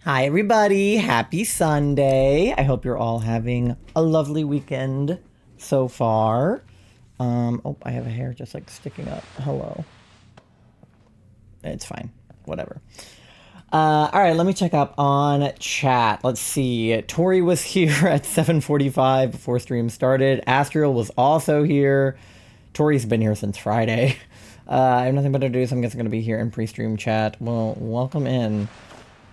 Hi, everybody. Happy Sunday. I hope you're all having a lovely weekend so far. Oh, I have a hair just like sticking up. Hello. It's fine. Whatever. All right, let me check up on chat. Let's see. Tori was here at 7:45 before stream started. Astriel was also here. Tori's been here since Friday. I have nothing better to do, so I'm guessing I'm going to be here in pre-stream chat. Well, welcome in.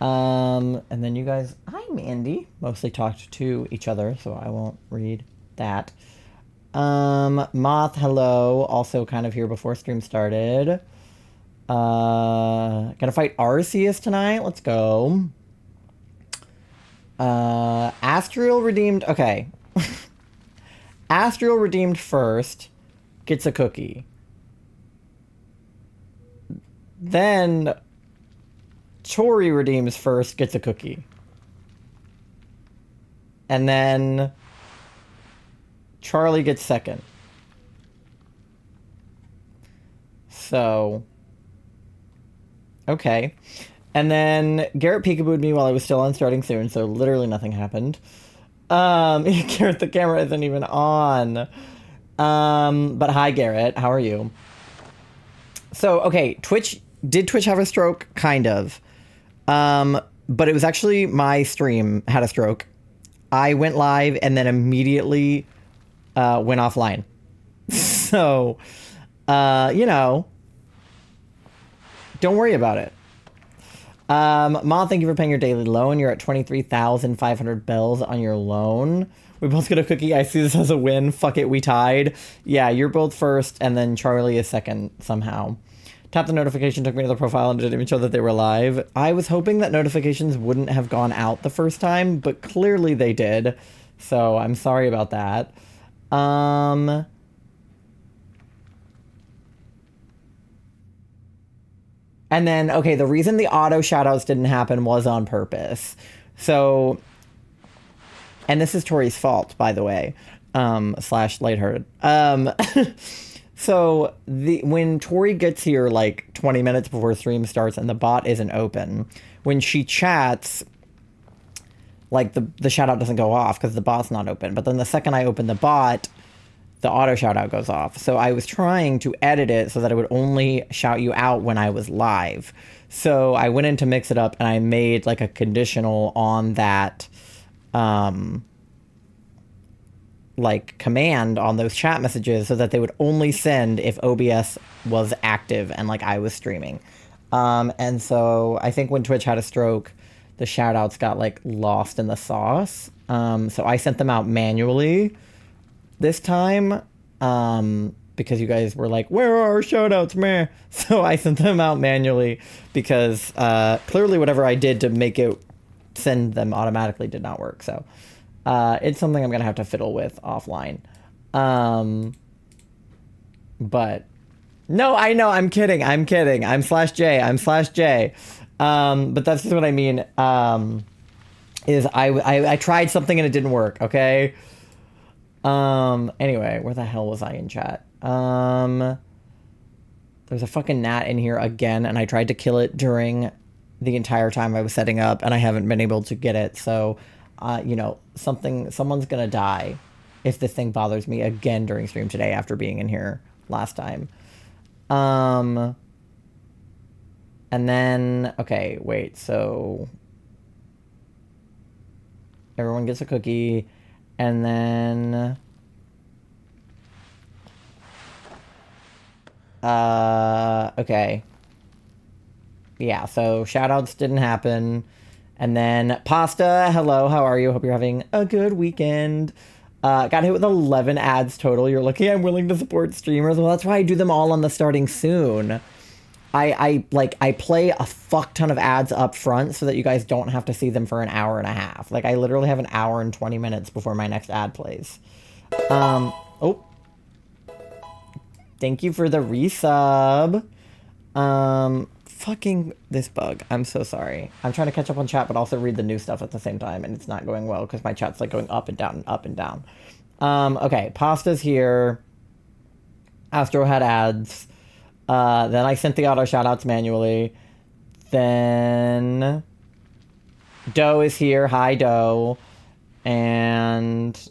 And then you guys, hi Mandy, mostly talked to each other, so I won't read that. Moth, hello, also kind of here before stream started. Gonna fight Arceus tonight, let's go. Astriel redeemed, okay. Astriel redeemed first, gets a cookie. Then Tori redeems first, gets a cookie. And then Charlie gets second. So, okay. And then Garrett peekabooed me while I was still on starting soon, so literally nothing happened. Garrett, the camera isn't even on. But hi, Garrett. How are you? So, okay, did Twitch have a stroke? Kind of. But it was actually my stream had a stroke. I went live and then immediately went offline. So, you know, don't worry about it. Ma, thank you for paying your daily loan. You're at 23,500 bells on your loan. We both get a cookie. I see this as a win. Fuck it, we tied. Yeah, you're both first, and then Charlie is second somehow. Tap the notification, took me to the profile, and didn't even show that they were live. I was hoping that notifications wouldn't have gone out the first time, but clearly they did. So I'm sorry about that. And then, okay, the reason the auto shoutouts didn't happen was on purpose. So, and this is Tori's fault, by the way, slash lighthearted. So when Tori gets here like 20 minutes before stream starts and the bot isn't open, when she chats, like the shout out doesn't go off because the bot's not open. But then the second I open the bot, the auto shout out goes off. So I was trying to edit it so that it would only shout you out when I was live. So I went in to mix it up and I made like a conditional on that like command on those chat messages so that they would only send if OBS was active and like I was streaming. And so I think when Twitch had a stroke, the shout outs got like lost in the sauce. So I sent them out manually this time, because you guys were like, where are our shout outs, man? So I sent them out manually because clearly whatever I did to make it send them automatically did not work. So it's something I'm gonna have to fiddle with offline. But no, I know, I'm kidding. I'm slash J. But that's just what I mean. Is I tried something and it didn't work. Okay. Anyway, where the hell was I in chat? There's a fucking gnat in here again, and I tried to kill it during the entire time I was setting up, and I haven't been able to get it. So, you know, someone's gonna die if this thing bothers me again during stream today after being in here last time. And then, okay, wait, so everyone gets a cookie, and then okay. Yeah, so shoutouts didn't happen. And then Pasta, hello, how are you? Hope you're having a good weekend. Got hit with 11 ads total. You're lucky I'm willing to support streamers. Well, that's why I do them all on the starting soon. I play a fuck ton of ads up front so that you guys don't have to see them for an hour and a half. Like, I literally have an hour and 20 minutes before my next ad plays. Oh. Thank you for the resub. Fucking this bug. I'm so sorry. I'm trying to catch up on chat, but also read the new stuff at the same time, and it's not going well because my chat's like going up and down and up and down. Okay, Pasta's here. Astro had ads. Then I sent the auto shoutouts manually. Then Doe is here. Hi, Doe. And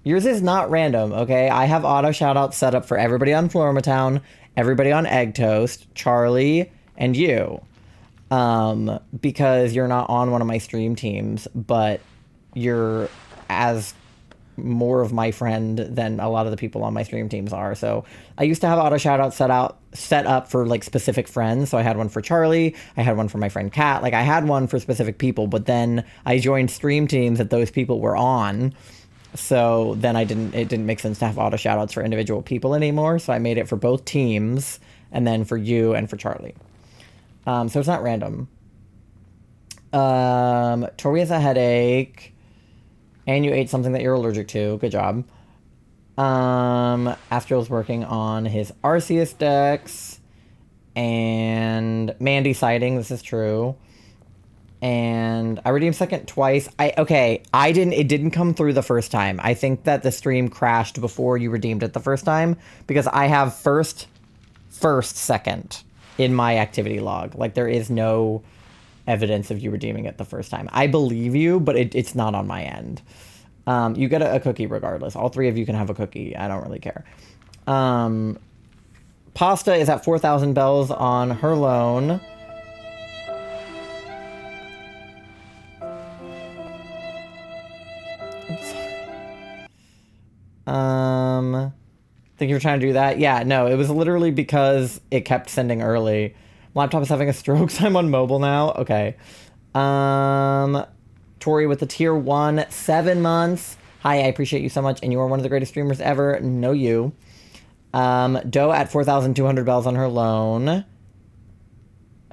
yours is not random, okay? I have auto shoutouts set up for everybody on Flormatown, everybody on Egg Toast, Charlie, and you. Because you're not on one of my stream teams, but you're as more of my friend than a lot of the people on my stream teams are. So I used to have auto shoutouts set up for like specific friends. So I had one for Charlie, I had one for my friend Kat. Like I had one for specific people, but then I joined stream teams that those people were on. So then it didn't make sense to have auto shoutouts for individual people anymore. So I made it for both teams and then for you and for Charlie. So it's not random. Tori has a headache. And you ate something that you're allergic to. Good job. Astral's working on his Arceus decks. And Mandy sighting. This is true. And I redeemed second twice. It didn't come through the first time. I think that the stream crashed before you redeemed it the first time. Because I have first, second in my activity log. Like, there is no evidence of you redeeming it the first time. I believe you, but it's not on my end. You get a cookie regardless. All three of you can have a cookie. I don't really care. Pasta is at 4,000 bells on her loan. Think you were trying to do that? Yeah, no, it was literally because it kept sending early. Laptop is having a stroke, so I'm on mobile now. Okay. Tori with the tier 1, 7 months. Hi, I appreciate you so much, and you are one of the greatest streamers ever. No, you. Doe at 4,200 bells on her loan.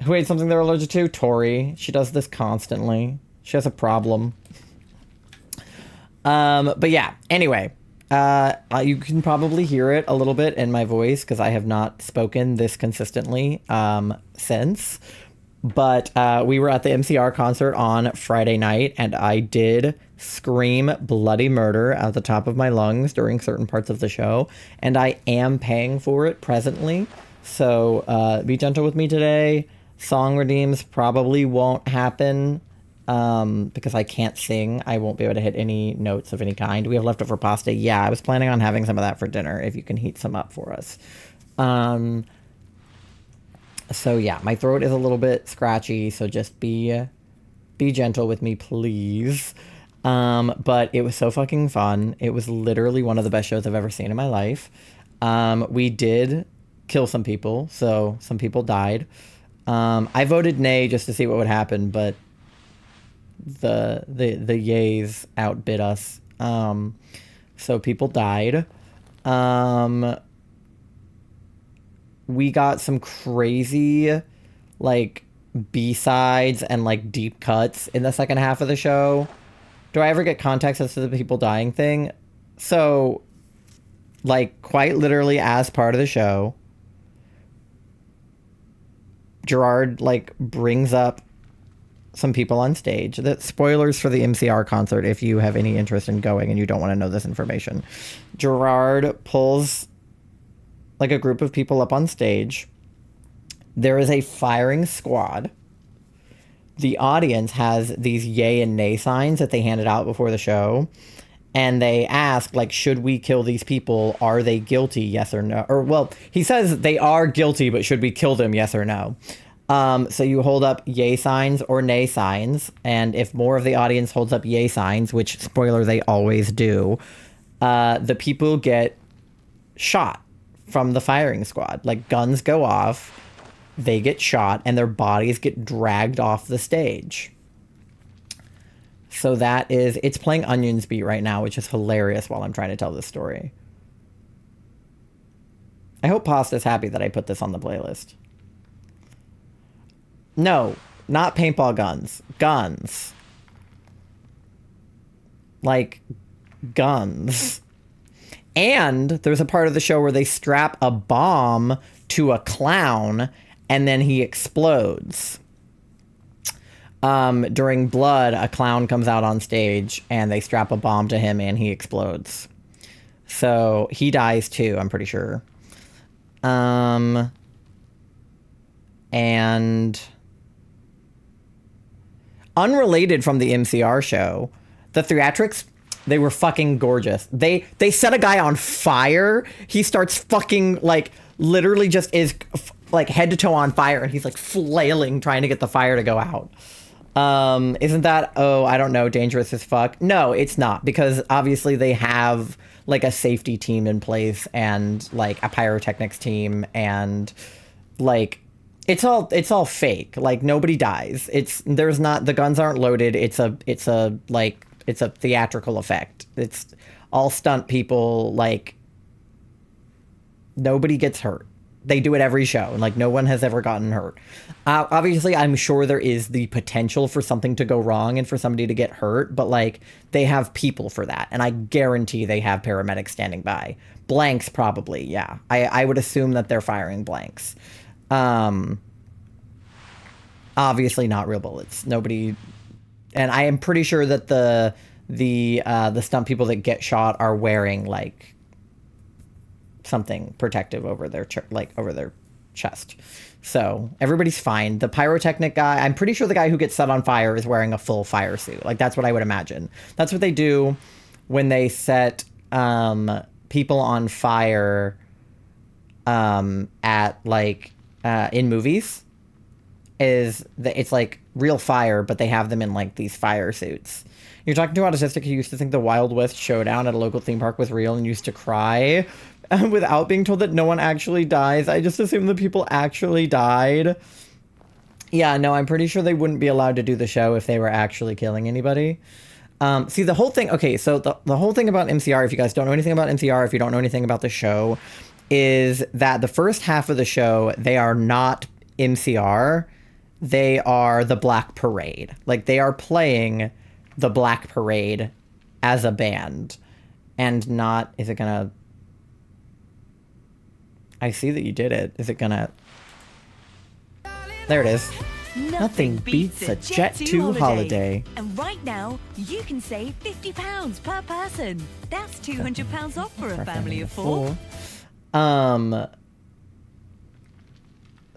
Who ate something they're allergic to? Tori. She does this constantly. She has a problem. But yeah, anyway. You can probably hear it a little bit in my voice because I have not spoken this consistently since. But we were at the MCR concert on Friday night, and I did scream bloody murder at the top of my lungs during certain parts of the show, and I am paying for it presently. So be gentle with me today. Song redeems probably won't happen. Because I can't sing, I won't be able to hit any notes of any kind. We have leftover pasta. Yeah, I was planning on having some of that for dinner, if you can heat some up for us. So yeah, my throat is a little bit scratchy, so just be gentle with me, please. But it was so fucking fun. It was literally one of the best shows I've ever seen in my life. We did kill some people, so some people died. I voted nay just to see what would happen, but the yays outbid us. So people died. We got some crazy like B-sides and like deep cuts in the second half of the show. Do I ever get context as to the people dying thing? So like quite literally as part of the show, Gerard like brings up some people on stage. That spoilers for the MCR concert if you have any interest in going and you don't want to know this information. Gerard pulls like a group of people up on stage. There is a firing squad. The audience has these yay and nay signs that they handed out before the show. And they ask, like, should we kill these people? Are they guilty? Yes or no? Or, well, he says they are guilty, but should we kill them? Yes or no? So you hold up yay signs or nay signs, and if more of the audience holds up yay signs, which, spoiler, they always do, the people get shot from the firing squad. Like, guns go off, they get shot, and their bodies get dragged off the stage. So that is... It's playing Onions Beat right now, which is hilarious while I'm trying to tell this story. I hope Pasta's happy that I put this on the playlist. No, not paintball guns. Guns. Like, guns. And there's a part of the show where they strap a bomb to a clown and then he explodes. During Blood, a clown comes out on stage and they strap a bomb to him and he explodes. So he dies too, I'm pretty sure. And unrelated from the MCR show, the theatrics, they were fucking gorgeous. They set a guy on fire. He starts fucking like literally just is like head to toe on fire, and he's like flailing trying to get the fire to go out. Isn't that, I don't know, dangerous as fuck? No, it's not, because obviously they have like a safety team in place and like a pyrotechnics team, and like it's all fake. Like nobody dies. The guns aren't loaded. It's a theatrical effect. It's all stunt people. Like nobody gets hurt. They do it every show, and like no one has ever gotten hurt. Obviously, I'm sure there is the potential for something to go wrong and for somebody to get hurt, but like they have people for that, and I guarantee they have paramedics standing by. Blanks, probably, yeah. I would assume that they're firing blanks. Obviously, not real bullets. Nobody, and I am pretty sure that the stunt people that get shot are wearing like something protective over their over their chest, so everybody's fine. The pyrotechnic guy, I'm pretty sure the guy who gets set on fire is wearing a full fire suit. Like that's what I would imagine. That's what they do when they set people on fire at like in movies. Is that it's like real fire, but they have them in like these fire suits. You're talking to an autistic who used to think the Wild West showdown at a local theme park was real and used to cry without being told that no one actually dies. I just assumed that people actually died. Yeah, no, I'm pretty sure they wouldn't be allowed to do the show if they were actually killing anybody. See, the whole thing... Okay, so the whole thing about MCR, if you guys don't know anything about MCR, if you don't know anything about the show, is that the first half of the show, they are not MCR. They are the Black Parade. Like, they are playing the Black Parade as a band, and not... Is it gonna... I see that you did it. Is it gonna... There it is. Nothing beats a Jet2 holiday. And right now, you can save £50 per person. That's £200 off for a family of four.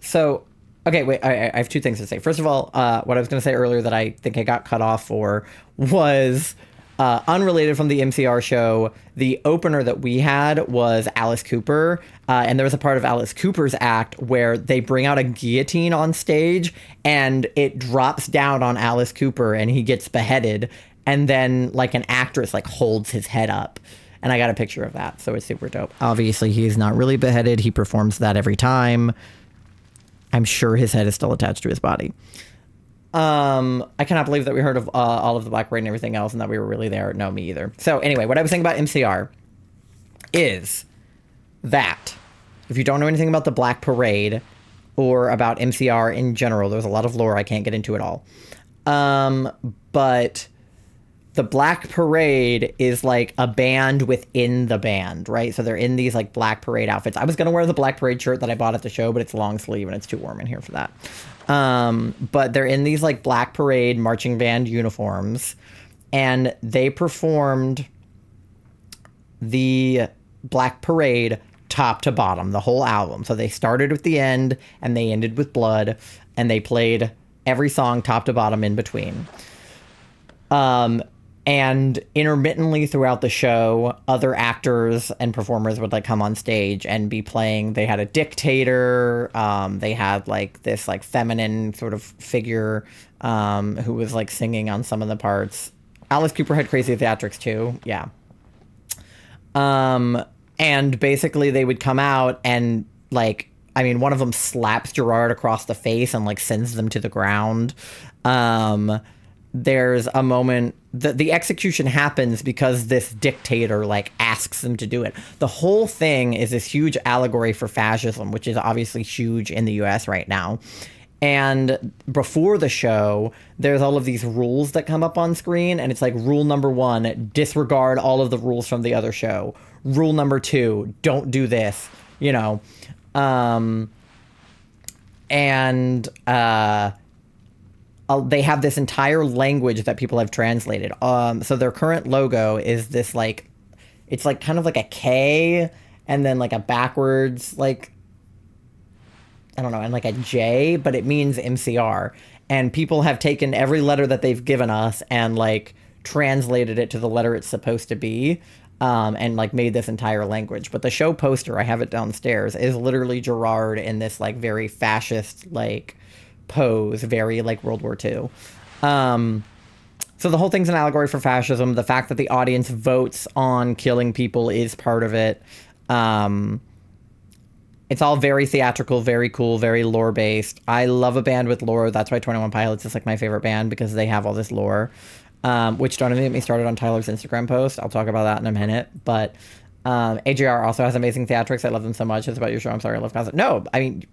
So... Okay, wait, I have two things to say. First of all, what I was going to say earlier that I think I got cut off for was unrelated from the MCR show. The opener that we had was Alice Cooper, and there was a part of Alice Cooper's act where they bring out a guillotine on stage, and it drops down on Alice Cooper, and he gets beheaded, and then like an actress like holds his head up. And I got a picture of that, so it's super dope. Obviously, he's not really beheaded. He performs that every time. I'm sure his head is still attached to his body. I cannot believe that we heard of all of the Black Parade and everything else and that we were really there. No, me either. So anyway, what I was saying about MCR is that if you don't know anything about the Black Parade or about MCR in general, there's a lot of lore I can't get into at all. But the Black Parade is like a band within the band, right? So they're in these like Black Parade outfits. I was going to wear the Black Parade shirt that I bought at the show, but it's long sleeve and it's too warm in here for that. But they're in these like Black Parade marching band uniforms, and they performed the Black Parade top to bottom, the whole album. So they started with the end and they ended with Blood, and they played every song top to bottom in between. And intermittently throughout the show, other actors and performers would like come on stage and be playing. They had a dictator. They had like this like feminine sort of figure who was like singing on some of the parts. Alice Cooper had crazy theatrics too. Yeah. And basically they would come out and like, I mean, one of them slaps Gerard across the face and like sends them to the ground. There's a moment that the execution happens because this dictator like asks them to do it. The whole thing is this huge allegory for fascism, which is obviously huge in the US right now. And before the show, there's all of these rules that come up on screen, and it's like rule number 1, disregard all of the rules from the other show. Rule number 2, don't do this, you know. They have this entire language that people have translated. So their current logo is this like, it's like kind of like a K and then like a backwards, like, I don't know, and like a J, but it means MCR. and people have taken every letter that they've given us and like translated it to the letter it's supposed to be, and like made this entire language. But the show poster, I have it downstairs, is literally Gerard in this like very fascist like pose, very like World War II. So the whole thing's an allegory for fascism. The fact that the audience votes on killing people is part of it. It's all very theatrical, very cool, very lore based. I love a band with lore. That's why 21 Pilots is like my favorite band, because they have all this lore. Which don't even get me started on Tyler's Instagram post. I'll talk about that in a minute. But AJR also has amazing theatrics. I love them so much. It's about your show. I'm sorry, I love concert. No, I mean,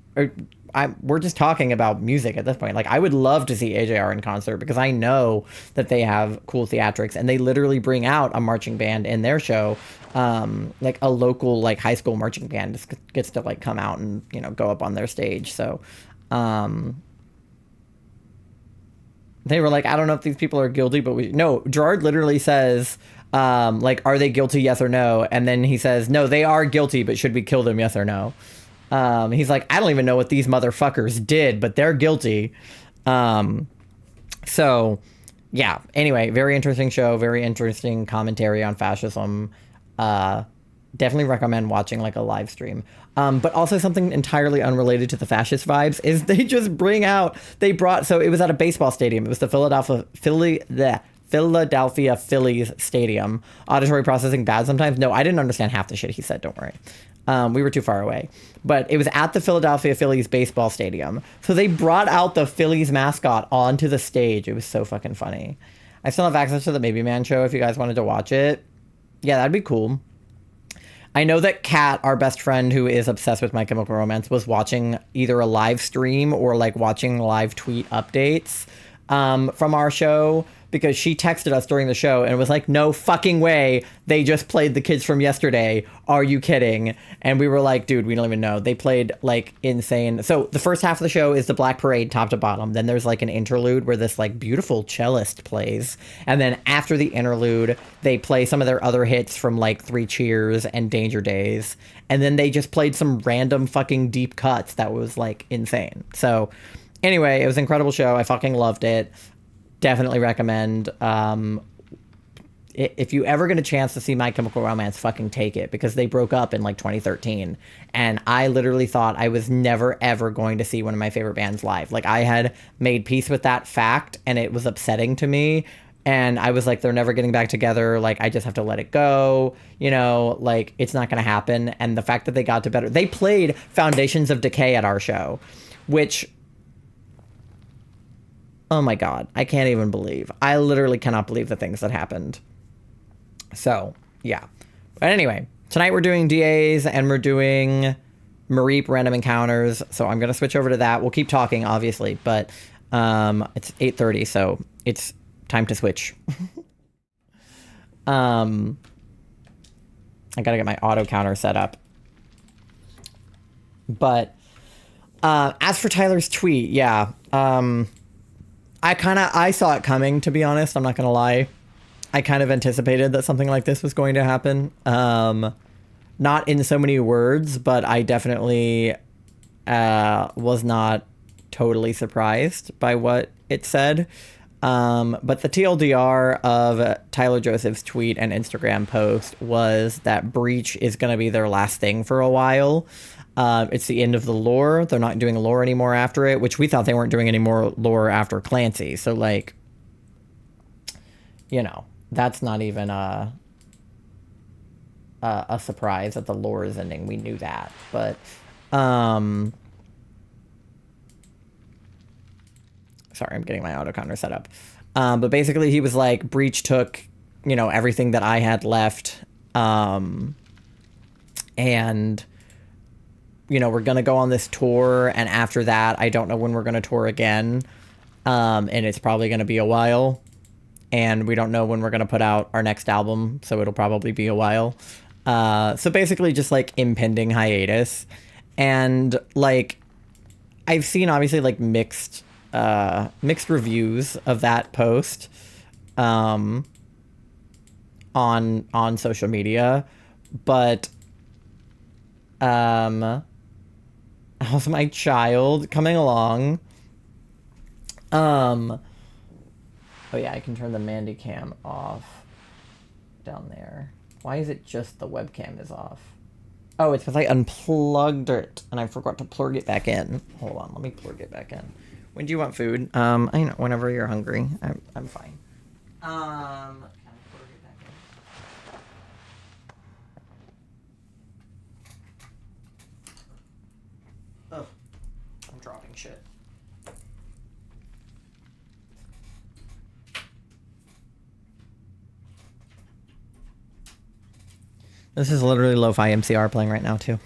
we're just talking about music at this point. Like, I would love to see AJR in concert, because I know that they have cool theatrics, and they literally bring out a marching band in their show. Like a local like high school marching band just gets to like come out and, you know, go up on their stage. So they were like, I don't know if these people are guilty, but no, Gerard literally says, like, are they guilty? Yes or no? And then he says, no, they are guilty, but should we kill them? Yes or no? He's like, I don't even know what these motherfuckers did, but they're guilty. So yeah, anyway, very interesting show, very interesting commentary on fascism. Definitely recommend watching like a live stream. But also something entirely unrelated to the fascist vibes is so it was at a baseball stadium. It was the Philadelphia Phillies stadium. Auditory processing bad sometimes. No, I didn't understand half the shit he said. Don't worry. We were too far away. But it was at the Philadelphia Phillies baseball stadium. So they brought out the Phillies mascot onto the stage. It was so fucking funny. I still have access to the Maybe Man show if you guys wanted to watch it. Yeah, that'd be cool. I know that Kat, our best friend who is obsessed with My Chemical Romance, was watching either a live stream or like watching live tweet updates from our show, because she texted us during the show and was like, no fucking way, they just played the kids from yesterday. Are you kidding? And we were like, dude, we don't even know. They played like insane. So the first half of the show is the Black Parade top to bottom. Then there's like an interlude where this like beautiful cellist plays. And then after the interlude, they play some of their other hits from like Three Cheers and Danger Days. And then they just played some random fucking deep cuts that was like insane. So anyway, it was an incredible show. I fucking loved it. Definitely recommend. If you ever get a chance to see My Chemical Romance, fucking take it, because they broke up in like 2013, and I literally thought I was never ever going to see one of my favorite bands live. Like, I had made peace with that fact, and it was upsetting to me, and I was like, they're never getting back together. Like, I just have to let it go, you know, like, it's not going to happen. And the fact that they got to better, they played Foundations of Decay at our show, which, oh my God, I can't even believe. I literally cannot believe the things that happened. So, yeah. But anyway, tonight we're doing DAs and we're doing Mareep Random Encounters. So I'm going to switch over to that. We'll keep talking, obviously, but it's 8:30, so it's time to switch. I got to get my auto counter set up. But as for Tyler's tweet, yeah. I saw it coming, to be honest. I'm not going to lie. I kind of anticipated that something like this was going to happen. Not in so many words, but I definitely was not totally surprised by what it said. But the TLDR of Tyler Joseph's tweet and Instagram post was that Breach is going to be their last thing for a while. It's the end of the lore. They're not doing lore anymore after it, which we thought they weren't doing any more lore after Clancy. So, like, you know, that's not even a surprise that the lore is ending. We knew that. But, sorry, I'm getting my autocounter set up. But basically, he was like, Breach took, you know, everything that I had left. And, you know, we're going to go on this tour. And after that, I don't know when we're going to tour again. And it's probably going to be a while. And we don't know when we're going to put out our next album. So it'll probably be a while. So basically just like impending hiatus. And like, I've seen obviously like mixed reviews of that post on social media, but how's my child coming along? Oh yeah, I can turn the Mandy cam off down there. Why is it just the webcam is off? Oh, it's because I unplugged it and I forgot to plug it back in. Hold on, let me plug it back in. When do you want food? I know, whenever you're hungry. I'm fine. Can I plug it back in? Ugh, I'm dropping shit. This is literally lo-fi MCR playing right now too.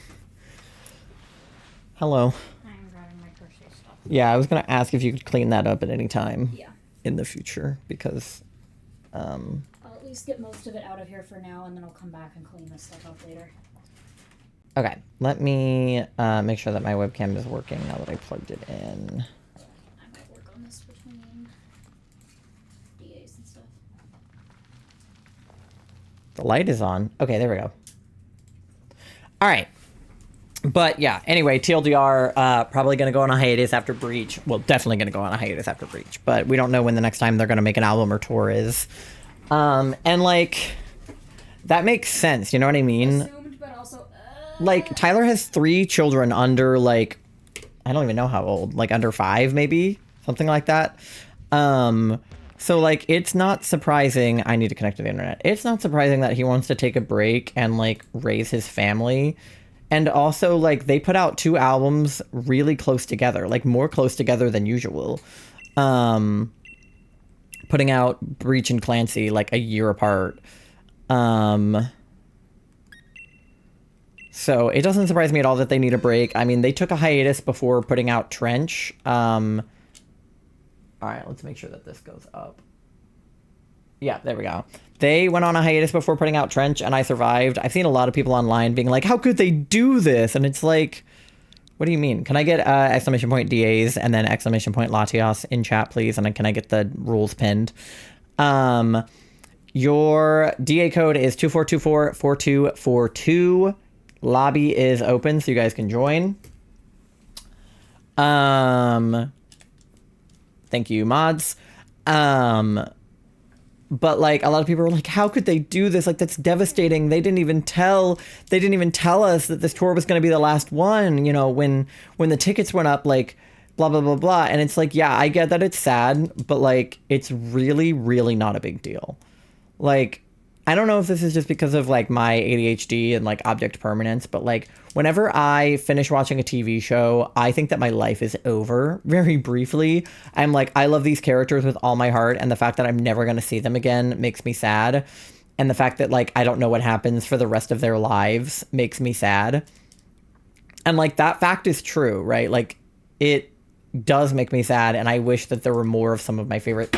Hello. I'm grabbing my crochet stuff. Yeah, I was gonna ask if you could clean that up at any time. Yeah. In the future, because I'll at least get most of it out of here for now, and then I'll come back and clean this stuff up later. Okay, let me make sure that my webcam is working now that I plugged it in. I might work on this between DAs and stuff. The light is on. Okay, there we go. All right. But yeah, anyway, TLDR, probably going to go on a hiatus after Breach. Well, definitely going to go on a hiatus after Breach. But we don't know when the next time they're going to make an album or tour is. And like, that makes sense. You know what I mean? Assumed, but also, Like, Tyler has 3 children under, like, I don't even know how old. Like, under 5, maybe? Something like that. So, like, it's not surprising. I need to connect to the internet. It's not surprising that he wants to take a break and, like, raise his family. And also, like, they put out 2 albums really close together. Like, more close together than usual. Putting out Breach and Clancy, like, a year apart. So it doesn't surprise me at all that they need a break. I mean, they took a hiatus before putting out Trench. All right, let's make sure that this goes up. Yeah, there we go. They went on a hiatus before putting out Trench, and I survived. I've seen a lot of people online being like, how could they do this? And it's like, what do you mean? Can I get exclamation point DAs and then exclamation point Latias in chat, please? And then can I get the rules pinned? Your DA code is 24244242. Lobby is open, so you guys can join. Thank you, mods. But like a lot of people are like, how could they do this? Like, that's devastating. They didn't even tell us that this tour was going to be the last one, you know, when the tickets went up, like blah blah blah blah. And it's like, yeah, I get that it's sad, but like it's really really not a big deal. Like, I don't know if this is just because of like my ADHD and like object permanence, but like whenever I finish watching a TV show, I think that my life is over very briefly. I'm like, I love these characters with all my heart, and the fact that I'm never going to see them again makes me sad. And the fact that like I don't know what happens for the rest of their lives makes me sad. And like that fact is true, right? Like it does make me sad, and I wish that there were more of some of my favorite.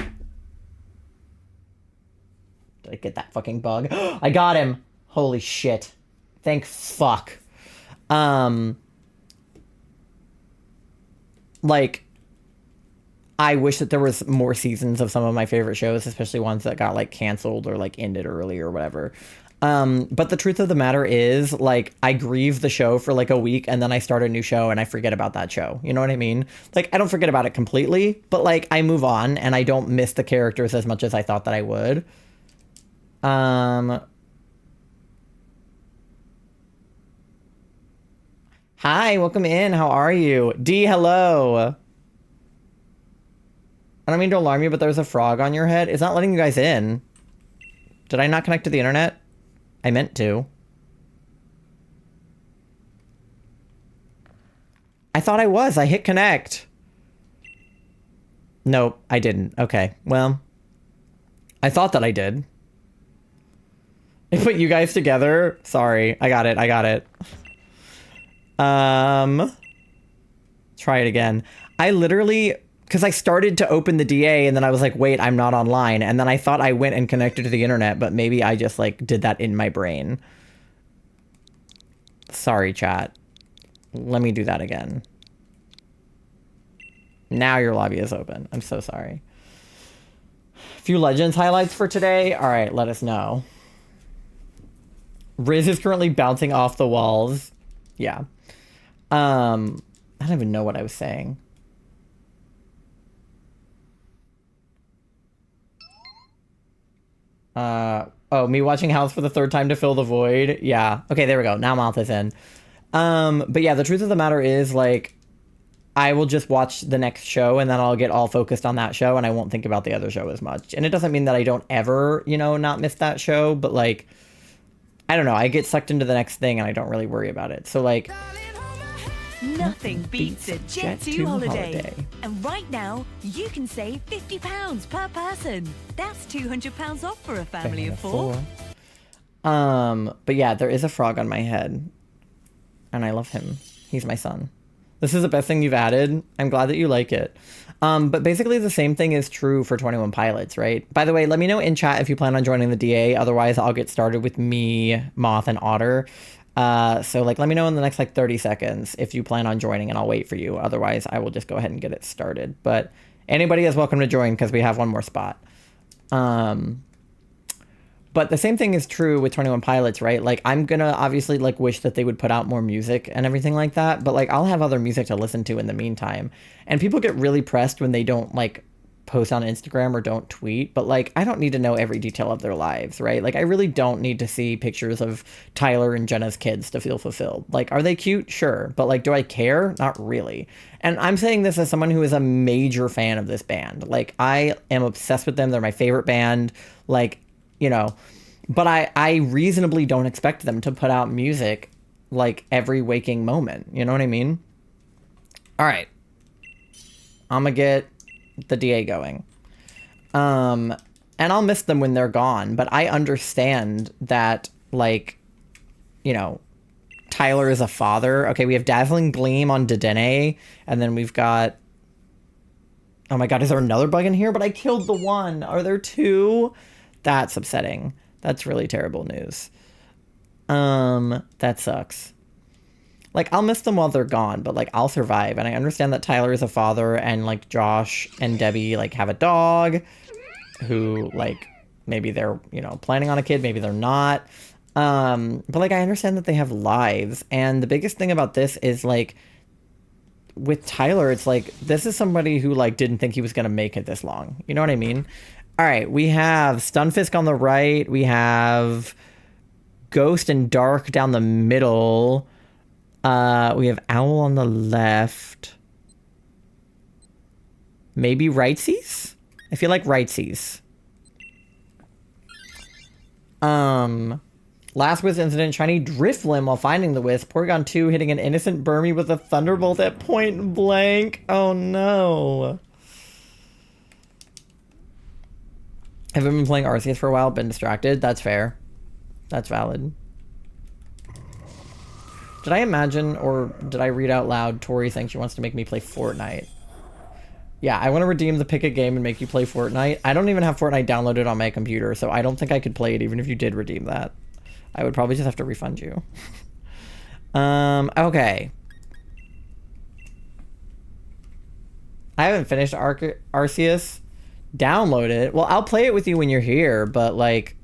Did I get that fucking bug? I got him. Holy shit. Thank fuck. Like, I wish that there was more seasons of some of my favorite shows, especially ones that got like canceled or like ended early or whatever. But the truth of the matter is, like, I grieve the show for like a week and then I start a new show and I forget about that show. You know what I mean? Like, I don't forget about it completely, but like I move on and I don't miss the characters as much as I thought that I would. Hi, welcome in. How are you? D, hello. I don't mean to alarm you, but there's a frog on your head. It's not letting you guys in. Did I not connect to the internet? I meant to. I thought I was. I hit connect. Nope, I didn't. Okay, well, I thought that I did. I put you guys together. Sorry, I got it. Try it again. I literally, because I started to open the DA and then I was like, wait, I'm not online. And then I thought I went and connected to the internet, but maybe I just like did that in my brain. Sorry, chat. Let me do that again. Now your lobby is open. I'm so sorry. A few Legends highlights for today. All right, let us know. Riz is currently bouncing off the walls. Yeah. I don't even know what I was saying. Oh, me watching House for the third time to fill the void. Yeah. Okay, there we go. Now mouth is in. But yeah, the truth of the matter is, like, I will just watch the next show and then I'll get all focused on that show and I won't think about the other show as much. And it doesn't mean that I don't ever, not miss that show, but like, I don't know, I get sucked into the next thing and I don't really worry about it. So like, Nothing beats a Jet2 holiday. And right now, you can save £50 per person. That's £200 off for a family of four. But yeah, there is a frog on my head and I love him. He's my son. This is the best thing you've added. I'm glad that you like it. But basically the same thing is true for 21 Pilots, right? By the way, let me know in chat if you plan on joining the DA. Otherwise, I'll get started with me, Moth, and Otter. So like, let me know in the next like 30 seconds if you plan on joining and I'll wait for you. Otherwise, I will just go ahead and get it started. But anybody is welcome to join because we have one more spot. But the same thing is true with 21 Pilots, right? Like, I'm gonna obviously, like, wish that they would put out more music and everything like that, but, like, I'll have other music to listen to in the meantime. And people get really pressed when they don't, like, post on Instagram or don't tweet, but, like, I don't need to know every detail of their lives, right? Like, I really don't need to see pictures of Tyler and Jenna's kids to feel fulfilled. Like, are they cute? Sure. But, like, do I care? Not really. And I'm saying this as someone who is a major fan of this band. Like, I am obsessed with them. They're my favorite band. Like, but I reasonably don't expect them to put out music like every waking moment. You know what I mean? All right. I'm gonna get the DA going. And I'll miss them when they're gone, but I understand that, like, Tyler is a father. Okay, we have Dazzling Gleam on Dedenne, and then we've got... Oh my god, is there another bug in here? But I killed the one. Are there two? That's upsetting. That's really terrible news. That sucks. Like, I'll miss them while they're gone, but, like, I'll survive. And I understand that Tyler is a father, and, like, Josh and Debbie, like, have a dog who, like, maybe they're, planning on a kid, maybe they're not. But, like, I understand that they have lives. And the biggest thing about this is, like, with Tyler, it's like, this is somebody who, like, didn't think he was going to make it this long. You know what I mean? All right, we have Stunfisk on the right. We have Ghost and Dark down the middle. We have Owl on the left. Maybe Rightseies? I feel like Rightseies. Last Wisp incident, Shiny Drifloon while finding the Wisp. Porygon 2 hitting an innocent Burmy with a Thunderbolt at point blank. Oh no. Haven't been playing Arceus for a while, been distracted. That's fair. That's valid. Did I imagine, or did I read out loud, Tori saying she wants to make me play Fortnite? Yeah, I want to redeem the pick a game and make you play Fortnite. I don't even have Fortnite downloaded on my computer, so I don't think I could play it even if you did redeem that. I would probably just have to refund you. Okay. I haven't finished Arceus. Download it. Well, I'll play it with you when you're here, but, like...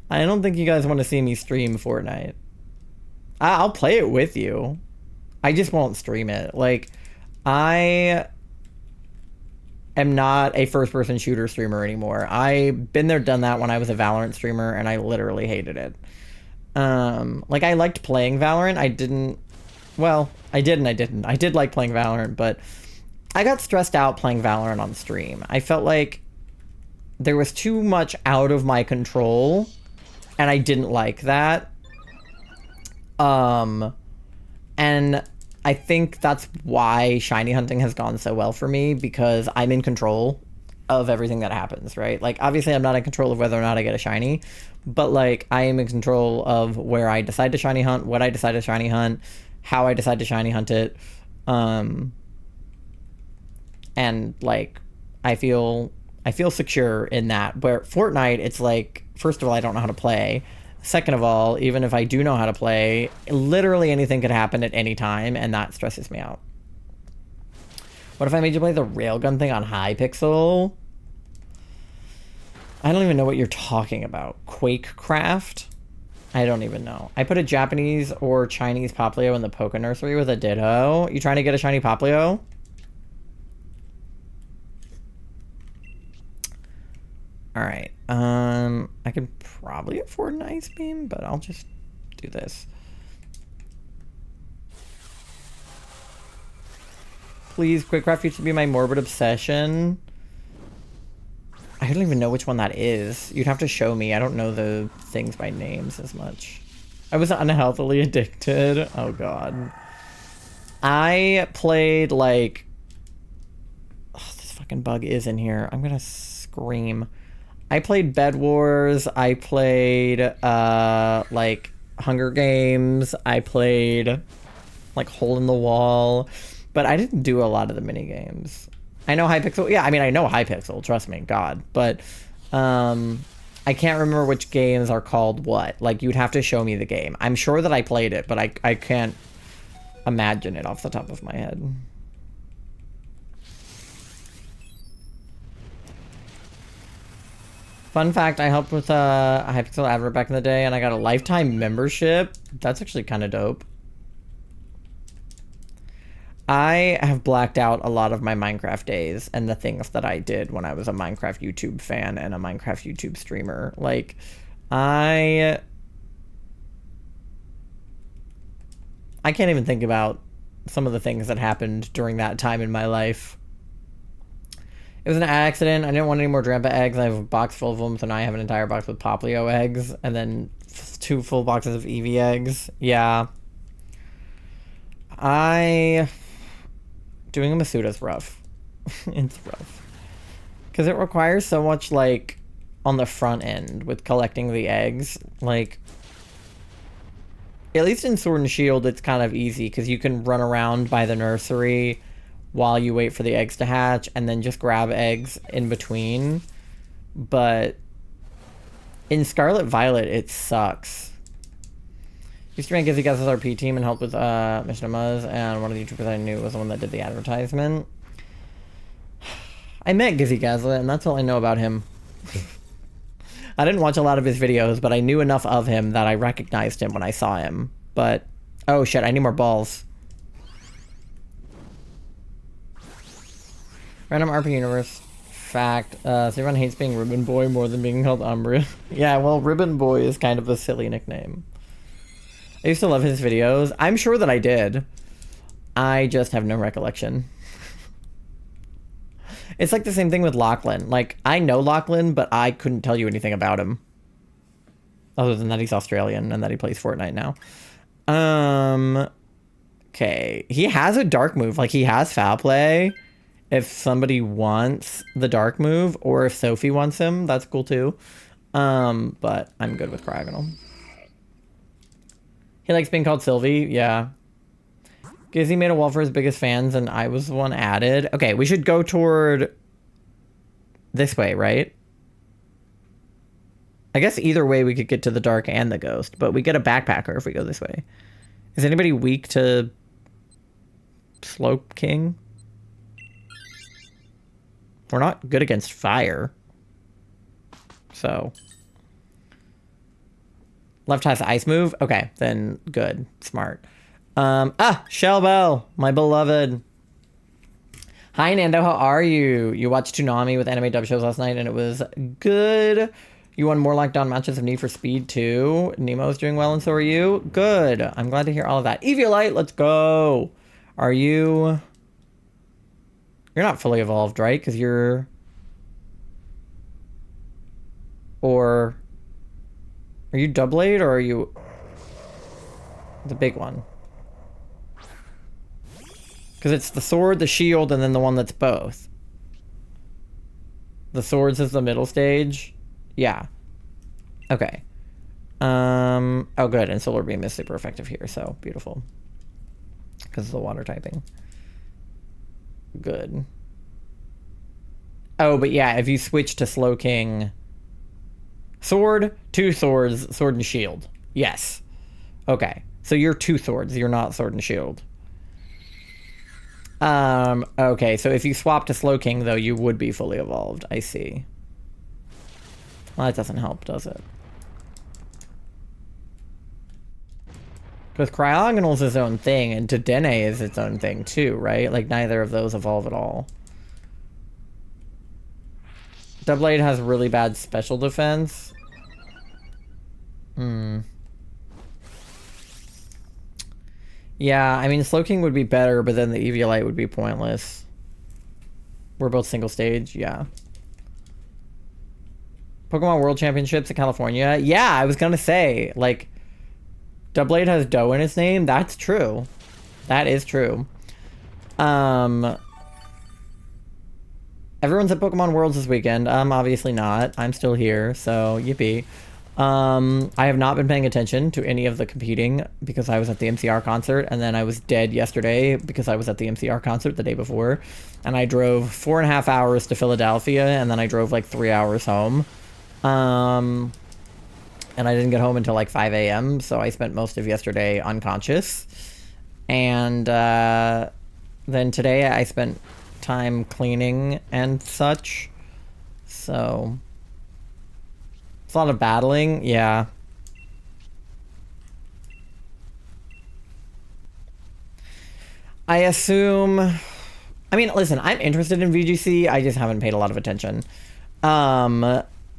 I don't think you guys want to see me stream Fortnite. I'll play it with you. I just won't stream it. Like, I am not a first-person shooter streamer anymore. I've been there, done that when I was a Valorant streamer, and I literally hated it. Like, I liked playing Valorant. I didn't... Well, I did and I didn't. I did like playing Valorant, but I got stressed out playing Valorant on stream. I felt like there was too much out of my control, and I didn't like that. And I think that's why shiny hunting has gone so well for me, because I'm in control of everything that happens, right? Like, obviously I'm not in control of whether or not I get a shiny, but, like, I am in control of where I decide to shiny hunt, what I decide to shiny hunt, how I decide to shiny hunt it. And, like, I feel secure in that. Where Fortnite, it's like, first of all, I don't know how to play. Second of all, even if I do know how to play, literally anything could happen at any time, and that stresses me out. What if I made you play the railgun thing on Hypixel? I don't even know what you're talking about. Quakecraft? I don't even know. I put a Japanese or Chinese Poplio in the Poke Nursery with a Ditto. You trying to get a shiny Poplio? All right. I could probably afford an ice beam, but I'll just do this. Please, Quickcraft used to be my morbid obsession. I don't even know which one that is. You'd have to show me. I don't know the things by names as much. I was unhealthily addicted. Oh, God. I played, like... Oh, this fucking bug is in here. I'm gonna scream. I played Bed Wars. I played, like, Hunger Games. I played, like, Hole in the Wall. But I didn't do a lot of the mini games. I know Hypixel. Yeah, I mean, I know Hypixel. Trust me, God. But I can't remember which games are called what. Like, you'd have to show me the game. I'm sure that I played it, but I can't imagine it off the top of my head. Fun fact, I helped with a Hypixel advert back in the day, and I got a lifetime membership. That's actually kind of dope. I have blacked out a lot of my Minecraft days and the things that I did when I was a Minecraft YouTube fan and a Minecraft YouTube streamer. Like, I can't even think about some of the things that happened during that time in my life. It was an accident. I didn't want any more Drampa eggs. I have a box full of them, so now I have an entire box with Poplio eggs and then 2 full boxes of Eevee eggs. Yeah. Doing a Masuda's rough. It's rough. Because it requires so much, like, on the front end with collecting the eggs. Like, at least in Sword and Shield, it's kind of easy because you can run around by the nursery while you wait for the eggs to hatch and then just grab eggs in between. But in Scarlet Violet, it sucks. Used to rank Gizzy Guzz's RP team and help with Mission of Muzz, and one of the YouTubers I knew was the one that did the advertisement. I met Gizzy Gazza, and that's all I know about him. I didn't watch a lot of his videos, but I knew enough of him that I recognized him when I saw him. But, oh shit, I need more balls. Random RP universe fact. So everyone hates being Ribbon Boy more than being called Umbra. Yeah, well, Ribbon Boy is kind of a silly nickname. I used to love his videos. I'm sure that I did. I just have no recollection. It's like the same thing with Lachlan. Like, I know Lachlan, but I couldn't tell you anything about him. Other than that he's Australian and that he plays Fortnite now. Okay. He has a dark move. Like, he has foul play. If somebody wants the dark move, or if Sophie wants him, that's cool too. But I'm good with Cryogonal. He likes being called Sylvie, yeah. Gizzy made a wall for his biggest fans, and I was the one added. Okay, we should go toward this way, right? I guess either way we could get to the dark and the ghost, but we get a backpacker if we go this way. Is anybody weak to Slope King? We're not good against fire. So... Left has ice move? Okay, then good. Smart. Shell Bell, my beloved. Hi, Nando, how are you? You watched Toonami with anime dub shows last night, and it was good. You won more lockdown matches of Need for Speed, too. Nemo's doing well, and so are you. Good. I'm glad to hear all of that. Eviolite, let's go. Are you... You're not fully evolved, right? Because you're... Or... Are you Doublade or are you the big one? Because it's the sword, the shield, and then the one that's both. The swords is the middle stage. Yeah. Okay. Oh, good. And Solar Beam is super effective here, so beautiful. Because of the water typing. Good. Oh, but yeah, if you switch to Slow King... Sword, 2 swords, sword and shield. Yes. Okay. So you're 2 swords. You're not sword and shield. Okay. So if you swap to Slow King, though, you would be fully evolved. I see. Well, that doesn't help, does it? Because Cryogonal is its own thing, and Dedenne is its own thing, too, right? Like, neither of those evolve at all. Double Eight has really bad special defense. Yeah, I mean, Slowking would be better, but then the Eviolite would be pointless. We're both single stage, yeah. Pokemon World Championships in California? Yeah, I was gonna say, like, Double Eight has Doe in its name. That's true. That is true. Everyone's at Pokemon Worlds this weekend. Obviously not. I'm still here, so yippee. I have not been paying attention to any of the competing because I was at the MCR concert, and then I was dead yesterday because I was at the MCR concert the day before, and I drove 4.5 hours to Philadelphia, and then I drove like 3 hours home. And I didn't get home until like 5 a.m., so I spent most of yesterday unconscious. And then today I spent time cleaning and such. So it's a lot of battling, yeah. I assume... I mean, listen, I'm interested in VGC, I just haven't paid a lot of attention.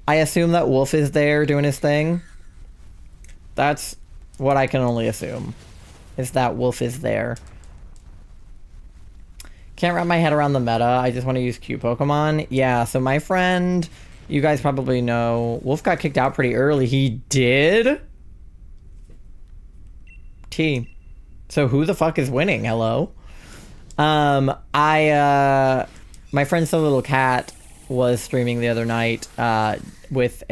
I assume that Wolf is there doing his thing. That's what I can only assume, is that Wolf is there. Can't wrap my head around the meta. I just want to use Q Pokemon. Yeah, so my friend, you guys probably know, Wolf got kicked out pretty early. He did? T. So who the fuck is winning? Hello? My friend, So Little Cat, was streaming the other night with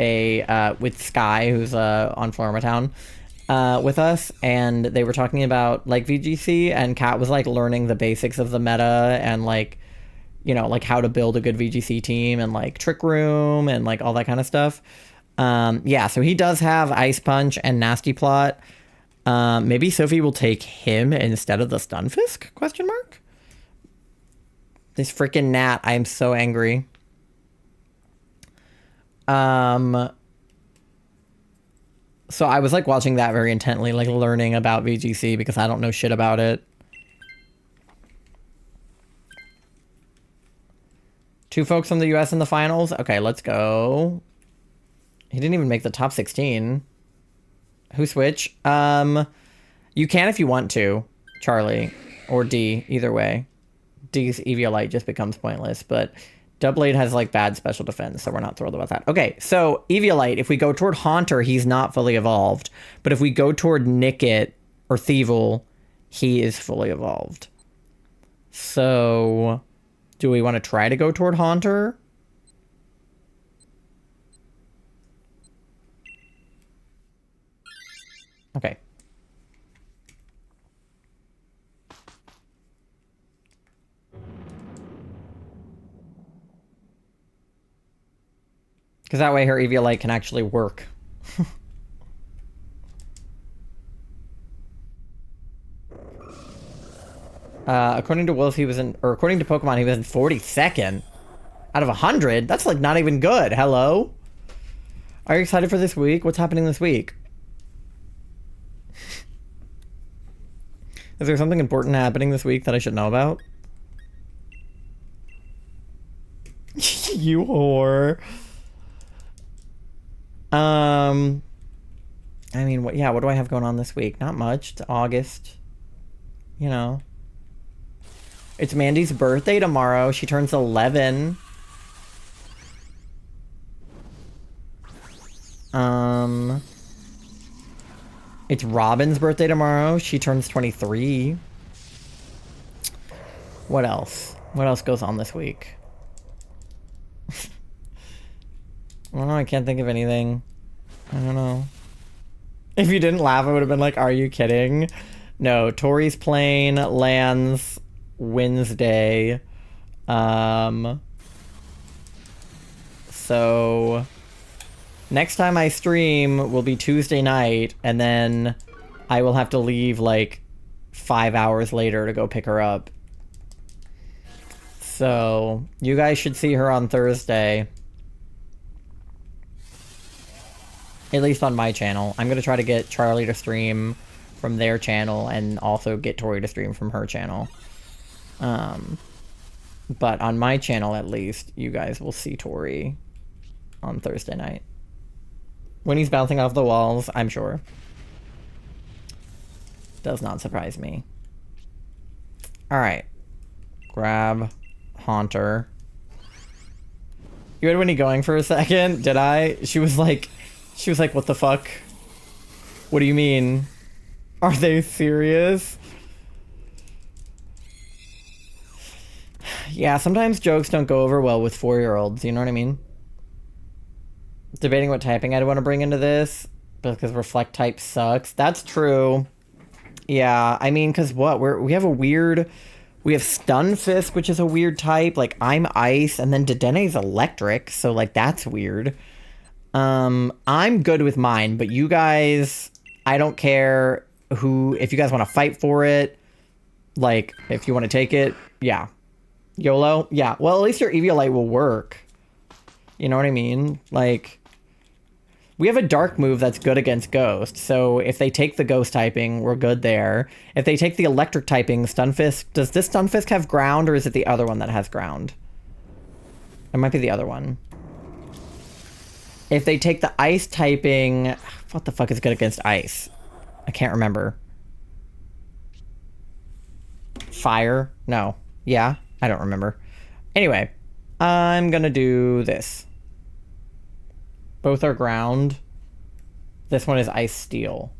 Sky, who's on Florima Town, with us, and they were talking about like VGC, and Kat was like learning the basics of the meta and like, you know, like how to build a good VGC team and like Trick Room and like all that kind of stuff. Yeah, so he does have Ice Punch and Nasty Plot. Maybe Sophie will take him instead of the Stunfisk? Question mark. This freaking gnat! I am so angry. So I was like watching that very intently, like learning about VGC because I don't know shit about it. 2 folks from the US in the finals? Okay, let's go. He didn't even make the top 16. Who switch? You can if you want to, Charlie, or D, either way. D's Eviolite just becomes pointless, but Double Eight has like bad special defense, so we're not thrilled about that. Okay, so Eviolite, if we go toward Haunter, he's not fully evolved. But if we go toward Nickit or Thievul, he is fully evolved. So do we want to try to go toward Haunter? Okay. Because that way her Eviolite can actually work. According to Wolf, he was in... Or according to Pokemon, he was in 42nd. Out of 100? That's like not even good. Hello? Are you excited for this week? What's happening this week? Is there something important happening this week that I should know about? You whore. I mean, what do I have going on this week? Not much. It's August. You know. It's Mandy's birthday tomorrow. She turns 11. It's Robin's birthday tomorrow. She turns 23. What else? What else goes on this week? I don't know. I can't think of anything. I don't know. If you didn't laugh, I would have been like, are you kidding? No, Tori's playing lands Wednesday. So next time I stream will be Tuesday night, and then I will have to leave like 5 hours later to go pick her up. So you guys should see her on Thursday. At least on my channel. I'm going to try to get Charlie to stream from their channel and also get Tori to stream from her channel. But on my channel, at least, you guys will see Tori on Thursday night. When he's bouncing off the walls, I'm sure. Does not surprise me. Alright. Grab Haunter. You had Winnie going for a second? Did I? She was like, what the fuck? What do you mean? Are they serious? Yeah, sometimes jokes don't go over well with 4-year-olds, you know what I mean? Debating what typing I'd want to bring into this, because reflect type sucks. That's true. Yeah, I mean, because what? We have Stunfisk, which is a weird type. Like, I'm ice, and then Dedene's electric, so, like, that's weird. I'm good with mine, but you guys, I don't care if you guys want to fight for it, like, if you want to take it, yeah. YOLO? Yeah. Well, at least your Eviolite will work. You know what I mean? Like, we have a dark move that's good against Ghost, so if they take the Ghost typing, we're good there. If they take the electric typing, Stunfisk, does this Stunfisk have ground, or is it the other one that has ground? It might be the other one. If they take the ice typing, what the fuck is good against ice? I can't remember. Fire? No. Yeah? I don't remember. Anyway, I'm gonna do this. Both are ground. This one is ice steel.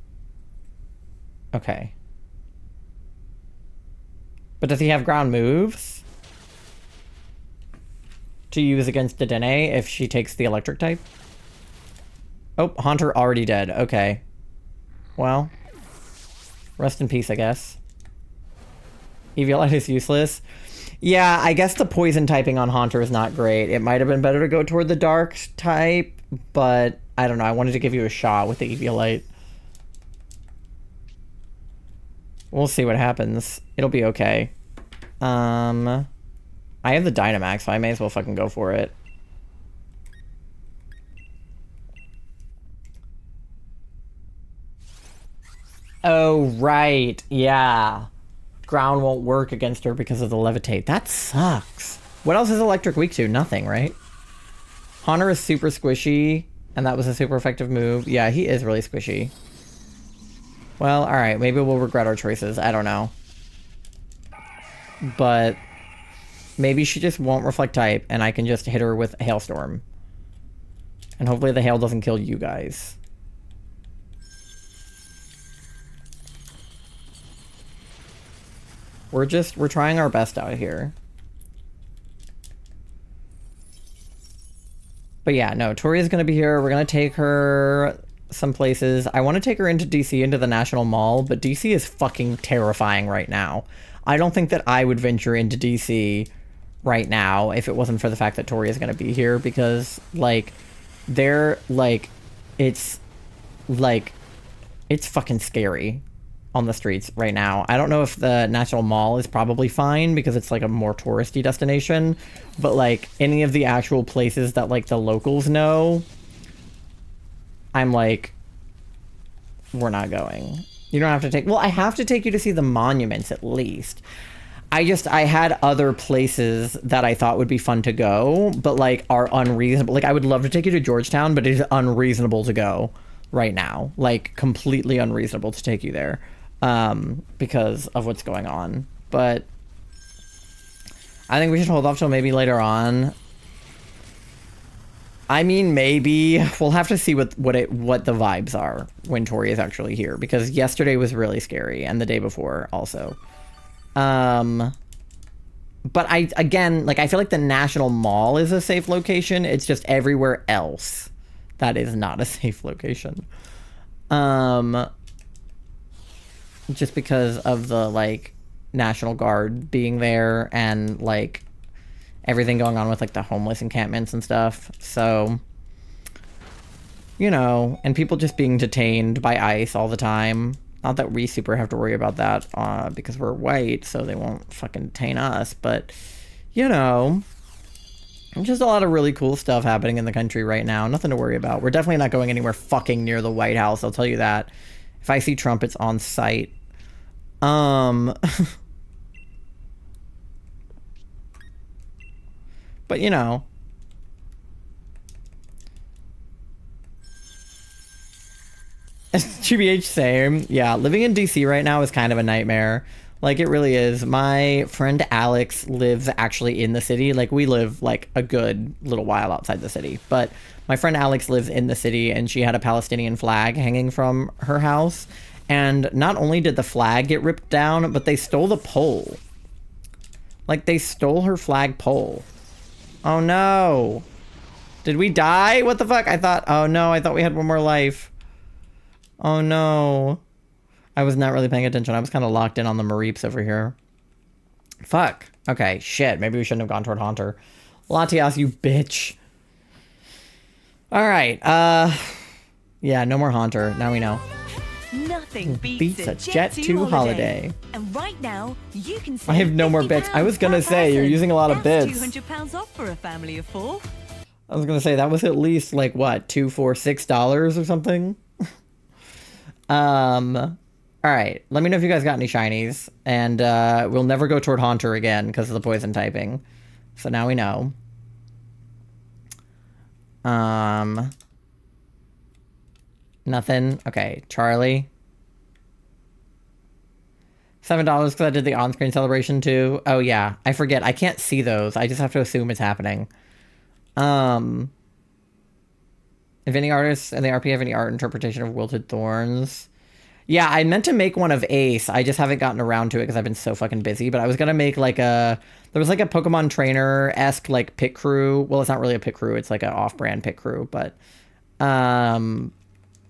Okay. But does he have ground moves to use against Dedenne if she takes the electric type? Oh, Haunter already dead. Okay. Well, rest in peace, I guess. Eviolite is useless. Yeah, I guess the poison typing on Haunter is not great. It might have been better to go toward the dark type, but I don't know. I wanted to give you a shot with the Eviolite. We'll see what happens. It'll be okay. I have the Dynamax, so I may as well fucking go for it. Oh, right. Yeah. Ground won't work against her because of the levitate. That sucks. What else is electric weak to? Nothing, right? Haunter is super squishy, and that was a super effective move. Yeah, he is really squishy. Well, alright, maybe we'll regret our choices. I don't know. But maybe she just won't reflect type, and I can just hit her with Hailstorm. And hopefully the hail doesn't kill you guys. We're trying our best out here. But yeah, no, Tori's gonna be here. We're gonna take her some places. I want to take her into DC, into the National Mall, but DC is fucking terrifying right now. I don't think that I would venture into DC right now if it wasn't for the fact that Tori is gonna be here, because, like, it's fucking scary on the streets right now. I don't know if the National Mall is probably fine because it's like a more touristy destination, but like any of the actual places that like the locals know, I'm like, we're not going. You don't have to take, well, I have to take you to see the monuments at least. I had other places that I thought would be fun to go, but like are unreasonable. Like I would love to take you to Georgetown, but it is unreasonable to go right now. Like completely unreasonable to take you there. Because of what's going on. But I think we should hold off till maybe later on. I mean, maybe we'll have to see what the vibes are when Tori is actually here, because yesterday was really scary and the day before also. But again, I feel like the National Mall is a safe location. It's just everywhere else that is not a safe location. Just because of the, like, National Guard being there and, like, everything going on with, like, the homeless encampments and stuff. So, you know, and people just being detained by ICE all the time. Not that we super have to worry about that because we're white, so they won't fucking detain us. But, you know, just a lot of really cool stuff happening in the country right now. Nothing to worry about. We're definitely not going anywhere fucking near the White House, I'll tell you that. If I see Trump, it's on site. But, you know. GBH, same. Yeah, living in DC right now is kind of a nightmare. Like, it really is. My friend Alex lives actually in the city. Like, we live, like, a good little while outside the city. But my friend Alex lives in the city, and she had a Palestinian flag hanging from her house. And not only did the flag get ripped down, but they stole the pole. Like, they stole her flag pole. Oh, no. Did we die? What the fuck? Oh, no, I thought we had one more life. Oh, no. I was not really paying attention. I was kind of locked in on the Mareeps over here. Fuck. Okay, shit. Maybe we shouldn't have gone toward Haunter. Latias, you bitch. All right. Yeah, no more Haunter. Now we know. Nothing beats a Jet 2 holiday. And right now, you can save I have no more bits. I was gonna say, you're using a lot of bits. £200 off for a family of 4. I was gonna say, that was at least, like, what, $2, $4, $6 or something? Alright, let me know if you guys got any shinies. And, we'll never go toward Haunter again because of the poison typing. So now we know. Nothing. Okay, Charlie. $7 because I did the on-screen celebration too. Oh yeah, I forget. I can't see those. I just have to assume it's happening. If any artists in the RP have any art interpretation of Wilted Thorns. Yeah, I meant to make one of Ace. I just haven't gotten around to it because I've been so fucking busy. But I was gonna make like there was like a Pokemon trainer-esque like pit crew. Well, it's not really a pit crew. It's like an off-brand pit crew. But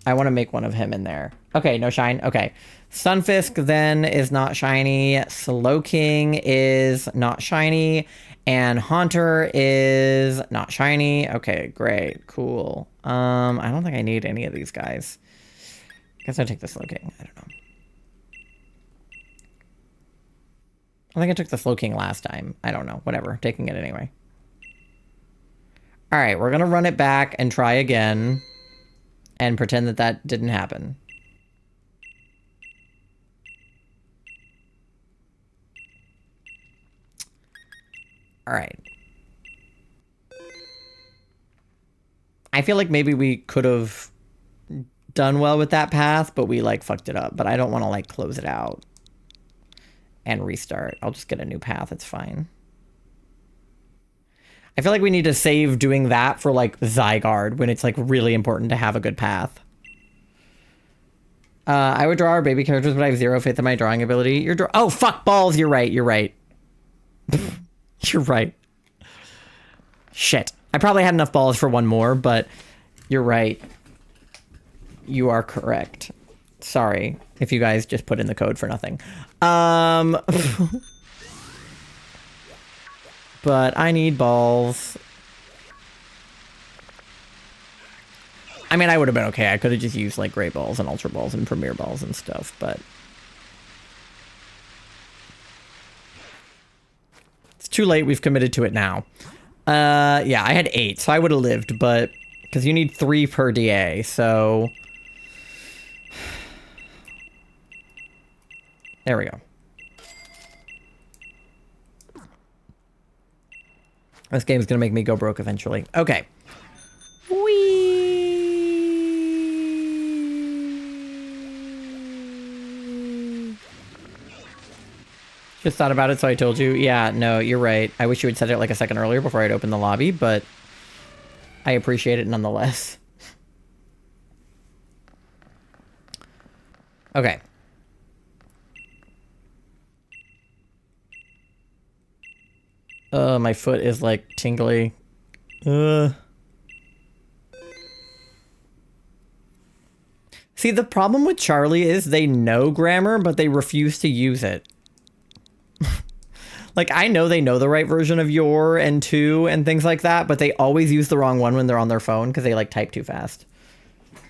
I want to make one of him in there. Okay, no shine. Okay. Sunfisk then is not shiny. Slowking is not shiny. And Haunter is not shiny. Okay, great. Cool. I don't think I need any of these guys. I guess I'll take the Slowking. I don't know. I think I took the Slowking last time. I don't know. Whatever. Taking it anyway. Alright, we're gonna run it back and try again. And pretend that that didn't happen. All right. I feel like maybe we could have done well with that path, but we like fucked it up. But I don't want to like close it out and restart. I'll just get a new path. It's fine. I feel like we need to save doing that for, like, Zygarde when it's, like, really important to have a good path. I would draw our baby characters, but I have zero faith in my drawing ability. Oh, fuck balls! You're right, you're right. You're right. Shit. I probably had enough balls for one more, but you're right. You are correct. Sorry if you guys just put in the code for nothing. But I need balls. I mean, I would have been okay. I could have just used, like, Great Balls and Ultra Balls and Premier Balls and stuff, but... It's too late. We've committed to it now. Yeah, I had 8, so I would have lived, but... Because you need 3 per DA, so... There we go. This game's gonna make me go broke eventually. Okay. Whee! Just thought about it, so I told you. Yeah, no, you're right. I wish you had said it like a second earlier before I'd opened the lobby, but I appreciate it nonetheless. Okay. My foot is, like, tingly. See, the problem with Charlie is they know grammar, but they refuse to use it. Like, I know they know the right version of your and to and things like that, but they always use the wrong one when they're on their phone because they, like, type too fast.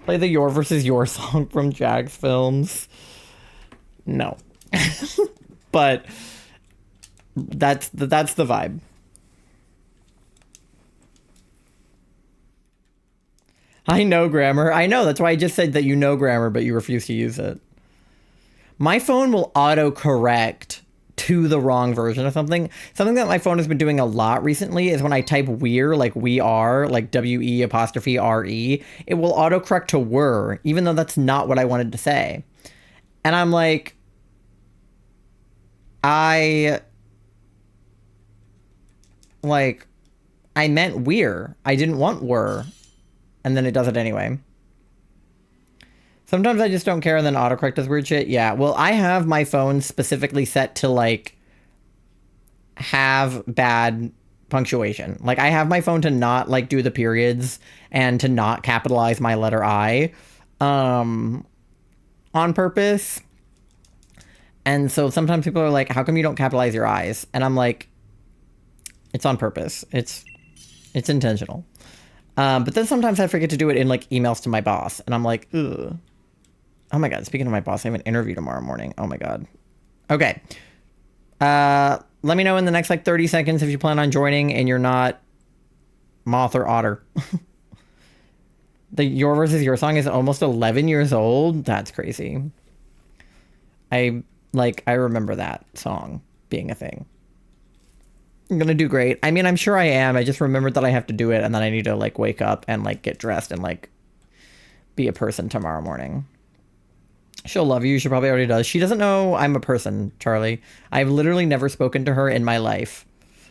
Play the Your versus Your song from Jags films. No. But... That's the vibe. I know grammar. I know. That's why I just said that you know grammar, but you refuse to use it. My phone will autocorrect to the wrong version of something. Something that my phone has been doing a lot recently is when I type we're, like we are, like WE''RE, it will autocorrect to were, even though that's not what I wanted to say. And I'm like, I meant we're. I didn't want were. And then it does it anyway. Sometimes I just don't care and then autocorrect does weird shit. Yeah, well, I have my phone specifically set to, like, have bad punctuation. Like, I have my phone to not, like, do the periods and to not capitalize my letter I on purpose. And so sometimes people are like, how come you don't capitalize your I's? And I'm like, it's on purpose. It's intentional. But then sometimes I forget to do it in, like, emails to my boss. And I'm like, ugh. Oh my god, speaking of my boss, I have an interview tomorrow morning. Oh my god. Okay. Let me know in the next, like, 30 seconds if you plan on joining and you're not Moth or Otter. The Your versus Your song is almost 11 years old. That's crazy. I remember that song being a thing. I'm gonna do great. I mean, I'm sure I am. I just remembered that I have to do it and then I need to, like, wake up and, like, get dressed and, like, be a person tomorrow morning. She'll love you. She probably already does. She doesn't know I'm a person, Charlie. I've literally never spoken to her in my life.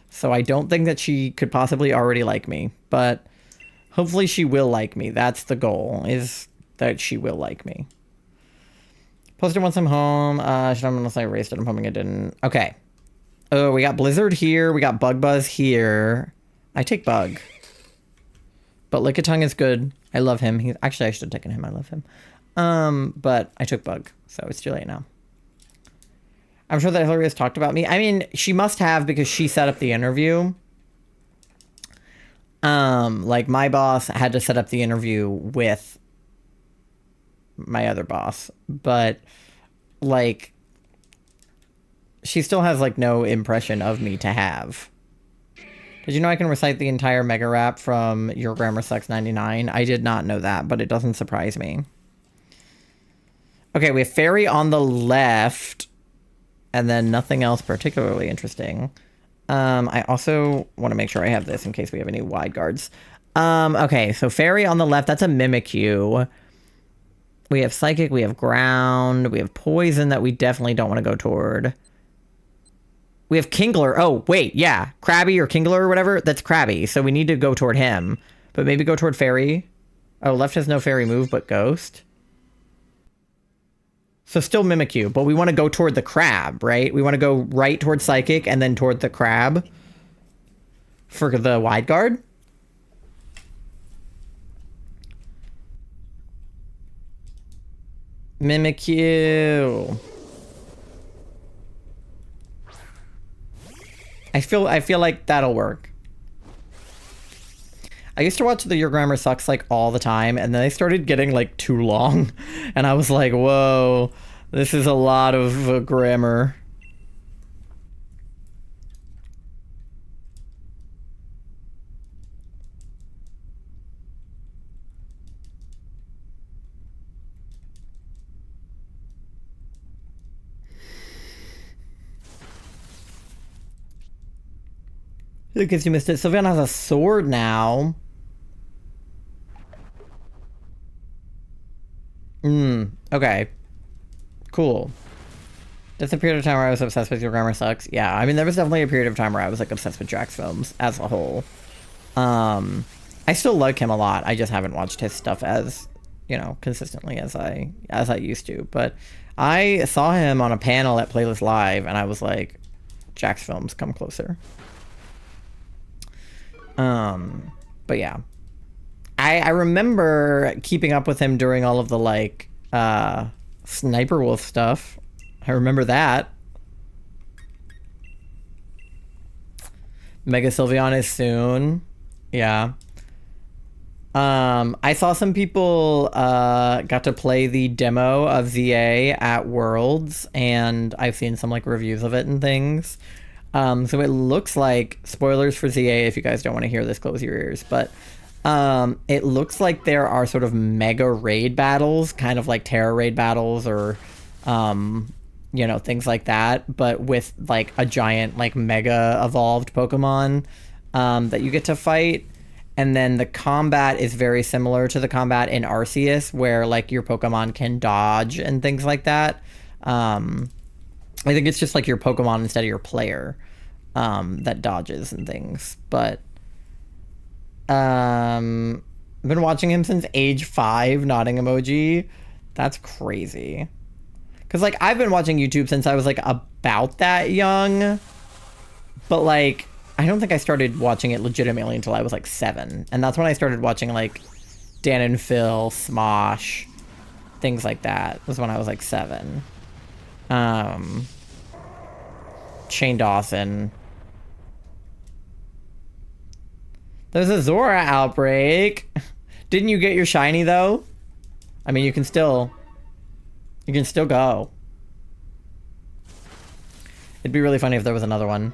So I don't think that she could possibly already like me. But hopefully she will like me. That's the goal, is that she will like me. Posted once I'm home. Should I, unless I erased it. I'm hoping it didn't. Okay. Oh, we got Blizzard here. We got Bug Buzz here. I take Bug. But Lickitung is good. I love him. Actually, I should have taken him. I love him. But I took Bug, so it's too late now. I'm sure that Hillary has talked about me. I mean, she must have because she set up the interview. Like, my boss had to set up the interview with my other boss. But, like, she still has, like, no impression of me to have. Did you know I can recite the entire mega rap from Your Grammar Sucks 99? I did not know that, but it doesn't surprise me. Okay, we have Fairy on the left, and then nothing else particularly interesting. I also want to make sure I have this in case we have any wide guards. Okay, so Fairy on the left, that's a Mimikyu. We have Psychic, we have Ground, we have Poison that we definitely don't want to go toward. We have Kingler. Oh, wait, yeah. Krabby or Kingler or whatever, that's Krabby, so we need to go toward him. But maybe go toward Fairy. Oh, left has no Fairy move, but Ghost. So still Mimikyu, but we want to go toward the crab, right? We want to go right toward Psychic and then toward the crab for the wide guard. Mimikyu. I feel like that'll work. I used to watch the Your Grammar Sucks, like, all the time, and then they started getting, like, too long. And I was like, whoa, this is a lot of grammar. In case you missed it, Sylveon has a sword now. Okay. Cool. That's a period of time where I was obsessed with Your Grammar Sucks. Yeah, I mean, there was definitely a period of time where I was, like, obsessed with Jack's films as a whole. I still like him a lot. I just haven't watched his stuff as, you know, consistently as I used to. But I saw him on a panel at Playlist Live, and I was like, Jack's films, come closer. But yeah. I remember keeping up with him during all of the, like, Sniper Wolf stuff. I remember that. Mega Sylveon is soon. Yeah. I saw some people got to play the demo of ZA at Worlds, and I've seen some, like, reviews of it and things. So it looks like, spoilers for ZA if you guys don't want to hear this, close your ears, but it looks like there are sort of mega raid battles, kind of like Terra raid battles or you know, things like that, but with like a giant like mega evolved Pokemon that you get to fight. And then the combat is very similar to the combat in Arceus, where like your Pokemon can dodge and things like that. I think it's just like your Pokemon instead of your player that dodges and things. But I've been watching him since age 5, nodding emoji. That's crazy. Because like I've been watching YouTube since I was like about that young. But like I don't think I started watching it legitimately until I was like 7. And that's when I started watching like Dan and Phil, Smosh, things like that. Was when I was like 7. Shane Dawson. There's a Zora outbreak. Didn't you get your shiny though? I mean, you can still go. It'd be really funny if there was another one.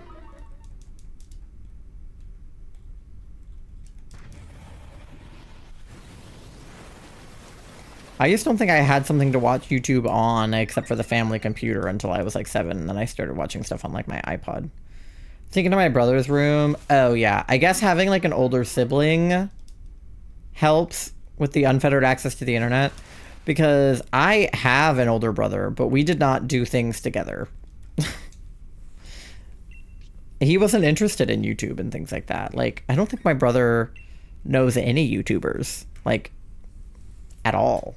I just don't think I had something to watch YouTube on except for the family computer until I was like 7, and then I started watching stuff on like my iPod. Thinking of my brother's room. Oh yeah, I guess having like an older sibling helps with the unfettered access to the internet, because I have an older brother, but we did not do things together. He wasn't interested in YouTube and things like that. Like, I don't think my brother knows any YouTubers, like, at all.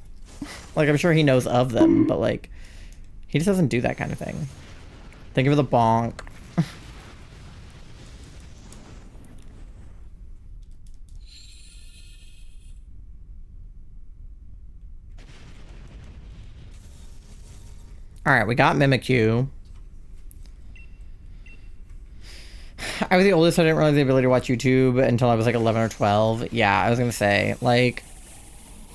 Like, I'm sure he knows of them, but like, he just doesn't do that kind of thing. Thank you for the bonk. Alright, we got Mimikyu. I was the oldest, so I didn't realize the ability to watch YouTube until I was like 11 or 12. Yeah, I was gonna say, like,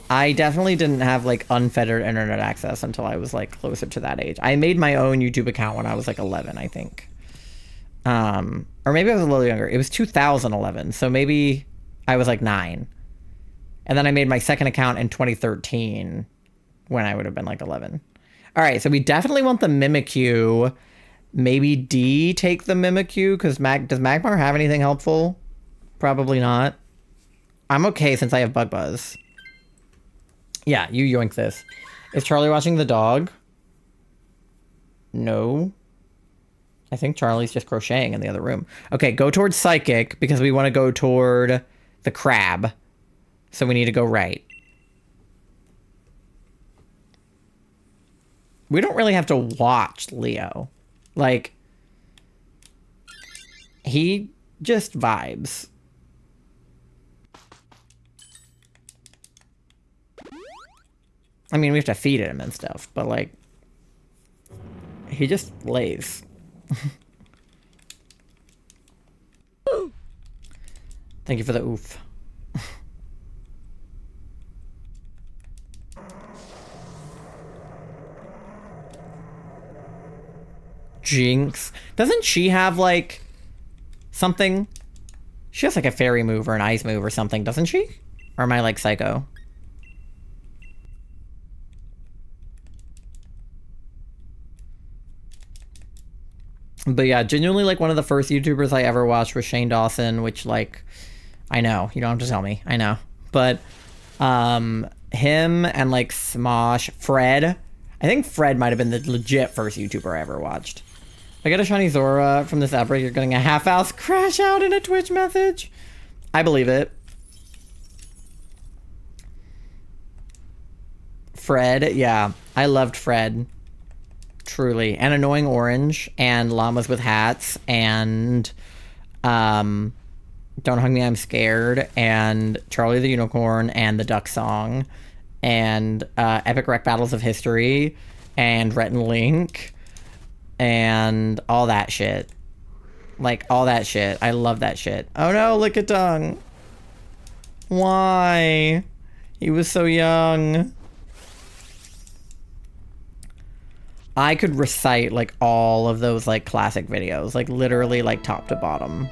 I definitely didn't have like unfettered internet access until I was like closer to that age. I made my own YouTube account when I was like 11, I think. Or maybe I was a little younger. It was 2011, so maybe I was like 9. And then I made my second account in 2013 when I would have been like 11. All right, so we definitely want the Mimikyu. Maybe D take the Mimikyu, because does Magmar have anything helpful? Probably not. I'm okay since I have Bug Buzz. Yeah, you yoink this. Is Charlie watching the dog? No. I think Charlie's just crocheting in the other room. Okay, go towards Psychic, because we want to go toward the crab. So we need to go right. We don't really have to watch Leo. Like, he just vibes. I mean, we have to feed him and stuff, but like, he just lays. Thank you for the oof. Jinx. Doesn't she have like something? She has like a fairy move or an ice move or something, doesn't she? Or am I like psycho? But yeah, genuinely like one of the first YouTubers I ever watched was Shane Dawson, which like, I know, you don't have to tell me, I know. But him and like Smosh, Fred. I think Fred might have been the legit first YouTuber I ever watched. If I get a shiny Zora from this outbreak, you're getting a half-house crash out in a Twitch message. I believe it. Fred, yeah. I loved Fred. Truly. And Annoying Orange, and Llamas with Hats, and Don't Hug Me, I'm Scared, and Charlie the Unicorn, and the Duck Song, and Epic Rec Battles of History, and Rhett and Link, and all that shit. Like, all that shit. I love that shit. Oh no, Lickitung. Why? He was so young. I could recite, like, all of those, like, classic videos. Like, literally, like, top to bottom.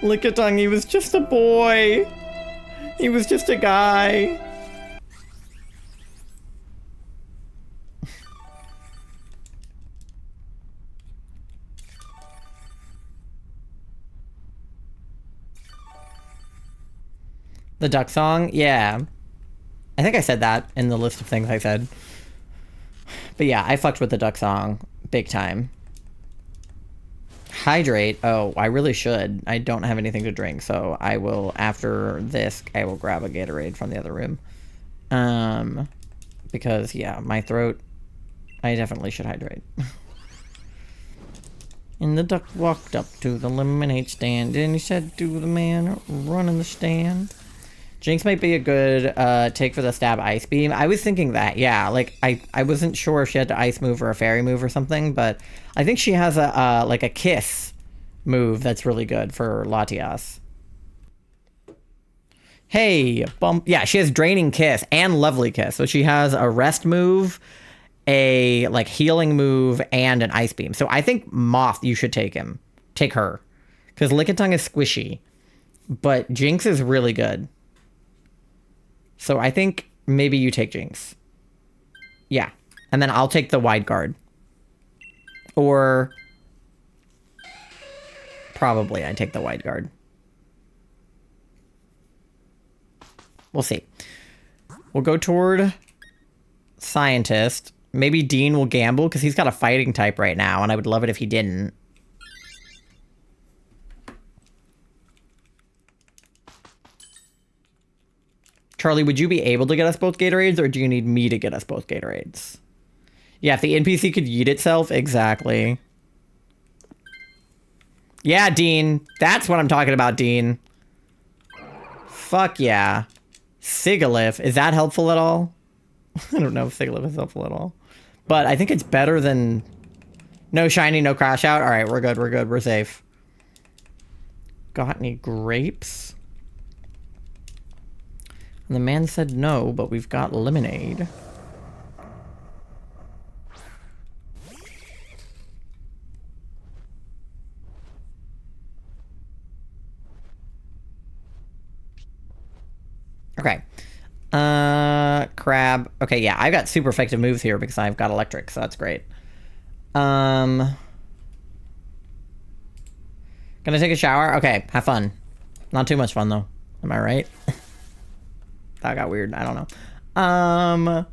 Lickitung, he was just a boy. He was just a guy. The duck song? Yeah. I think I said that in the list of things I said. But yeah, I fucked with the duck song big time. Hydrate. Oh, I really should. I don't have anything to drink, so I will, after this, I will grab a Gatorade from the other room. Because, yeah, my throat, I definitely should hydrate. And the duck walked up to the lemonade stand, and he said to the man running the stand, Jinx might be a good take for the stab ice beam. I was thinking that, yeah. Like, I wasn't sure if she had to ice move or a fairy move or something, but I think she has a like a kiss move that's really good for Latias. Hey, bump. Yeah, she has draining kiss and lovely kiss. So she has a rest move, a like healing move, and an ice beam. So I think Moth, you should take him. Take her. Because Lickitung is squishy. But Jinx is really good. So I think maybe you take Jinx. Yeah. And then I'll take the wide guard. Or probably I take the wide guard. We'll see. We'll go toward Scientist. Maybe Dean will gamble because he's got a fighting type right now, and I would love it if he didn't. Charlie, would you be able to get us both Gatorades, or do you need me to get us both Gatorades? Yeah, if the NPC could yeet itself, exactly. Yeah, Dean. That's what I'm talking about, Dean. Fuck yeah. Sigalith. Is that helpful at all? I don't know if Sigalith is helpful at all. But I think it's better than... No shiny, no crash out. All right, we're good, we're good, we're safe. Got any grapes? And the man said no, but we've got lemonade. Okay. Crab. Okay, yeah, I've got super effective moves here because I've got electric, so that's great. Gonna take a shower? Okay, have fun. Not too much fun, though. Am I right? That got weird. I don't know.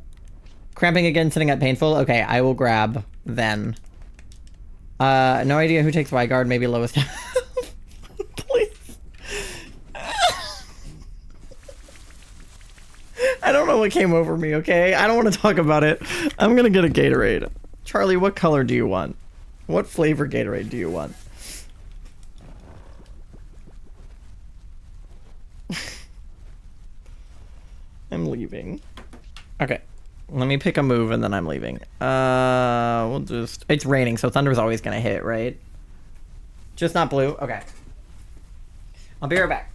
Cramping again, sitting up painful. Okay, I will grab then. No idea who takes Y guard. Maybe lowest. Please. I don't know what came over me, okay? I don't want to talk about it. I'm gonna get a Gatorade. Charlie, what color do you want? What flavor Gatorade do you want? I'm leaving. Okay. Let me pick a move and then I'm leaving. We'll just... It's raining, so Thunder's always gonna hit, right? Just not blue? Okay. I'll be right back.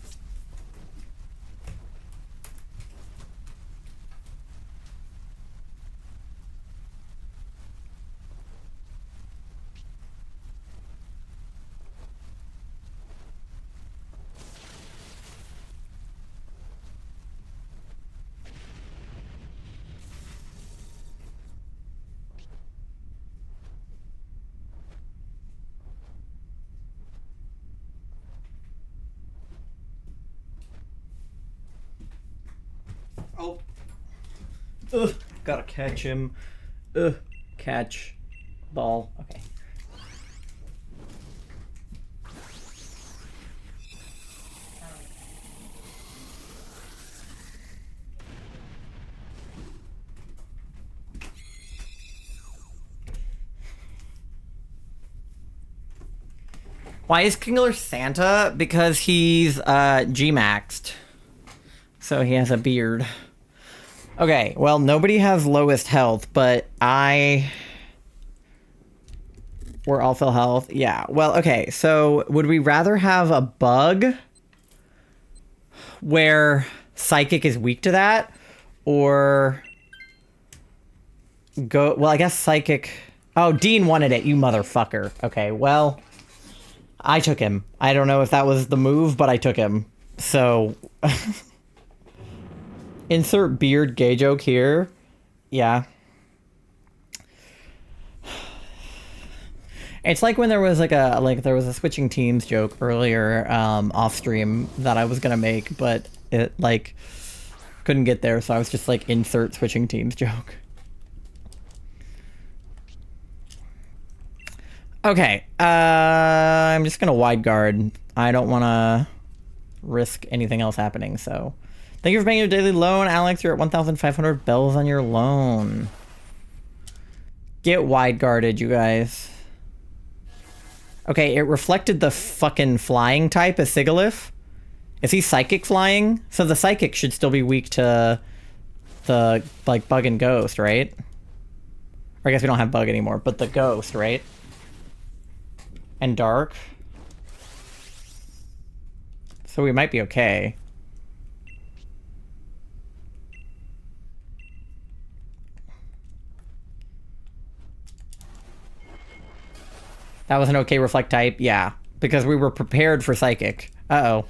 Oh. Ugh. Gotta catch him. Ugh. Catch. Ball. Okay. Why is Kingler Santa? Because he's G-maxed. So he has a beard. Okay, well, nobody has lowest health, but we're all full health. Yeah, well, okay, so would we rather have a bug where Psychic is weak to that? Or go... Well, I guess Psychic... Oh, Dean wanted it, you motherfucker. Okay, well, I took him. I don't know if that was the move, but I took him. So... Insert beard gay joke here. Yeah. It's like when there was there was a switching teams joke earlier off stream that I was gonna make, but it like couldn't get there, so I was just like insert switching teams joke. Okay, I'm just gonna wide guard. I don't want to risk anything else happening, so thank you for paying your daily loan, Alex. You're at 1,500 bells on your loan. Get wide guarded, you guys. Okay, it reflected the fucking flying type as Sigalith. Is he psychic flying? So the psychic should still be weak to the, like, bug and ghost, right? Or I guess we don't have bug anymore, but the ghost, right? And dark. So we might be okay. That was an okay reflect type? Yeah. Because we were prepared for psychic. Uh-oh.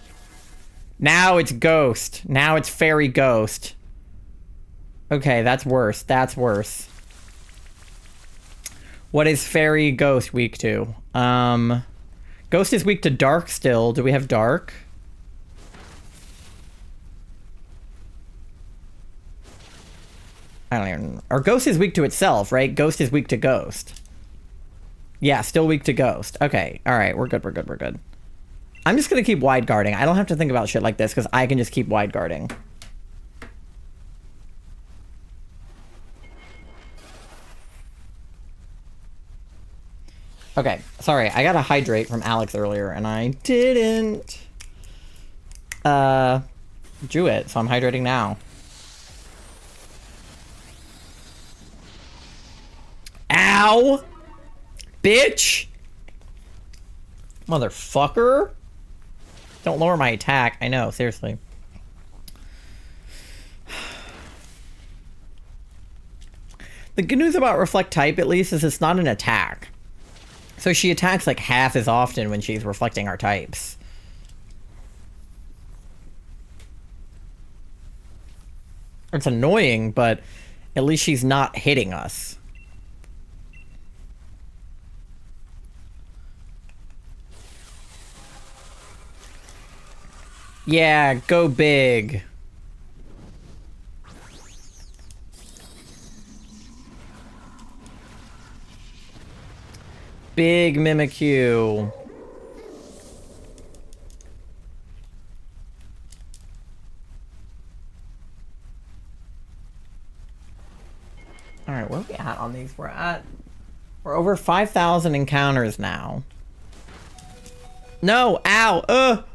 Now it's ghost. Now it's fairy ghost. Okay, that's worse. That's worse. What is fairy ghost weak to? Ghost is weak to dark still. Do we have dark? I don't even... Or ghost is weak to itself, right? Ghost is weak to ghost. Yeah, still weak to ghost. Okay, alright, we're good, we're good, we're good. I'm just gonna keep wide guarding. I don't have to think about shit like this, because I can just keep wide guarding. Okay, sorry, I got a hydrate from Alex earlier, and I didn't do it, so I'm hydrating now. Ow! Bitch! Motherfucker! Don't lower my attack. I know, seriously. The good news about reflect type, at least, is it's not an attack. So she attacks like half as often when she's reflecting our types. It's annoying, but at least she's not hitting us. Yeah, go big. Big Mimikyu. Alright, where are we at on these? We're over 5,000 encounters now. No! Ow!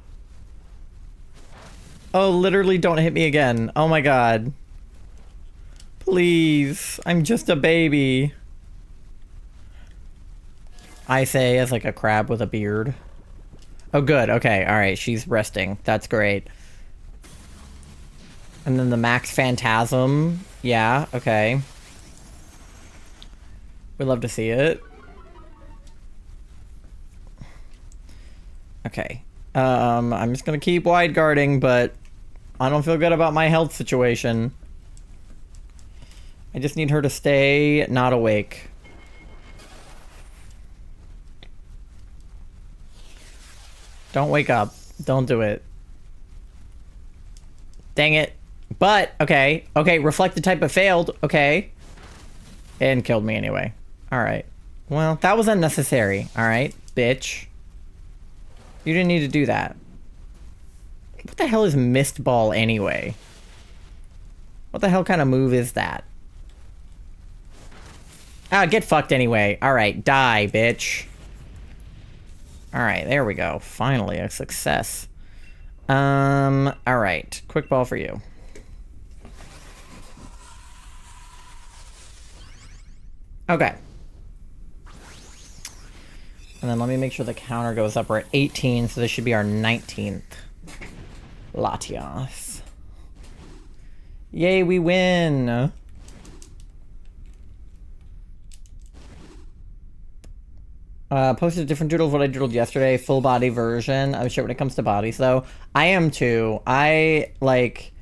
Oh, literally don't hit me again. Oh my god. Please. I'm just a baby. I say as like a crab with a beard. Oh good, okay, alright, she's resting. That's great. And then the Max Phantasm. Yeah, okay. We'd love to see it. Okay. I'm just gonna keep wide guarding, but I don't feel good about my health situation. I just need her to stay not awake. Don't wake up. Don't do it. Dang it. But, okay. Okay, reflect the type of failed. Okay. And killed me anyway. Alright. Well, that was unnecessary. Alright, bitch. You didn't need to do that. What the hell is Mist Ball anyway? What the hell kind of move is that? Ah, get fucked anyway. Alright, die, bitch. Alright, there we go. Finally, a success. Alright. Quick ball for you. Okay. And then let me make sure the counter goes up. We're at 18, so this should be our 19th. Latias. Yay, we win! Posted a different doodle of what I doodled yesterday. Full body version. Oh shit, when it comes to bodies though. I am too. I, like...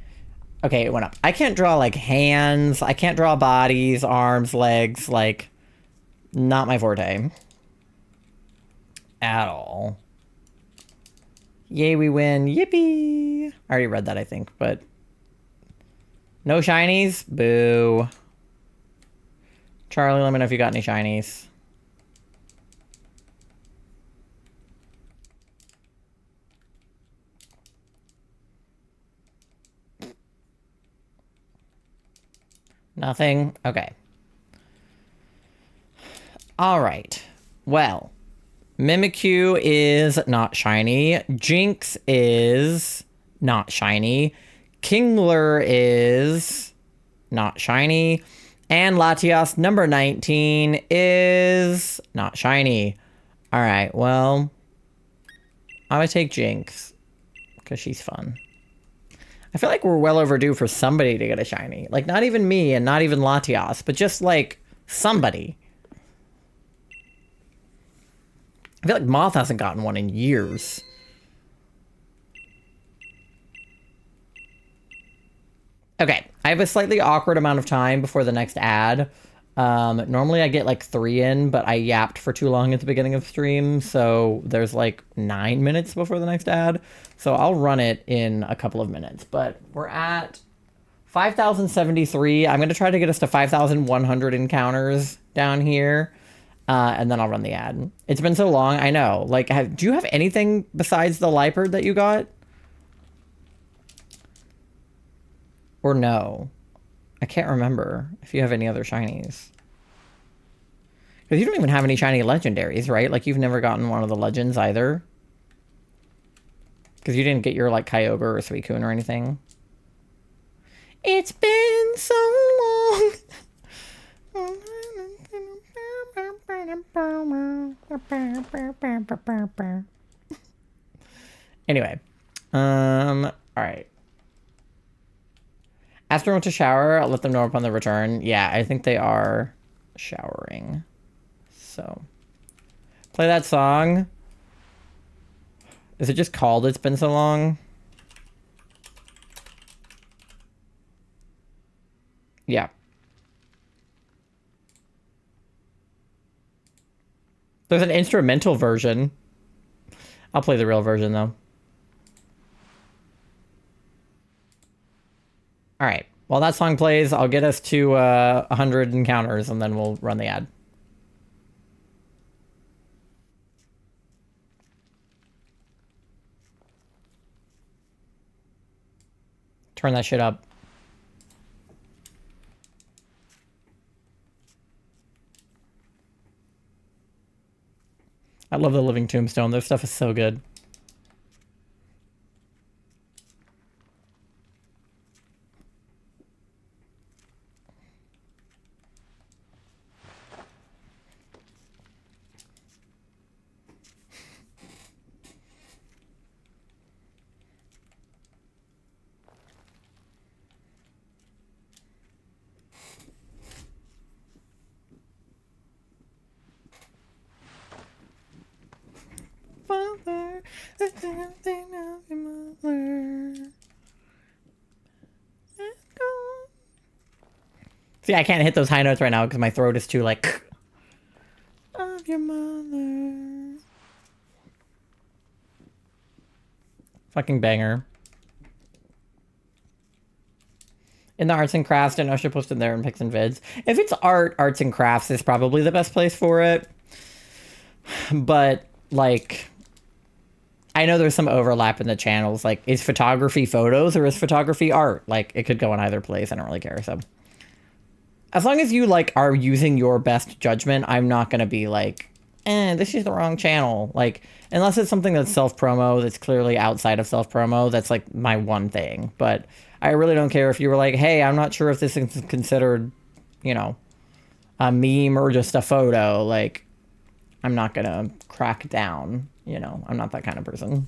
Okay, it went up. I can't draw, like, hands. I can't draw bodies, arms, legs. Like, not my forte. At all. Yay, we win. Yippee. I already read that, I think, but... No shinies? Boo. Charlie, let me know if you got any shinies. Nothing? Okay. Alright. Well. Mimikyu is not shiny. Jinx is not shiny. Kingler is not shiny. And Latias number 19 is not shiny. Alright, well, I'm gonna take Jinx because she's fun. I feel like we're well overdue for somebody to get a shiny. Like, not even me and not even Latias, but just like somebody. I feel like Moth hasn't gotten one in years. Okay, I have a slightly awkward amount of time before the next ad. Normally I get like 3 in, but I yapped for too long at the beginning of the stream, so there's like 9 minutes before the next ad. So I'll run it in a couple of minutes, but we're at 5,073. I'm going to try to get us to 5,100 encounters down here, and then I'll run the ad. It's been so long, I know. Like, do you have anything besides the Liepard that you got? Or no? I can't remember if you have any other shinies. Because you don't even have any shiny legendaries, right? Like, you've never gotten one of the legends either. Because you didn't get your, like, Kyogre or Suicune or anything. It's been so long. Anyway. Alright. Ask everyone to shower. I'll let them know upon the return. Yeah, I think they are showering. So, play that song. Is it just called It's Been So Long? Yeah. There's an instrumental version. I'll play the real version, though. All right. While that song plays, I'll get us to 100 encounters, and then we'll run the ad. Turn that shit up. I love the Living Tombstone. Their stuff is so good. See, I can't hit those high notes right now because my throat is too like of your mother. Fucking banger. In the arts and crafts, I know I should post it there in pics and vids. If it's arts and crafts is probably the best place for it. But like, I know there's some overlap in the channels. Like, is photography photos or is photography art? Like, it could go in either place. I don't really care. So, as long as you like are using your best judgment, I'm not gonna be like, this is the wrong channel. Like, unless it's something that's self-promo, that's clearly outside of self-promo, that's like my one thing. But I really don't care if you were like, hey, I'm not sure if this is considered, you know, a meme or just a photo. Like, I'm not gonna crack down, you know, I'm not that kind of person.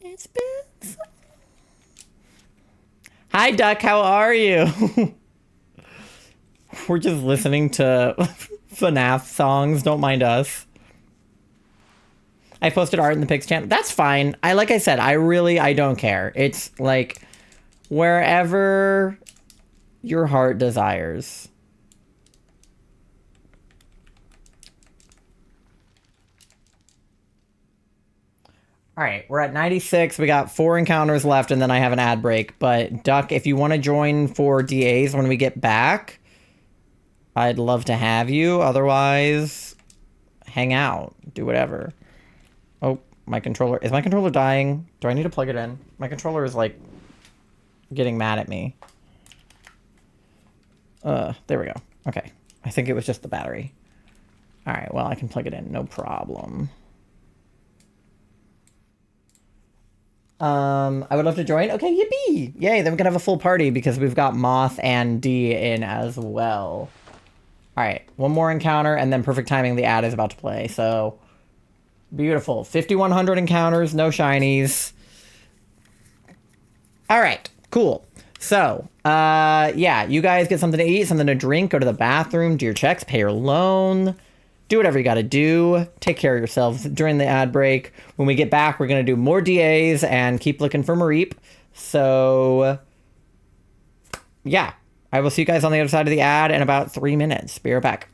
It's been so... Hi, Duck, how are you? We're just listening to FNAF songs, don't mind us. I posted art in the Pigs channel. That's fine. Like I said, I don't care. It's like wherever your heart desires. All right, we're at 96. We got 4 encounters left, and then I have an ad break. But Duck, if you want to join for DAs when we get back, I'd love to have you. Otherwise, hang out. Do whatever. Oh, my controller. Is my controller dying? Do I need to plug it in? My controller is, like, getting mad at me. There we go. Okay. I think it was just the battery. All right, well, I can plug it in. No problem. I would love to join. Okay, yippee! Yay, then we can have a full party because we've got Moth and D in as well. Alright, one more encounter and then perfect timing. The ad is about to play, so... Beautiful. 5,100 encounters, no shinies. Alright, cool. So, yeah, you guys get something to eat, something to drink, go to the bathroom, do your checks, pay your loan... Do whatever you gotta do. Take care of yourselves during the ad break. When we get back, we're gonna do more DAs and keep looking for Mareep. So, yeah. I will see you guys on the other side of the ad in about 3 minutes. Be right back.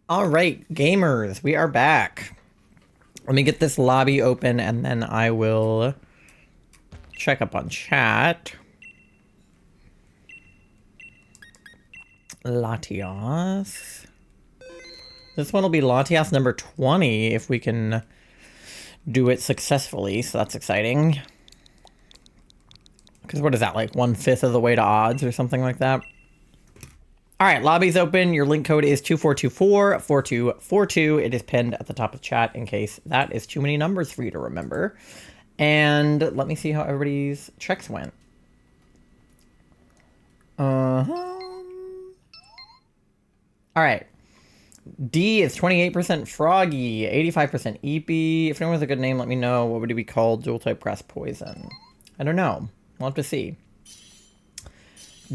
All right, gamers, we are back. Let me get this lobby open and then I will check up on chat. Latias. This one will be Latias number 20 if we can do it successfully, so that's exciting. Because what is that, like 1/5 of the way to odds or something like that? All right, lobby's open. Your link code is 2424-4242. It is pinned at the top of chat in case that is too many numbers for you to remember. And let me see how everybody's checks went. All right. D is 28% Froggy, 85% Eepy. If anyone has a good name, let me know. What would it be called? Dual type grass poison. I don't know. We'll have to see.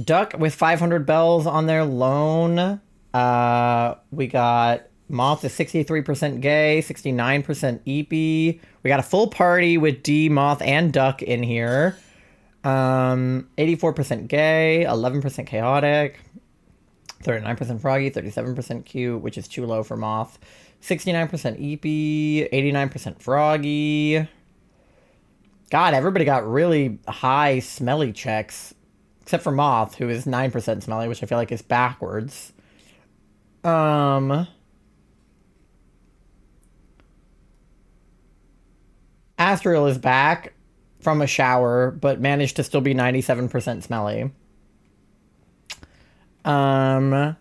Duck with 500 bells on their loan. We got Moth is 63% gay, 69% Eepy. We got a full party with D, Moth, and Duck in here. 84% gay, 11% chaotic, 39% Froggy, 37% cute, which is too low for Moth. 69% Eepy, 89% Froggy. God, everybody got really high smelly checks. Except for Moth, who is 9% smelly, which I feel like is backwards. Astral is back from a shower, but managed to still be 97% smelly. Alright,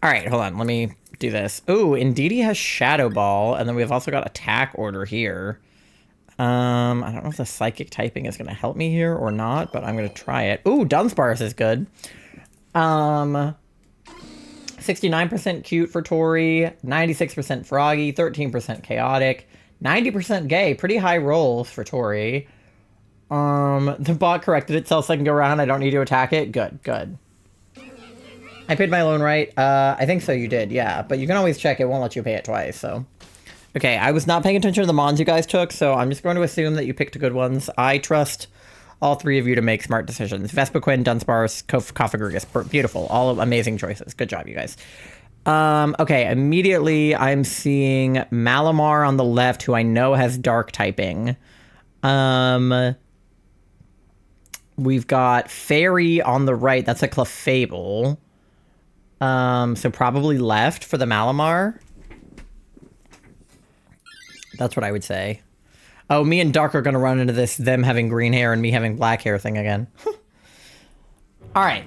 hold on, let me do this. Ooh, Indeedee has Shadow Ball, and then we've also got Attack Order here. I don't know if the psychic typing is going to help me here or not, but I'm going to try it. Ooh, Dunsparce is good. 69% cute for Tori, 96% Froggy, 13% chaotic, 90% gay. Pretty high rolls for Tori. The bot corrected itself so I can go around. I don't need to attack it. Good, good. I paid my loan right. I think so, you did, yeah. But you can always check. It won't let you pay it twice, so... Okay, I was not paying attention to the mons you guys took, so I'm just going to assume that you picked good ones. I trust all three of you to make smart decisions. Vespiquen, Dunsparce, Cophagrigus. Beautiful. All amazing choices. Good job, you guys. Okay, immediately I'm seeing Malamar on the left, who I know has dark typing. We've got Fairy on the right. That's a Clefable. So probably left for the Malamar. That's what I would say. Oh, me and Duck are going to run into this them having green hair and me having black hair thing again. All right.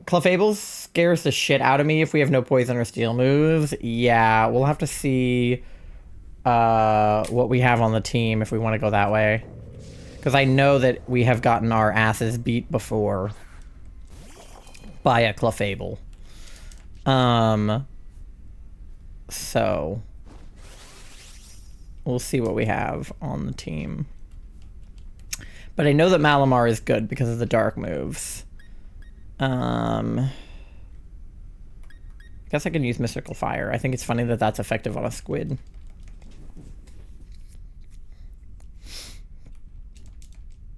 Clefable scares the shit out of me if we have no poison or steel moves. Yeah, we'll have to see what we have on the team if we want to go that way. Because I know that we have gotten our asses beat before by a Clefable. So... we'll see what we have on the team. But I know that Malamar is good because of the dark moves. I guess I can use Mystical Fire. I think it's funny that that's effective on a squid.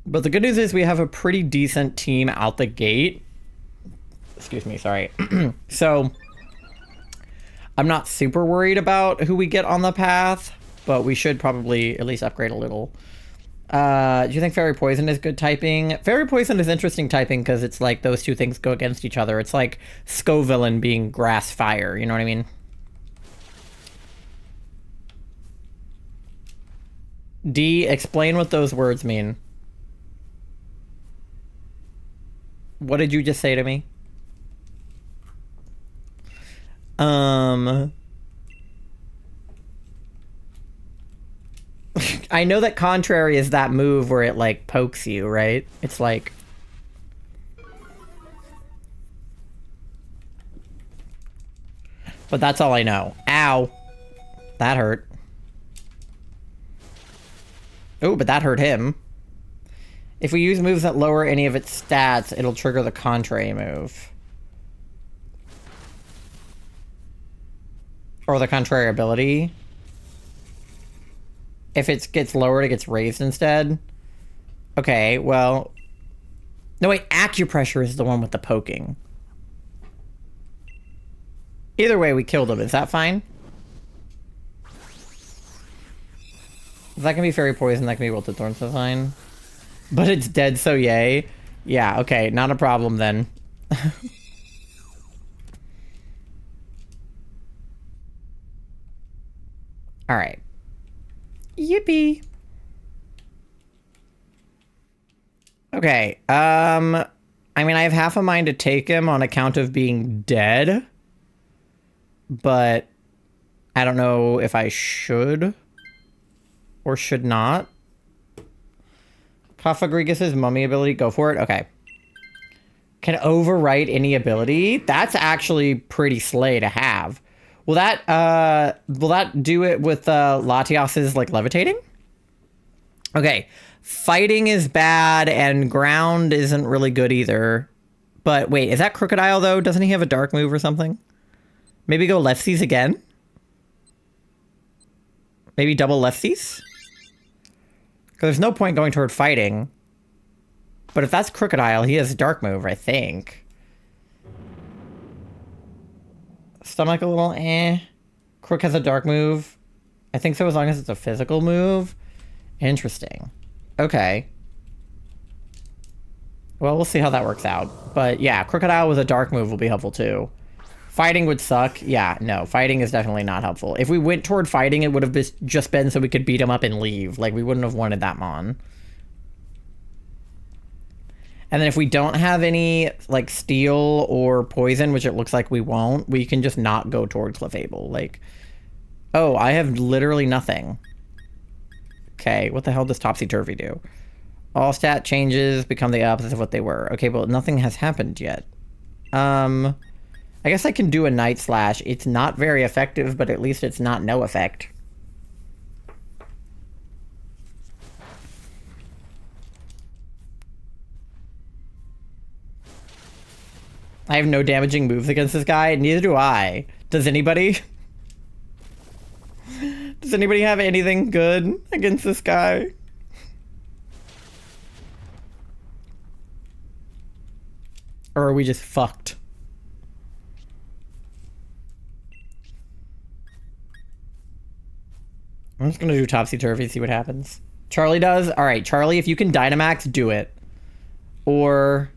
But the good news is we have a pretty decent team out the gate. Excuse me, sorry. So, I'm not super worried about who we get on the path. But we should probably at least upgrade a little. Do you think Fairy Poison is good typing? Fairy Poison is interesting typing because it's like those two things go against each other. It's like Scovillain being Grass Fire, you know what I mean? D, explain what those words mean. What did you just say to me? I know that Contrary is that move where it, like, pokes you, right? It's like... But that's all I know. Ow. That hurt. Oh, but that hurt him. If we use moves that lower any of its stats, it'll trigger the Contrary move. Or the Contrary ability. If it gets lowered, it gets raised instead. Okay, well... No, wait, Acupressure is the one with the poking. Either way, we killed him. Is that fine? That can be fairy poison. That can be wilted thorn, so fine. But it's dead, so yay. Yeah, okay. Not a problem then. Alright. Yippee. Okay, I mean, I have half a mind to take him on account of being dead. But I don't know if I should or should not. Cophagrigus' mummy ability, go for it. Okay. Can overwrite any ability. That's actually pretty slay to have. Will that do it with Latias's like levitating? Okay. Fighting is bad and ground isn't really good either. But wait, is that Crocodile though? Doesn't he have a dark move or something? Maybe go leftsies again? Maybe double leftsies? Because there's no point going toward fighting. But if that's Crocodile, he has a dark move, I think. Stomach a little eh. Crook has a dark move. I think so as long as it's a physical move. Interesting. Okay. Well, we'll see how that works out. But yeah, Crocodile with a dark move will be helpful too. Fighting would suck. Yeah, no, fighting is definitely not helpful. If we went toward fighting, it would have just been so we could beat him up and leave. Like, we wouldn't have wanted that Mon. And then if we don't have any, like, steel or poison, which it looks like we won't, we can just not go toward Clefable. Like, oh, I have literally nothing. Okay, what the hell does Topsy-Turvy do? All stat changes become the opposite of what they were. Okay, well, nothing has happened yet. I guess I can do a Night Slash. It's not very effective, but at least it's not no effect. I have no damaging moves against this guy. Neither do I. Does anybody? Does anybody have anything good against this guy? Or are we just fucked? I'm just gonna do Topsy-Turvy, see what happens. Charlie does? Alright, Charlie, if you can Dynamax, do it. Or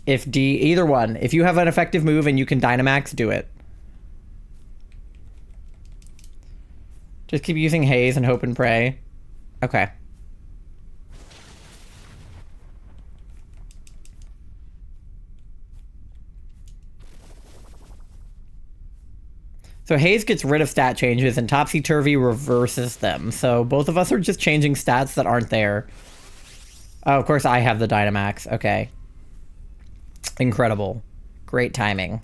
if either one. If you have an effective move and you can Dynamax, do it. Just keep using Haze and hope and pray. Okay. So Haze gets rid of stat changes and Topsy-Turvy reverses them. So both of us are just changing stats that aren't there. Oh, of course I have the Dynamax. Okay. Incredible. Great timing.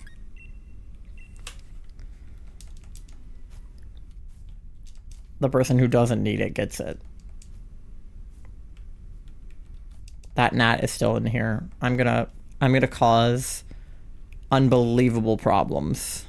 The person who doesn't need it gets it. That gnat is still in here. I'm gonna cause unbelievable problems.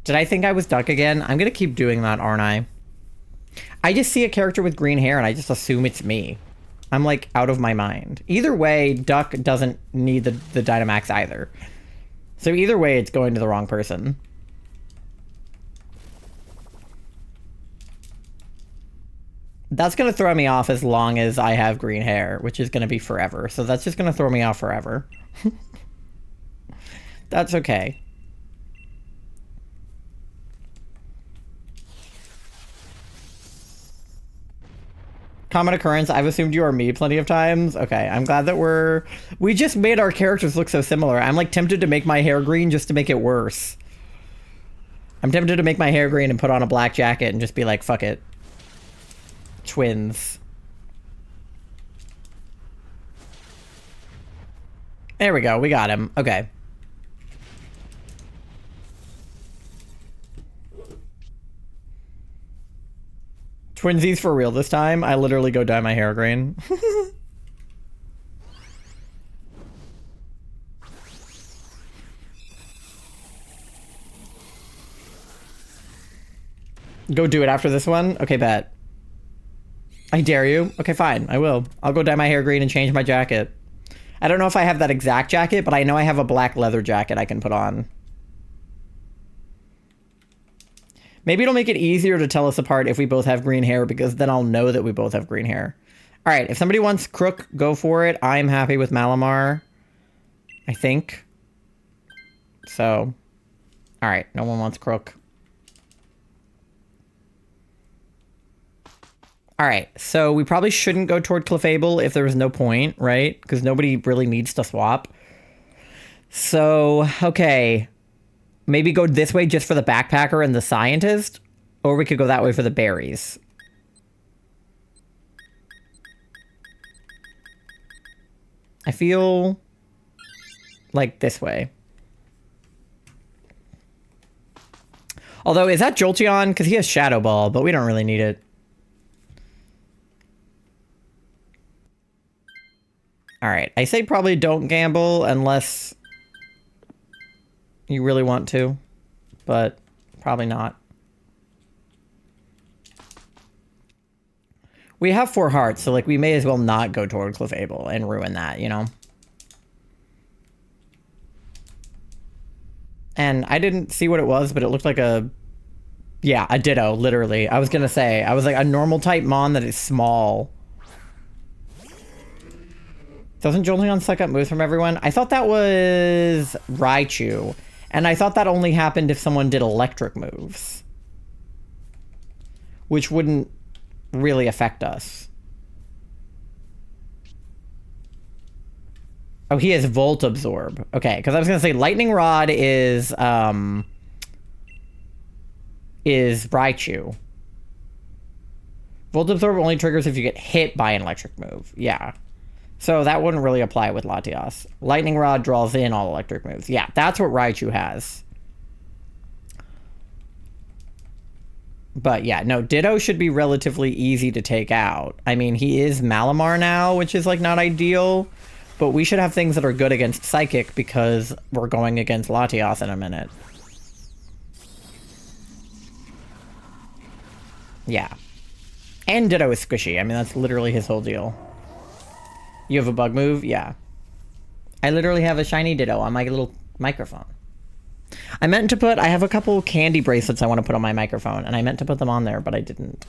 Did I think I was Duck again? I'm gonna keep doing that, aren't I? I just see a character with green hair and I just assume it's me. I'm like out of my mind. Either way, Duck doesn't need the Dynamax either. So either way, it's going to the wrong person. That's gonna throw me off as long as I have green hair, which is gonna be forever. So that's just gonna throw me off forever. That's okay. Common occurrence. I've assumed you are me plenty of times. Okay, I'm glad that we just made our characters look so similar. I'm like tempted to make my hair green just to make it worse. I'm tempted to make my hair green and put on a black jacket and just be like, fuck it. Twins. There we go. We got him. Okay. Twinsies for real this time. I literally go dye my hair green. Go do it after this one? Okay, bet. I dare you. Okay, fine. I will. I'll go dye my hair green and change my jacket. I don't know if I have that exact jacket, but I know I have a black leather jacket I can put on. Maybe it'll make it easier to tell us apart if we both have green hair, because then I'll know that we both have green hair. All right, if somebody wants Crook, go for it. I'm happy with Malamar, I think. So, all right, no one wants Crook. All right, so we probably shouldn't go toward Clefable if there was no point, right? Because nobody really needs to swap. So, okay. Maybe go this way just for the backpacker and the scientist, or we could go that way for the berries. I feel like this way. Although, is that Jolteon? Because he has Shadow Ball, but we don't really need it. All right, I say probably don't gamble unless you really want to, but probably not. We have 4 hearts, so like we may as well not go toward Clefable and ruin that, you know? And I didn't see what it was, but it looked like a... Yeah, a Ditto, literally. I was gonna say, I was like, a normal type Mon that is small. Doesn't Jolteon suck up moves from everyone? I thought that was Raichu. And I thought that only happened if someone did electric moves. Which wouldn't really affect us. Oh, he has Volt Absorb. Okay, because I was going to say Lightning Rod is Raichu. Volt Absorb only triggers if you get hit by an electric move. Yeah. So that wouldn't really apply with Latias. Lightning Rod draws in all electric moves. Yeah, that's what Raichu has. But yeah, no, Ditto should be relatively easy to take out. I mean, he is Malamar now, which is like not ideal. But we should have things that are good against Psychic because we're going against Latias in a minute. Yeah. And Ditto is squishy. I mean, that's literally his whole deal. You have a bug move? Yeah. I literally have a shiny Ditto on my little microphone. I meant to put... I have a couple candy bracelets I want to put on my microphone, and I meant to put them on there, but I didn't.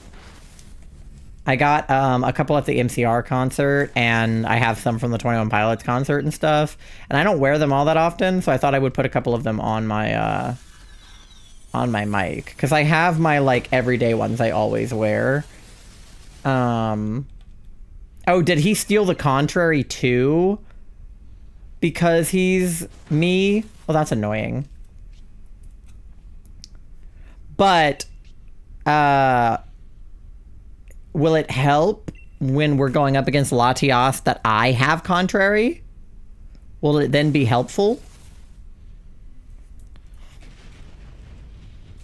I got a couple at the MCR concert, and I have some from the 21 Pilots concert and stuff, and I don't wear them all that often, so I thought I would put a couple of them on my mic, because I have my, like, everyday ones I always wear. Oh, did he steal the contrary too? Because he's me? Well, that's annoying. But, will it help when we're going up against Latias that I have contrary? Will it then be helpful?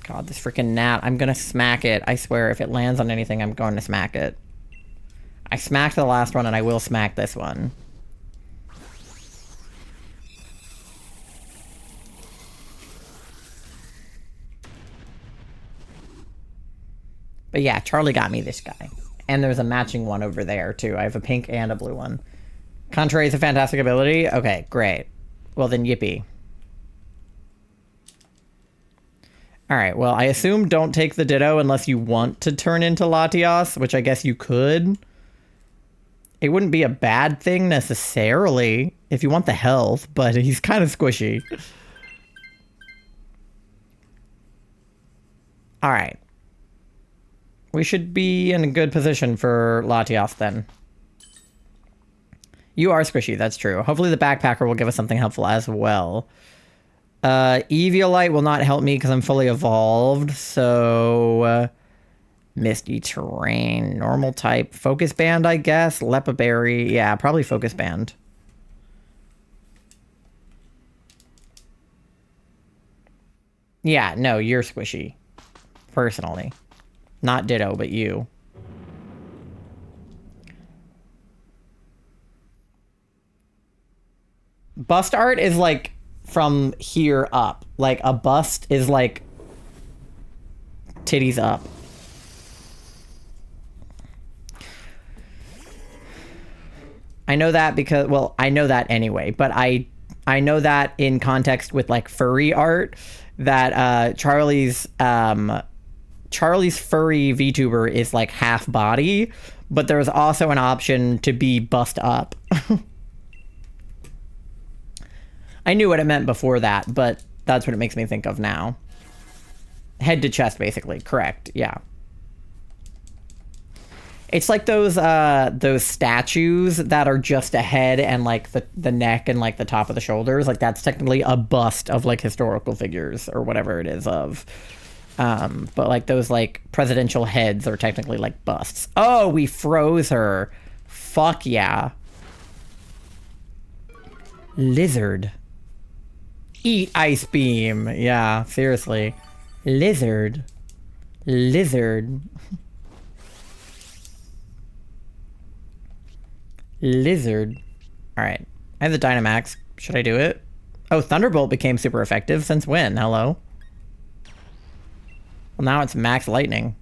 God, this freaking gnat. I'm gonna smack it. I swear, if it lands on anything, I'm going to smack it. I smacked the last one, and I will smack this one. But yeah, Charlie got me this guy. And there's a matching one over there, too. I have a pink and a blue one. Contrary is a fantastic ability? Okay, great. Well, then yippee. Alright, well, I assume don't take the Ditto unless you want to turn into Latias, which I guess you could. It wouldn't be a bad thing necessarily if you want the health, but he's kind of squishy. All right. We should be in a good position for Latias then. You are squishy, that's true. Hopefully the backpacker will give us something helpful as well. Eviolite will not help me because I'm fully evolved, so... Misty Terrain, normal type, Focus Band, I guess, Lepa Berry, yeah, probably Focus Band. Yeah, no, you're squishy, personally. Not Ditto, but you. Bust art is like from here up. Like a bust is like titties up. I know that because, well, I know that anyway, but I know that in context with like furry art that Charlie's furry VTuber is like half body, but there's also an option to be bust up. I knew what it meant before that, but that's what it makes me think of now. Head to chest, basically. Correct. Yeah. It's like those statues that are just a head and like the neck and like the top of the shoulders. Like that's technically a bust of like historical figures or whatever it is of. But like those like presidential heads are technically like busts. Oh, we froze her. Fuck yeah. Lizard. Eat ice beam. Yeah, seriously. Lizard. Lizard. Lizard. Alright. I have the Dynamax. Should I do it? Oh, Thunderbolt became super effective. Since when? Hello? Well, now it's Max Lightning.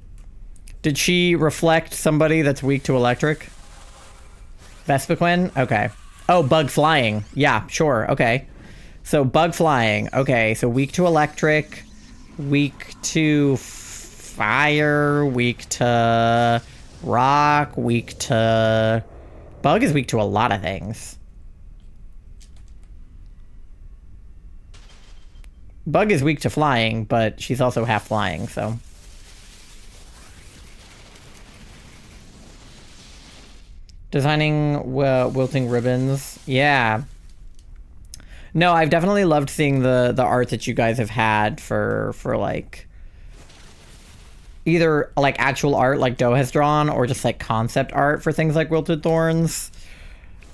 Did she reflect somebody that's weak to electric? Vespiquen? Okay. Oh, Bug Flying. Yeah, sure. Okay. So, Bug Flying. Okay, so weak to electric. Weak to fire. Weak to rock. Weak to... Bug is weak to a lot of things. Bug is weak to flying, but she's also half flying, so... Designing wilting ribbons. Yeah. No, I've definitely loved seeing the art that you guys have had for like... Either like actual art like Doe has drawn or just like concept art for things like Wilted Thorns.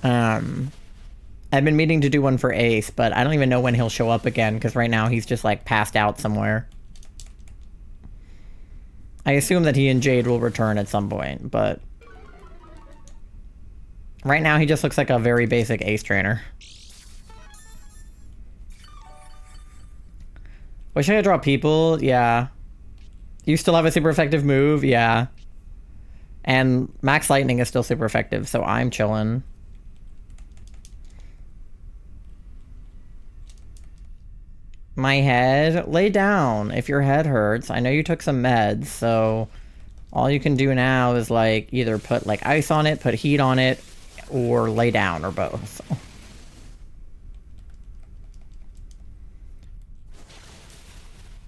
I've been meaning to do one for Ace, but I don't even know when he'll show up again because right now he's just like passed out somewhere. I assume that he and Jade will return at some point, but right now he just looks like a very basic Ace trainer. Wish I could draw people? Yeah. You still have a super effective move? Yeah. And Max Lightning is still super effective, so I'm chilling. My head? Lay down if your head hurts. I know you took some meds, so all you can do now is like either put like ice on it, put heat on it, or lay down, or both.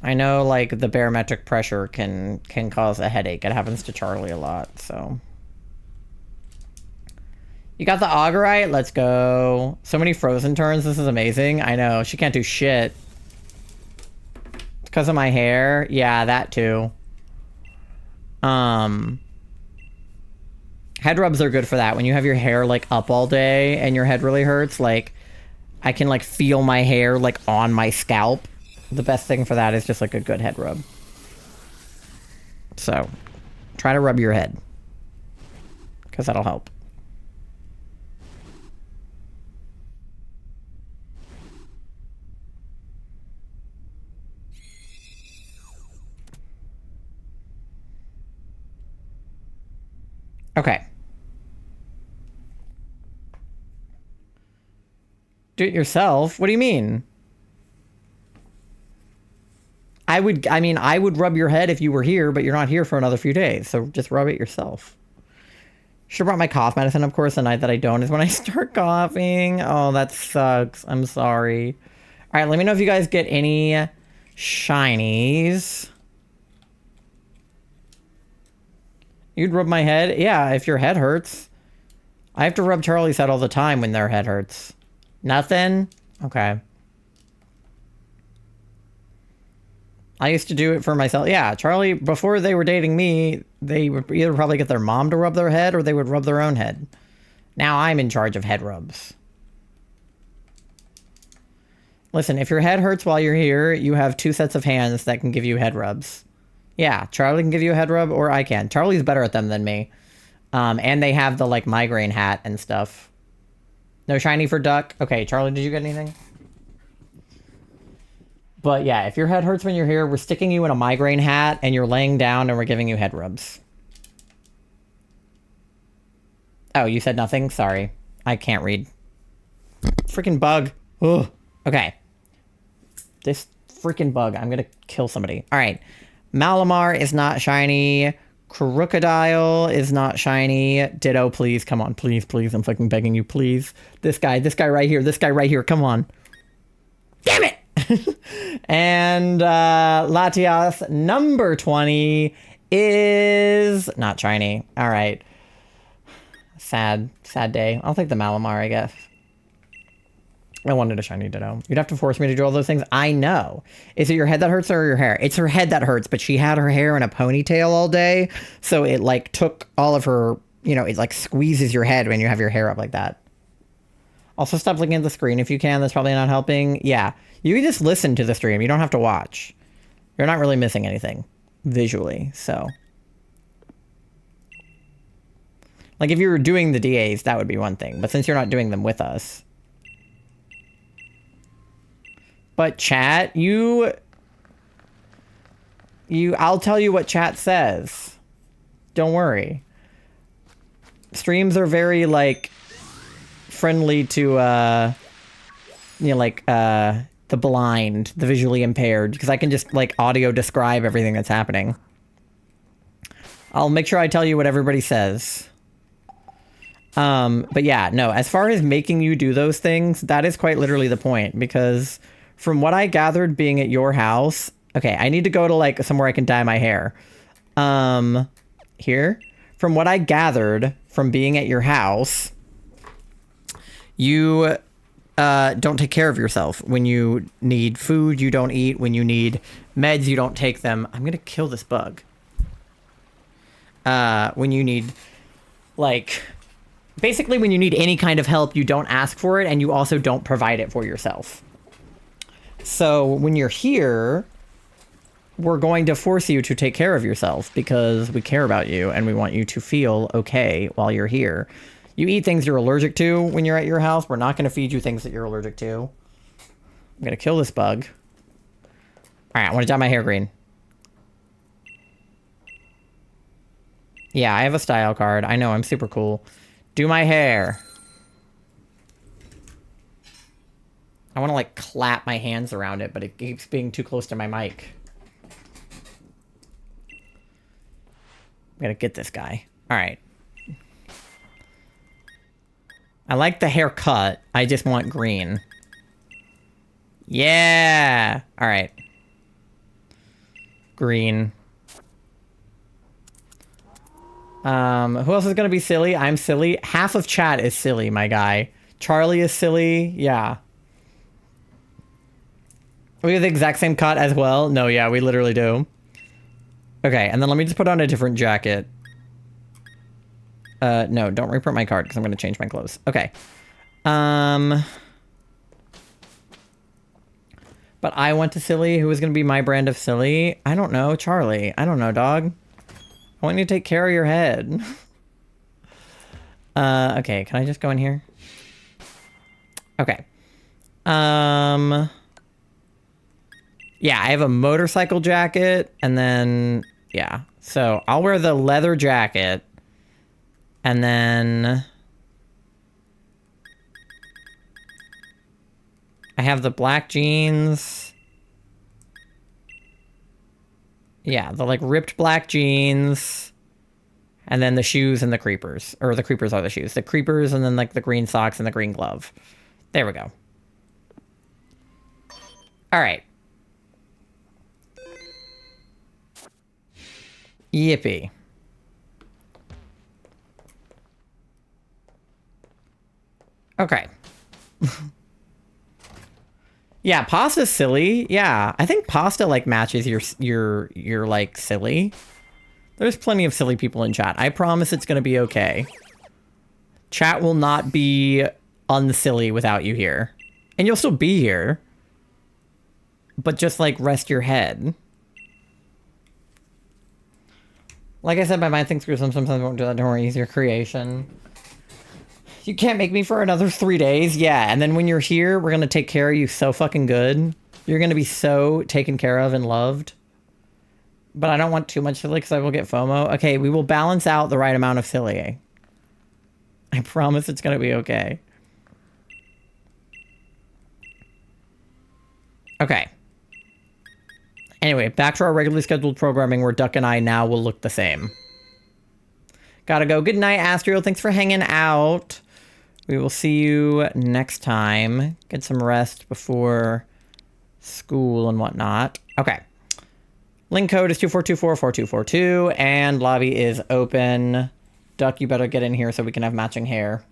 I know, like, the barometric pressure can cause a headache. It happens to Charlie a lot, so... You got the Augerite? Let's go. So many frozen turns. This is amazing. I know. She can't do shit. It's because of my hair? Yeah, that too. Head rubs are good for that. When you have your hair, like, up all day and your head really hurts, like, I can, like, feel my hair, like, on my scalp. The best thing for that is just like a good head rub. So, try to rub your head. Because that'll help. Okay. Do it yourself? What do you mean? I would rub your head if you were here, but you're not here for another few days, so just rub it yourself. Should've brought my cough medicine, of course. The night that I don't is when I start coughing. Oh, that sucks. I'm sorry. Alright, let me know if you guys get any shinies. You'd rub my head? Yeah, if your head hurts. I have to rub Charlie's head all the time when their head hurts. Nothing? Okay. I used to do it for myself. Yeah, Charlie, before they were dating me, they would either probably get their mom to rub their head or they would rub their own head. Now I'm in charge of head rubs. Listen, if your head hurts while you're here, you have 2 sets of hands that can give you head rubs. Yeah, Charlie can give you a head rub or I can. Charlie's better at them than me. And they have the, like, migraine hat and stuff. No shiny for Duck. Okay, Charlie, did you get anything? But yeah, if your head hurts when you're here, we're sticking you in a migraine hat and you're laying down and we're giving you head rubs. Oh, you said nothing? Sorry. I can't read. Freaking bug. Ugh. Okay. This freaking bug. I'm gonna kill somebody. All right. Malamar is not shiny. Crocodile is not shiny. Ditto, please. Come on, please, please. I'm fucking begging you, please. This guy right here. This guy right here. Come on. Damn it! And Latias number 20 is not shiny. All right. Sad day. I'll take the Malamar, I guess. I wanted a shiny Ditto. You'd have to force me to do all those things. I know. Is it your head that hurts or your hair? It's her head that hurts, but she had her hair in a ponytail all day. So it like took all of her, you know, it like squeezes your head when you have your hair up like that. Also stop looking at the screen if you can. That's probably not helping. Yeah. You can just listen to the stream. You don't have to watch. You're not really missing anything visually. So like if you were doing the DAs, that would be one thing. But since you're not doing them with us. But chat, I'll tell you what chat says. Don't worry. Streams are very, like, friendly to, you know, like, the blind, the visually impaired, because I can just, like, audio describe everything that's happening. I'll make sure I tell you what everybody says. But yeah, no, as far as making you do those things, that is quite literally the point, because from what I gathered being at your house, okay, I need to go to like somewhere I can dye my hair. Here, from what I gathered from being at your house, you don't take care of yourself. When you need food, you don't eat. When you need meds, you don't take them. I'm gonna kill this bug. When you need, like, basically when you need any kind of help, you don't ask for it, and you also don't provide it for yourself. So when you're here, we're going to force you to take care of yourself because we care about you and we want you to feel okay while you're here. You eat things you're allergic to when you're at your house. We're not going to feed you things that you're allergic to. I'm going to kill this bug. All right, I want to dye my hair green. Yeah, I have a style card. I know, I'm super cool. Do my hair. I want to, like, clap my hands around it, but it keeps being too close to my mic. I'm gonna get this guy. All right. I like the haircut. I just want green. Yeah! All right. Green. Who else is gonna be silly? I'm silly. Half of chat is silly, my guy. Charlie is silly. Yeah. We have the exact same cut as well? No, yeah, we literally do. Okay, and then let me just put on a different jacket. No, don't reprint my card because I'm going to change my clothes. Okay. But I went to silly. Who is going to be my brand of silly? I don't know. Charlie. I don't know, dog. I want you to take care of your head. Okay, can I just go in here? Okay. Yeah, I have a motorcycle jacket, and then, yeah. So, I'll wear the leather jacket, and then I have the black jeans. Yeah, the, like, ripped black jeans, and then the shoes and the creepers. Or the creepers are the shoes. The creepers, and then, like, the green socks and the green glove. There we go. All right. Yippee. Okay. Yeah, pasta's silly. Yeah, I think pasta like matches your like silly. There's plenty of silly people in chat. I promise it's gonna be okay. Chat will not be unsilly without you here. And you'll still be here. But just like rest your head. Like I said, my mind thinks gruesome. Sometimes I won't do that. Don't worry, it's your creation. You can't make me for another 3 days. Yeah, and then when you're here, we're gonna take care of you so fucking good. You're gonna be so taken care of and loved. But I don't want too much silly because I will get FOMO. Okay, we will balance out the right amount of silly. I promise it's gonna be okay. Okay. Anyway, back to our regularly scheduled programming where Duck and I now will look the same. Gotta go. Good night, Astrio. Thanks for hanging out. We will see you next time. Get some rest before school and whatnot. Okay. Link code is 24244242, and lobby is open. Duck, you better get in here so we can have matching hair.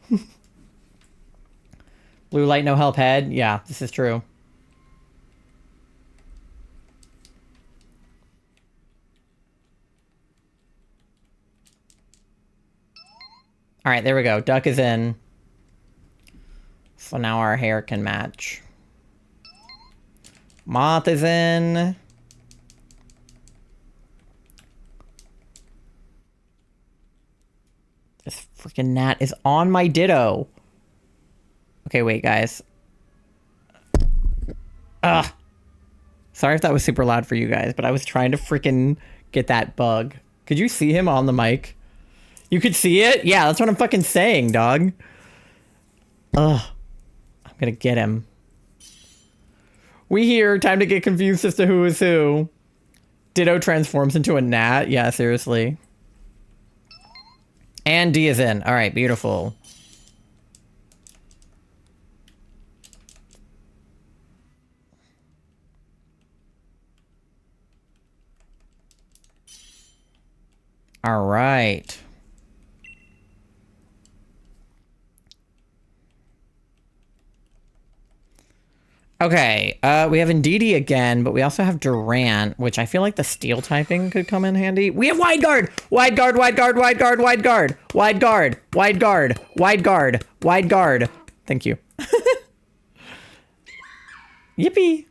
Blue light, no help head. Yeah, this is true. All right, there we go. Duck is in. So now our hair can match. Moth is in. This freaking gnat is on my ditto. Okay, wait, guys. Ugh. Sorry if that was super loud for you guys, but I was trying to freaking get that bug. Could you see him on the mic? You could see it? Yeah, that's what I'm fucking saying, dog. Ugh. I'm gonna get him. We here. Time to get confused as to who is who. Ditto transforms into a gnat. Yeah, seriously. And D is in. All right, beautiful. All right. Okay, we have Indeedee again, but we also have Durant, which I feel like the steel typing could come in handy. We have wide guard! Wide guard, wide guard, wide guard, wide guard! Wide guard, wide guard, wide guard, wide guard. Thank you. Yippee!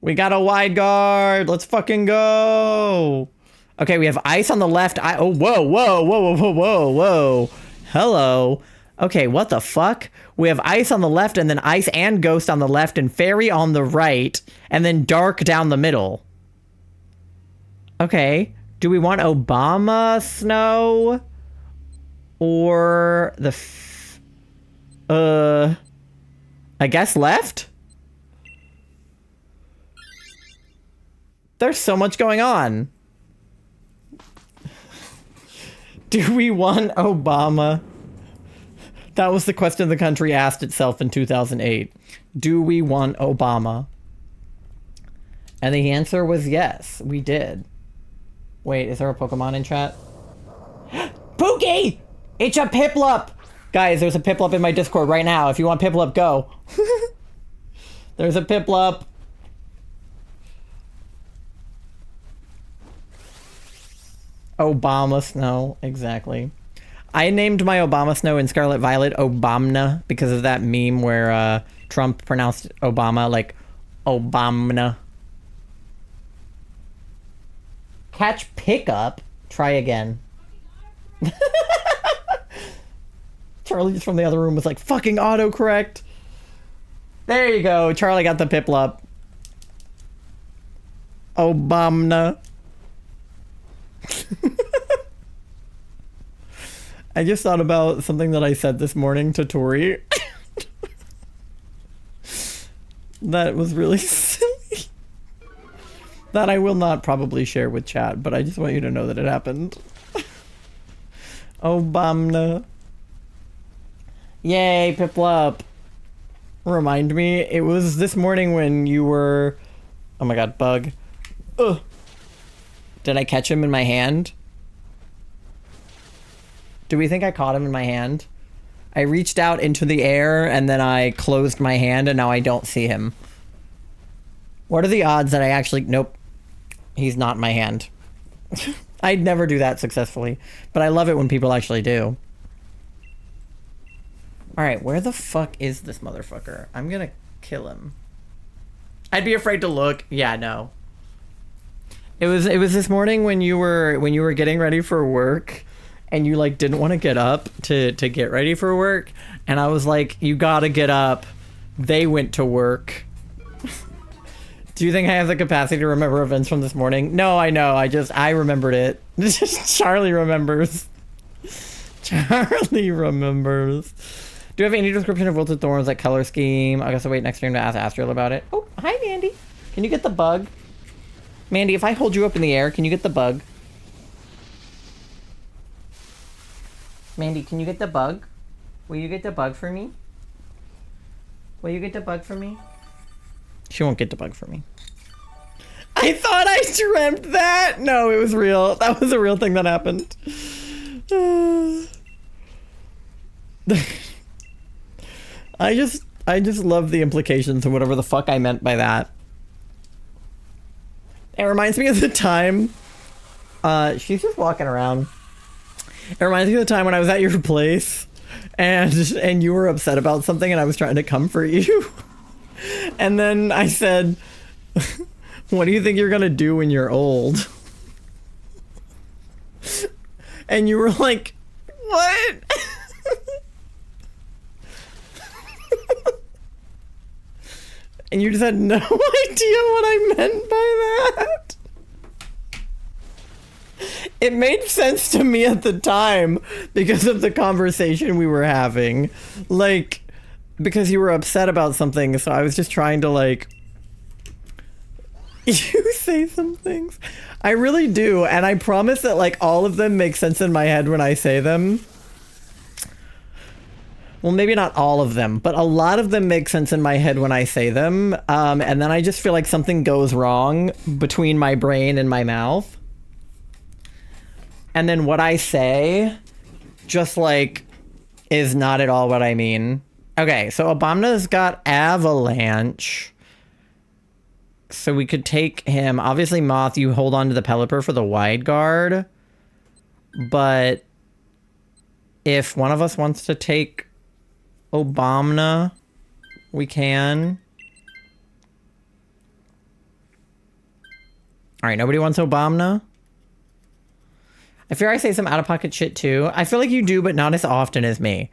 We got a wide guard! Let's fucking go! Okay, we have ice on the left. Oh, whoa, whoa, whoa, whoa, whoa, whoa. Hello. Okay, what the fuck? We have ice on the left, and then ice and ghost on the left, and fairy on the right, and then dark down the middle. Okay. Do we want Obama snow? Or the... I guess left? There's so much going on. Do we want Obama? That was the question the country asked itself in 2008. Do we want Obama? And the answer was yes, we did. Wait, is there a Pokemon in chat? Pookie! It's a Piplup! Guys, there's a Piplup in my Discord right now. If you want Piplup, go. There's a Piplup. Obama Snow, exactly. I named my Obama Snow in Scarlet Violet Obamna because of that meme where Trump pronounced Obama like Obamna. Catch pickup? Try again. Charlie from the other room was like, fucking autocorrect. There you go. Charlie got the Piplup. Obamna. I just thought about something that I said this morning to Tori. That was really silly. That I will not probably share with chat, but I just want you to know that it happened. Obamna. Yay, Piplup. Remind me, it was this morning when you were... Oh my god, bug. Ugh. Did I catch him in my hand? Do we think I caught him in my hand? I reached out into the air and then I closed my hand and now I don't see him. What are the odds that I actually... Nope. He's not in my hand. I'd never do that successfully, but I love it when people actually do. Alright, where the fuck is this motherfucker? I'm gonna kill him. I'd be afraid to look. Yeah, no. It was this morning when you were getting ready for work and you like didn't want to get up to get ready for work, and I was like, you gotta get up. They went to work. Do you think I have the capacity to remember events from this morning? No, I know. I remembered it. Charlie remembers. Charlie remembers. Do you have any description of Wilted Thorns, like color scheme? I guess I'll wait next stream to ask Astriel about it. Oh, hi, Mandy. Can you get the bug? Mandy, if I hold you up in the air, can you get the bug? Mandy, can you get the bug? Will you get the bug for me? Will you get the bug for me? She won't get the bug for me. I thought I dreamt that! No, it was real. That was a real thing that happened. I just love the implications of whatever the fuck I meant by that. It reminds me of the time, she's just walking around. It reminds me of the time when I was at your place and you were upset about something and I was trying to comfort you. And then I said, what do you think you're gonna do when you're old? And you were like, what? And you just had no idea what I meant by that. It made sense to me at the time because of the conversation we were having. Like, because you were upset about something, so I was just trying to, like... You say some things. I really do, and I promise that, like, all of them make sense in my head when I say them. Well, maybe not all of them, but a lot of them make sense in my head when I say them. And then I just feel like something goes wrong between my brain and my mouth. And then what I say just, like, is not at all what I mean. Okay, so Obamna's got Avalanche. So we could take him. Obviously, Moth, you hold on to the Pelipper for the wide guard. But if one of us wants to take Obamna, we can. Alright, nobody wants Obamna? I fear I say some out-of-pocket shit too. I feel like you do, but not as often as me.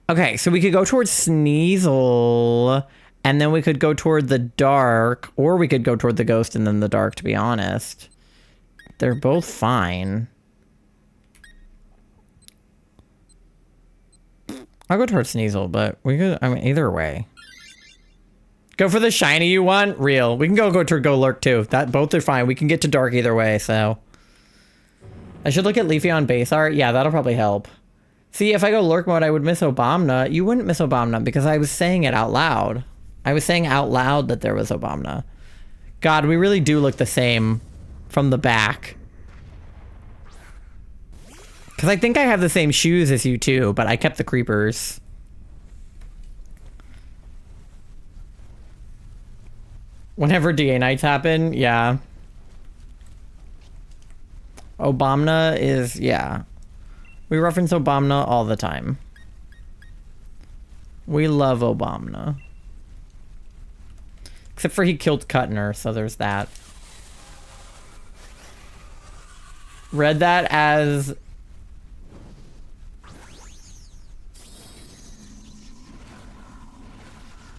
Okay, so we could go towards Sneasel, and then we could go toward the dark, or we could go toward the ghost and then the dark, to be honest. They're both fine. I'll go towards Sneasel, but we could, I mean, either way. Go for the shiny you want? Real. We can go toward Go Lurk too. That, both are fine. We can get to dark either way, so. I should look at Leafy on base art. Yeah, that'll probably help. See, if I go Lurk mode, I would miss Obamna. You wouldn't miss Obamna because I was saying it out loud. I was saying out loud that there was Obamna. God, we really do look the same from the back. Because I think I have the same shoes as you too, but I kept the creepers. Whenever DA nights happen, yeah. Obamna is, yeah. We reference Obamna all the time. We love Obamna. Except for he killed Kuttner, so there's that. Read that as...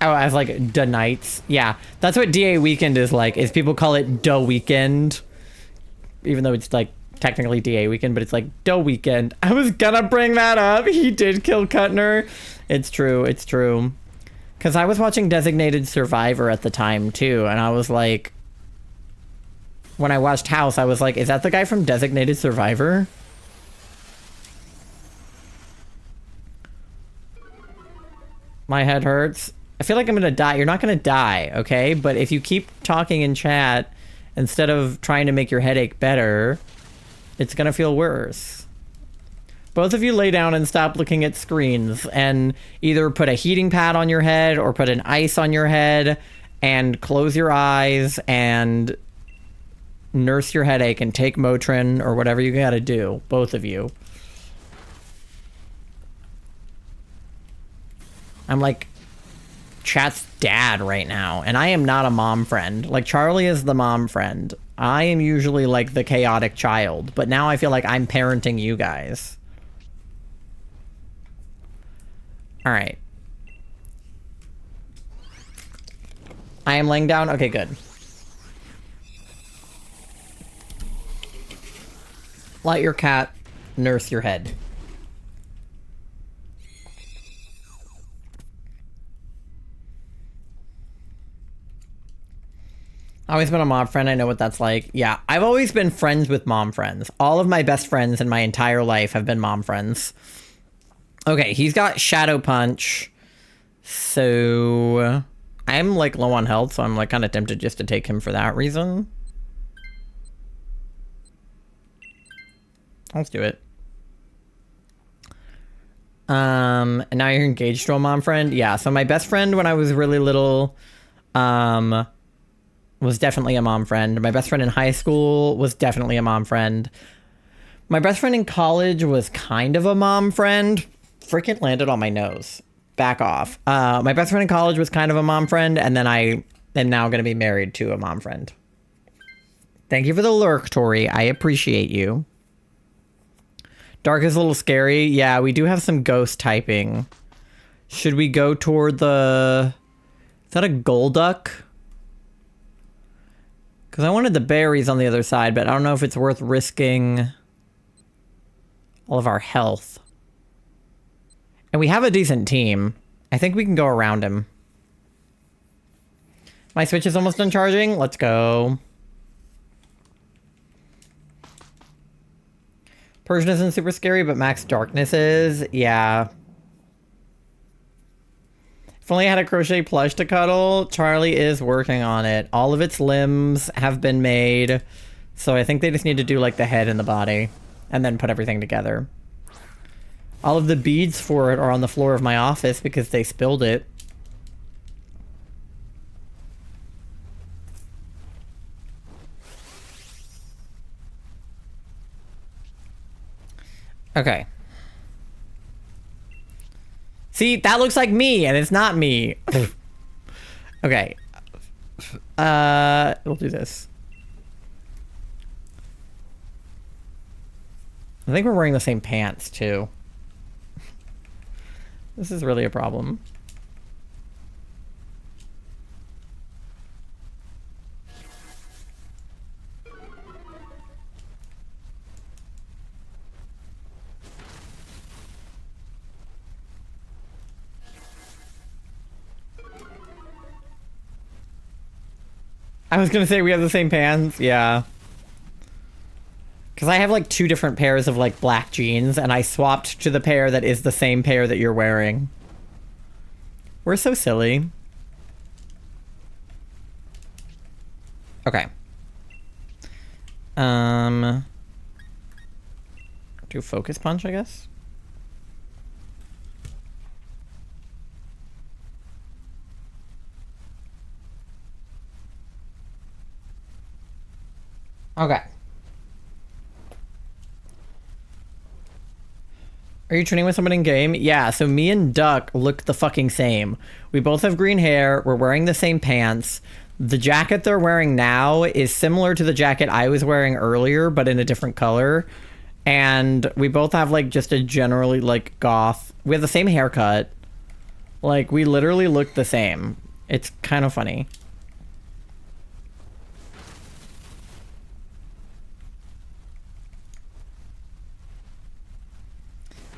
Oh, as like da nights. Yeah, that's what DA weekend is like, is people call it da weekend. Even though it's like technically DA weekend, but it's like da weekend. I was gonna bring that up. He did kill Kuttner. It's true, it's true. Because I was watching Designated Survivor at the time too, and I was like... When I watched House, I was like, is that the guy from Designated Survivor? My head hurts. I feel like I'm gonna die. You're not gonna die, okay? But if you keep talking in chat, instead of trying to make your headache better, it's gonna feel worse. Both of you lay down and stop looking at screens and either put a heating pad on your head or put an ice on your head and close your eyes and nurse your headache and take Motrin or whatever you gotta do, both of you. I'm like chat's dad right now, and I am not a mom friend. Like, Charlie is the mom friend. I am usually like the chaotic child, but now I feel like I'm parenting you guys. All right. I am laying down. Okay, good. Let your cat nurse your head. Always been a mom friend. I know what that's like. Yeah, I've always been friends with mom friends. All of my best friends in my entire life have been mom friends. Okay, he's got Shadow Punch. So I'm like low on health, so I'm like kind of tempted just to take him for that reason. Let's do it. And now you're engaged to a mom friend? Yeah, so my best friend when I was really little, was definitely a mom friend. My best friend in high school was definitely a mom friend. My best friend in college was kind of a mom friend. Freaking landed on my nose. Back off. My best friend in college was kind of a mom friend, and then I am now going to be married to a mom friend. Thank you for the lurk, Tori. I appreciate you. Dark is a little scary. Yeah, we do have some ghost typing. Should we go toward the... Is that a Golduck? Because I wanted the berries on the other side, but I don't know if it's worth risking all of our health. And we have a decent team. I think we can go around him. My Switch is almost done charging. Let's go. Persian isn't super scary, but Max Darkness is. Yeah. If only I had a crochet plush to cuddle. Charlie is working on it. All of its limbs have been made. So I think they just need to do like the head and the body. And then put everything together. All of the beads for it are on the floor of my office because they spilled it. Okay. See, that looks like me, and it's not me. Okay. We'll do this. I think we're wearing the same pants, too. This is really a problem. I was gonna say we have the same pants. Yeah. Because I have like two different pairs of like black jeans and I swapped to the pair that is the same pair that you're wearing. We're so silly. Okay. Do focus punch, I guess? Okay. Are you training with someone in game? Yeah, so me and Duck look the fucking same. We both have green hair. We're wearing the same pants. The jacket they're wearing now is similar to the jacket I was wearing earlier, but in a different color. And we both have like just a generally like goth. We have the same haircut. Like we literally look the same. It's kind of funny.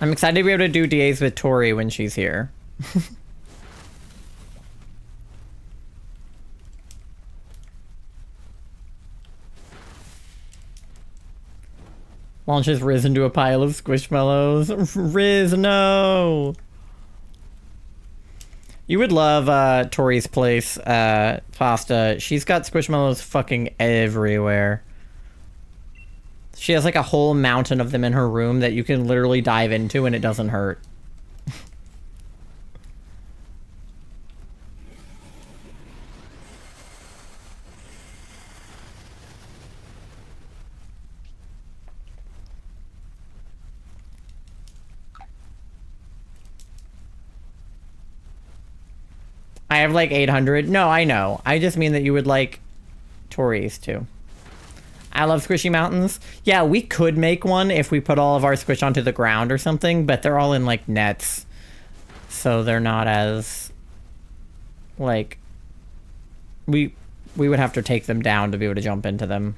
I'm excited to be able to do DAs with Tori when she's here. Launches Riz into a pile of squishmallows. Riz, no! You would love Tori's place, Pasta. She's got squishmallows fucking everywhere. She has like a whole mountain of them in her room that you can literally dive into and it doesn't hurt. I have like 800. No, I know. I just mean that you would like Tori's too. I love squishy mountains. Yeah, we could make one if we put all of our squish onto the ground or something, but they're all in like nets. So they're not as like we would have to take them down to be able to jump into them.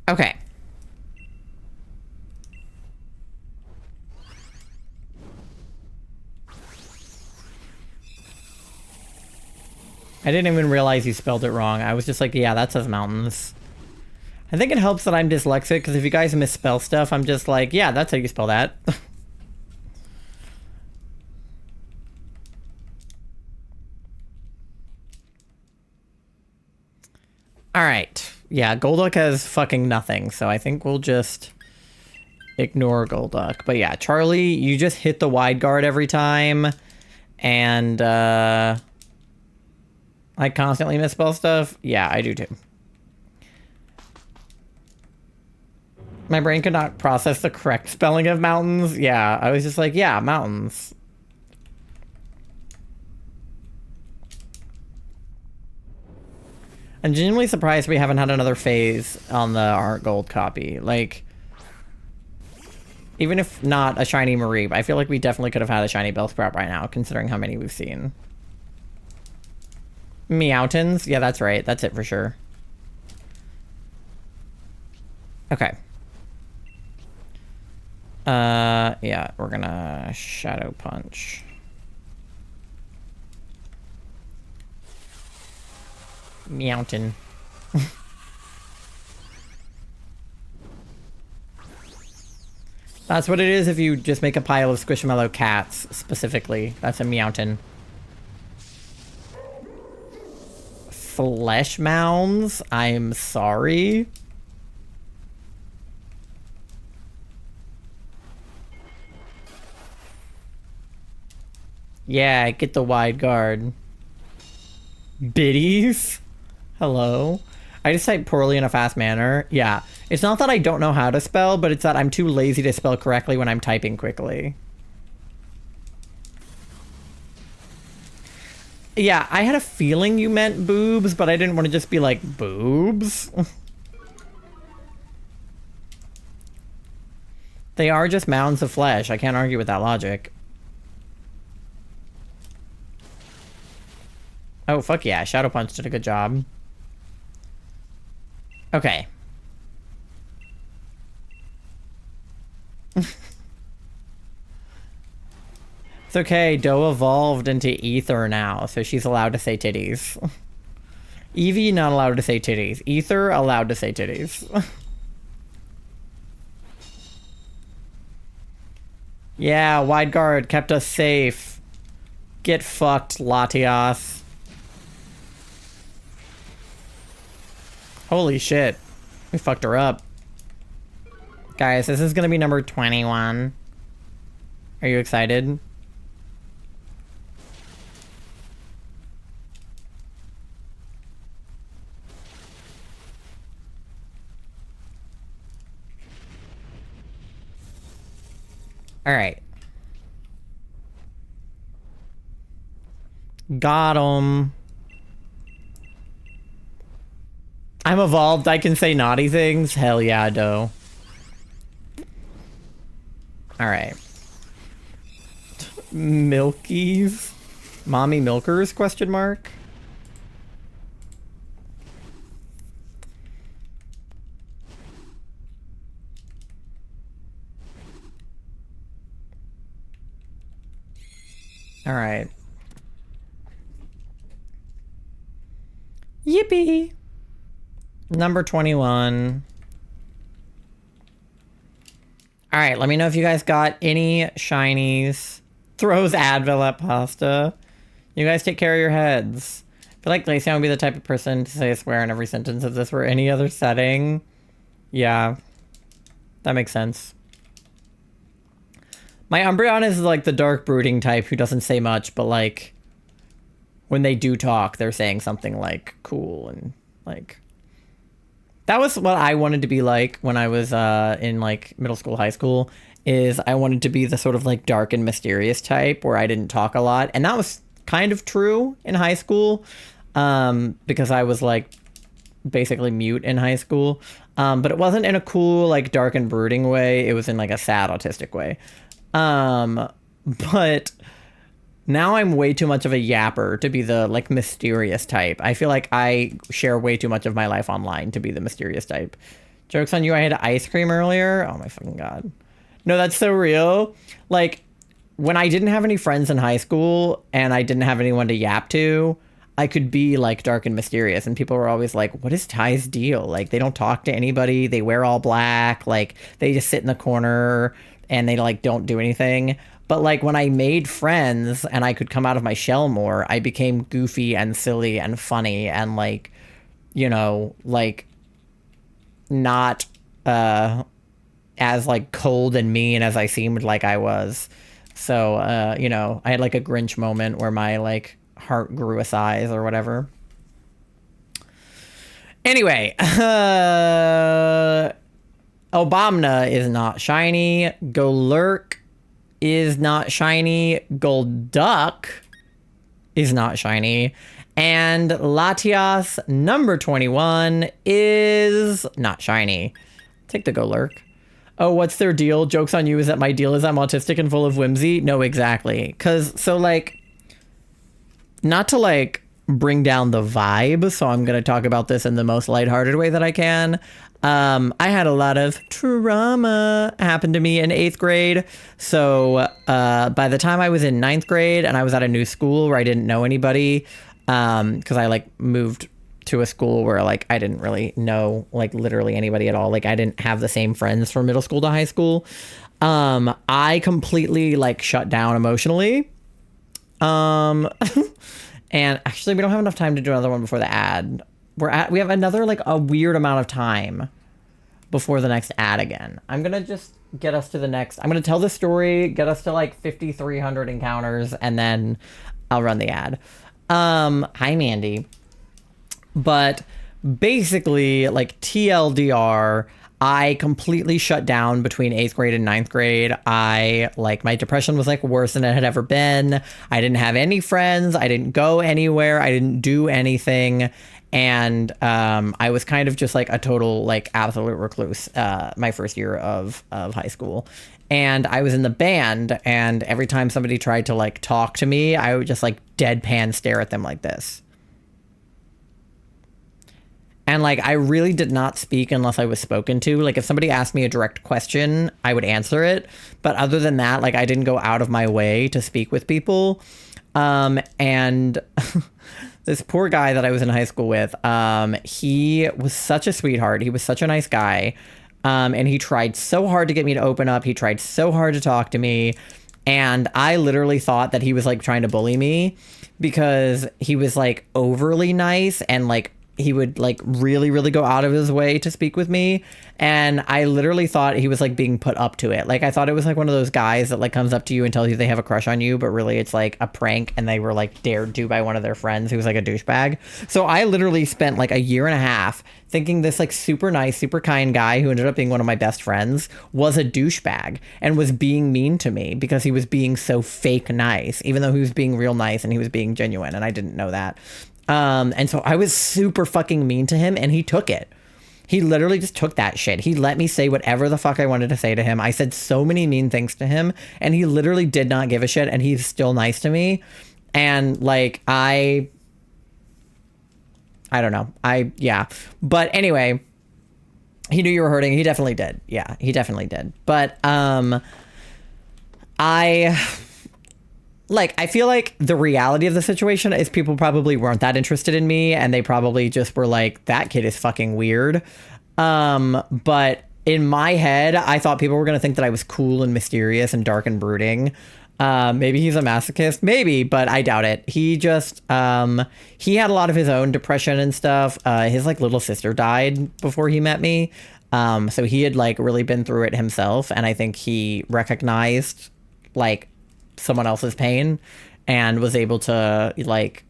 Okay. I didn't even realize you spelled it wrong. I was just like, yeah, that says mountains. I think it helps that I'm dyslexic, because if you guys misspell stuff, I'm just like, yeah, that's how you spell that. All right. Yeah, Golduck has fucking nothing, so I think we'll just ignore Golduck. But yeah, Charlie, you just hit the wide guard every time, and I constantly misspell stuff. Yeah, I do too. My brain could not process the correct spelling of mountains. Yeah, I was just like, yeah, mountains. I'm genuinely surprised we haven't had another phase on the Art Gold copy. Like, even if not a shiny Mareep, I feel like we definitely could have had a shiny Bellsprout right now, considering how many we've seen. Meowtons? Yeah, that's right. That's it for sure. Okay. Yeah, we're gonna Shadow Punch. Meowton. That's what it is if you just make a pile of Squishmallow cats, specifically. That's a Meowton. Flesh mounds? I'm sorry. Yeah, get the wide guard. Biddies? Hello? I just type poorly in a fast manner. Yeah. It's not that I don't know how to spell, but it's that I'm too lazy to spell correctly when I'm typing quickly. Yeah, I had a feeling you meant boobs, but I didn't want to just be like, boobs? They are just mounds of flesh. I can't argue with that logic. Oh, fuck yeah. Shadow Punch did a good job. Okay. It's okay. Doe evolved into Ether now, so she's allowed to say titties. Eevee, not allowed to say titties. Ether, allowed to say titties. Yeah, wide guard kept us safe. Get fucked, Latias. Holy shit. We fucked her up. Guys, this is gonna be number 21. Are you excited? Alright. Got him. I'm evolved. I can say naughty things. Hell yeah, Doe. Alright. Milkies? Mommy milkers? Question mark. Alright. Yippee! Number 21. Alright, let me know if you guys got any shinies. Throws Advil at pasta. You guys take care of your heads. I feel like Lacey would be the type of person to say a swear in every sentence if this were any other setting. Yeah. That makes sense. My Umbreon is like the dark brooding type who doesn't say much, but like when they do talk, they're saying something like cool and like... That was what I wanted to be like when I was in like middle school, high school, is I wanted to be the sort of like dark and mysterious type where I didn't talk a lot. And that was kind of true in high school because I was like basically mute in high school. But it wasn't in a cool, like dark and brooding way. It was in like a sad autistic way. But now I'm way too much of a yapper to be the like mysterious type. I feel like I share way too much of my life online to be the mysterious type. Joke's on you, I had ice cream earlier. Oh my fucking god. No, that's so real. Like when I didn't have any friends in high school and I didn't have anyone to yap to, I could be like dark and mysterious, and people were always like, what is Ty's deal? Like, they don't talk to anybody, they wear all black, like they just sit in the corner and they like don't do anything. But like when I made friends and I could come out of my shell more, I became goofy and silly and funny and like, you know, like not as like cold and mean as I seemed like I was. So you know, I had like a Grinch moment where my like heart grew a size or whatever. Anyway, Obama is not shiny. Golurk is not shiny. Golduck is not shiny. And Latias number 21 is not shiny. Take the Golurk. Oh, what's their deal? Joke's on you is that my deal is I'm autistic and full of whimsy? No, exactly. Because, so like, not to like bring down the vibe, so I'm going to talk about this in the most lighthearted way that I can. I had a lot of trauma happen to me in 8th grade. So by the time I was in 9th grade and I was at a new school where I didn't know anybody, because I like moved to a school where like I didn't really know like literally anybody at all. Like I didn't have the same friends from middle school to high school. I completely like shut down emotionally. And actually we don't have enough time to do another one before the ad. We have another like a weird amount of time before the next ad again. I'm gonna just get us to the next. I'm gonna tell the story, get us to like 5,300 encounters, and then I'll run the ad. Hi Mandy. But basically, like TLDR, I completely shut down between 8th grade and 9th grade. I like my depression was like worse than it had ever been. I didn't have any friends. I didn't go anywhere. I didn't do anything. And I was kind of just like a total like absolute recluse my first year of high school. And I was in the band, and every time somebody tried to like talk to me, I would just like deadpan stare at them like this. And like I really did not speak unless I was spoken to. Like if somebody asked me a direct question, I would answer it. But other than that, like I didn't go out of my way to speak with people. And this poor guy that I was in high school with, he was such a sweetheart. He was such a nice guy. And he tried so hard to get me to open up. He tried so hard to talk to me. And I literally thought that he was like trying to bully me because he was like overly nice and like he would like really, really go out of his way to speak with me. And I literally thought he was like being put up to it. Like I thought it was like one of those guys that like comes up to you and tells you they have a crush on you, but really it's like a prank and they were like dared to by one of their friends who was like a douchebag. So I literally spent like a year and a half thinking this like super nice, super kind guy who ended up being one of my best friends was a douchebag and was being mean to me because he was being so fake nice, even though he was being real nice and he was being genuine. And I didn't know that. And so I was super fucking mean to him and he took it. He literally just took that shit. He let me say whatever the fuck I wanted to say to him. I said so many mean things to him and he literally did not give a shit and he's still nice to me. And like, I don't know. Yeah. But anyway, he knew you were hurting. He definitely did. Yeah, he definitely did. But, I feel like the reality of the situation is people probably weren't that interested in me and they probably just were like, that kid is fucking weird. But in my head, I thought people were going to think that I was cool and mysterious and dark and brooding. Maybe he's a masochist, maybe, but I doubt it. He just, he had a lot of his own depression and stuff. His like little sister died before he met me. So he had like really been through it himself. And I think he recognized like someone else's pain and was able to like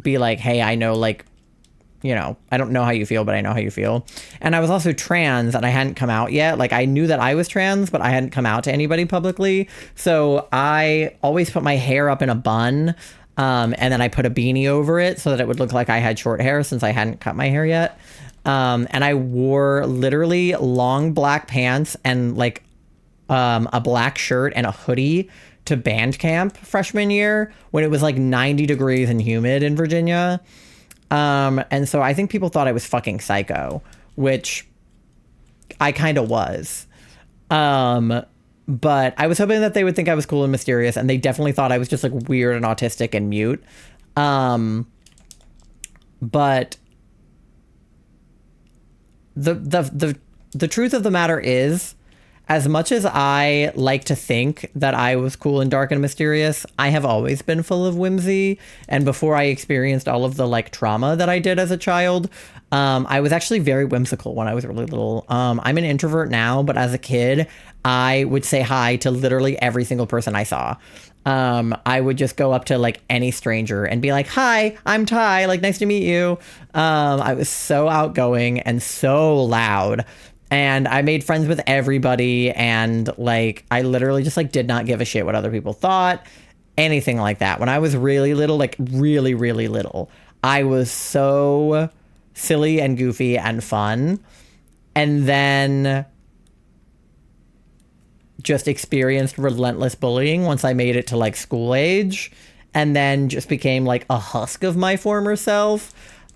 be like, hey, I know, like, you know, I don't know how you feel, but I know how you feel. And I was also trans and I hadn't come out yet. Like I knew that I was trans, but I hadn't come out to anybody publicly. So I always put my hair up in a bun. And then I put a beanie over it so that it would look like I had short hair since I hadn't cut my hair yet. And I wore literally long black pants and like a black shirt and a hoodie to band camp freshman year when it was like 90 degrees and humid in Virginia. And so I think people thought I was fucking psycho, which I kind of was. But I was hoping that they would think I was cool and mysterious, and they definitely thought I was just like weird and autistic and mute. But the truth of the matter is, as much as I like to think that I was cool and dark and mysterious, I have always been full of whimsy. And before I experienced all of the like trauma that I did as a child, I was actually very whimsical when I was really little. I'm an introvert now, but as a kid, I would say hi to literally every single person I saw. I would just go up to like any stranger and be like, "Hi, I'm Ty. Like, nice to meet you." I was so outgoing and so loud. And I made friends with everybody, and like I literally just like did not give a shit what other people thought, anything like that. When I was really little, like really, really little, I was so silly and goofy and fun. And then just experienced relentless bullying once I made it to like school age, and then just became like a husk of my former self.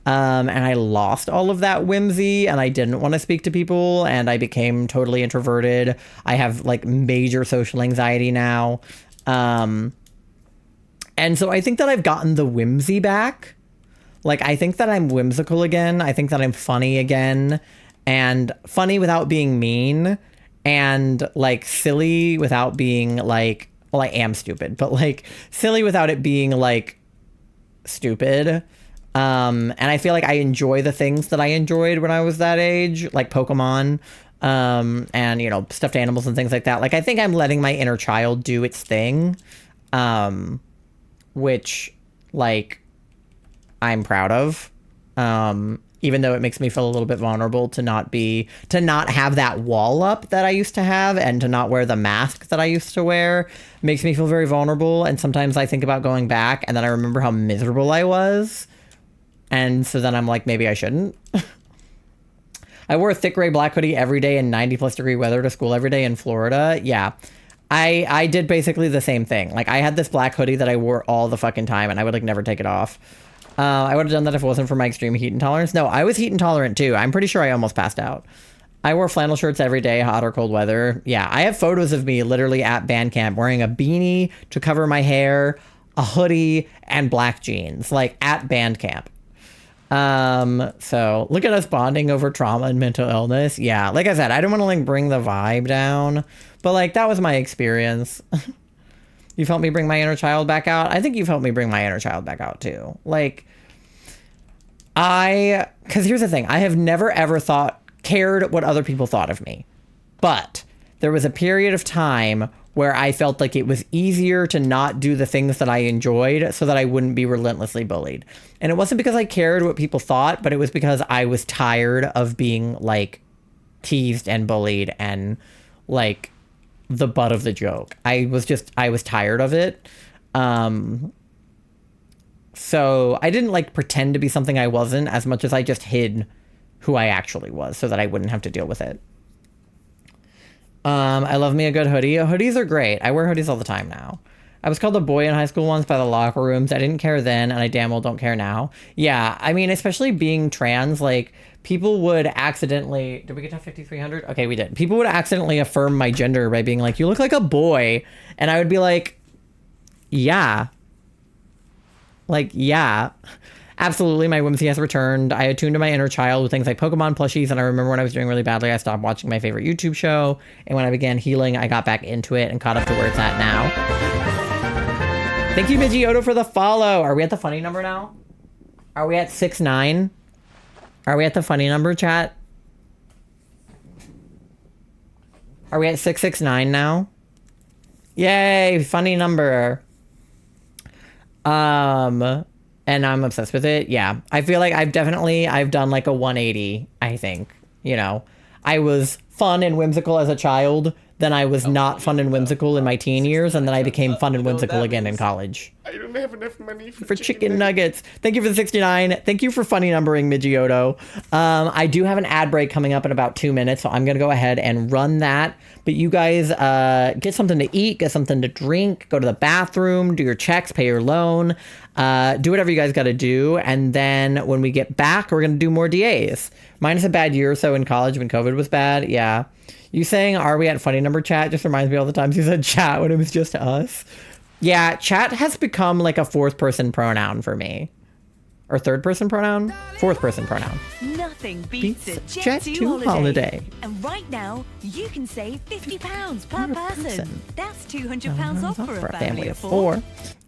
And I lost all of that whimsy, and I didn't want to speak to people, and I became totally introverted. I have like major social anxiety now. And so I think that I've gotten the whimsy back. Like, I think that I'm whimsical again. I think that I'm funny again, and funny without being mean, and like silly without being like, well, I am stupid, but like silly without it being like stupid. And I feel like I enjoy the things that I enjoyed when I was that age, like Pokemon, and, you know, stuffed animals and things like that. Like, I think I'm letting my inner child do its thing, which, like, I'm proud of, even though it makes me feel a little bit vulnerable to not have that wall up that I used to have, and to not wear the mask that I used to wear makes me feel very vulnerable. And sometimes I think about going back, and then I remember how miserable I was. And so then I'm like, maybe I shouldn't. I wore a thick gray black hoodie every day in 90+ degree weather to school every day in Florida. Yeah. I did basically the same thing. Like, I had this black hoodie that I wore all the fucking time, and I would like never take it off. I would have done that if it wasn't for my extreme heat intolerance. No, I was heat intolerant too. I'm pretty sure I almost passed out. I wore flannel shirts every day, hot or cold weather. Yeah, I have photos of me literally at band camp wearing a beanie to cover my hair, a hoodie, and black jeans, like at band camp. So look at us bonding over trauma and mental illness. Yeah, like I said, I don't want to like bring the vibe down, but like that was my experience. You've helped me bring my inner child back out. I think you've helped me bring my inner child back out too. Like, because here's the thing, I have never ever cared what other people thought of me, but there was a period of time where I felt like it was easier to not do the things that I enjoyed so that I wouldn't be relentlessly bullied. And it wasn't because I cared what people thought, but it was because I was tired of being like teased and bullied and like the butt of the joke. I was tired of it. So I didn't like pretend to be something I wasn't as much as I just hid who I actually was so that I wouldn't have to deal with it. I love me a good hoodie. Hoodies are great. I wear hoodies all the time now. I was called a boy in high school once by the locker rooms. I didn't care then, and I damn well don't care now. Yeah, I mean, especially being trans, like, people would accidentally... Did we get to 5,300? Okay, we did. People would accidentally affirm my gender by being like, you look like a boy. And I would be like, yeah. Like, yeah. Absolutely, my whimsy has returned. I attuned to my inner child with things like Pokemon plushies, and I remember when I was doing really badly, I stopped watching my favorite YouTube show, and when I began healing, I got back into it and caught up to where it's at now. Thank you, Midgioto, for the follow. Are we at the funny number now? Are we at 6'9"? Are we at the funny number, chat? Are we at 669 now? Yay, funny number. And I'm obsessed with it. Yeah. I feel like I've done like a 180, I think. You know, I was fun and whimsical as a child. Then I was not fun and whimsical in my teen years. And then I became fun and whimsical again in college. I don't have enough money for chicken nuggets. Thank you for the 69. Thank you for funny numbering, Midgioto. I do have an ad break coming up in about 2 minutes, so I'm going to go ahead and run that. But you guys get something to eat, get something to drink, go to the bathroom, do your checks, pay your loan, do whatever you guys got to do. And then when we get back, we're going to do more DAs. Minus a bad year or so in college when COVID was bad. Yeah. You saying, are we at funny number, chat? Just reminds me all the times you said chat when it was just us. Yeah, chat has become like a fourth person pronoun for me. Or third person pronoun? Fourth person pronoun. Nothing beats a Beats Jet2 holiday. holiday. And right now, you can save £50 per person. person. That's £200 off for a family of 4. All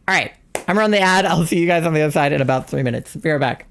right. I'm running the ad. I'll see you guys on the other side in about 3 minutes. Be right back.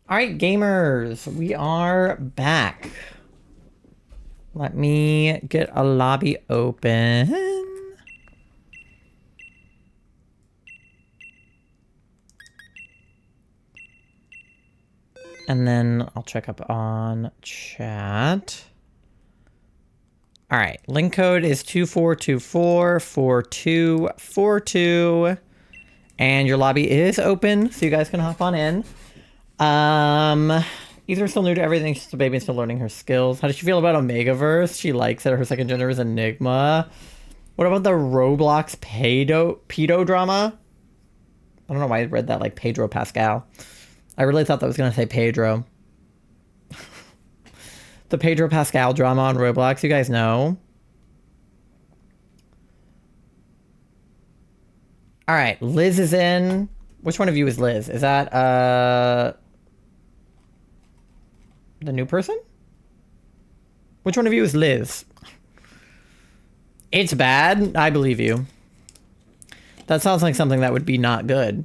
All right, gamers, we are back. Let me get a lobby open. And then I'll check up on chat. All right, link code is 24244242. And your lobby is open, so you guys can hop on in. Ether's still new to everything. She's a baby and still learning her skills. How does she feel about Omegaverse? She likes it. Her second gender is Enigma. What about the Roblox pedo drama? I don't know why I read that like Pedro Pascal. I really thought that was going to say Pedro. The Pedro Pascal drama on Roblox, you guys know. All right, Liz is in. Which one of you is Liz? Is that the new person? Which one of you is Liz? It's bad. I believe you. That sounds like something that would be not good.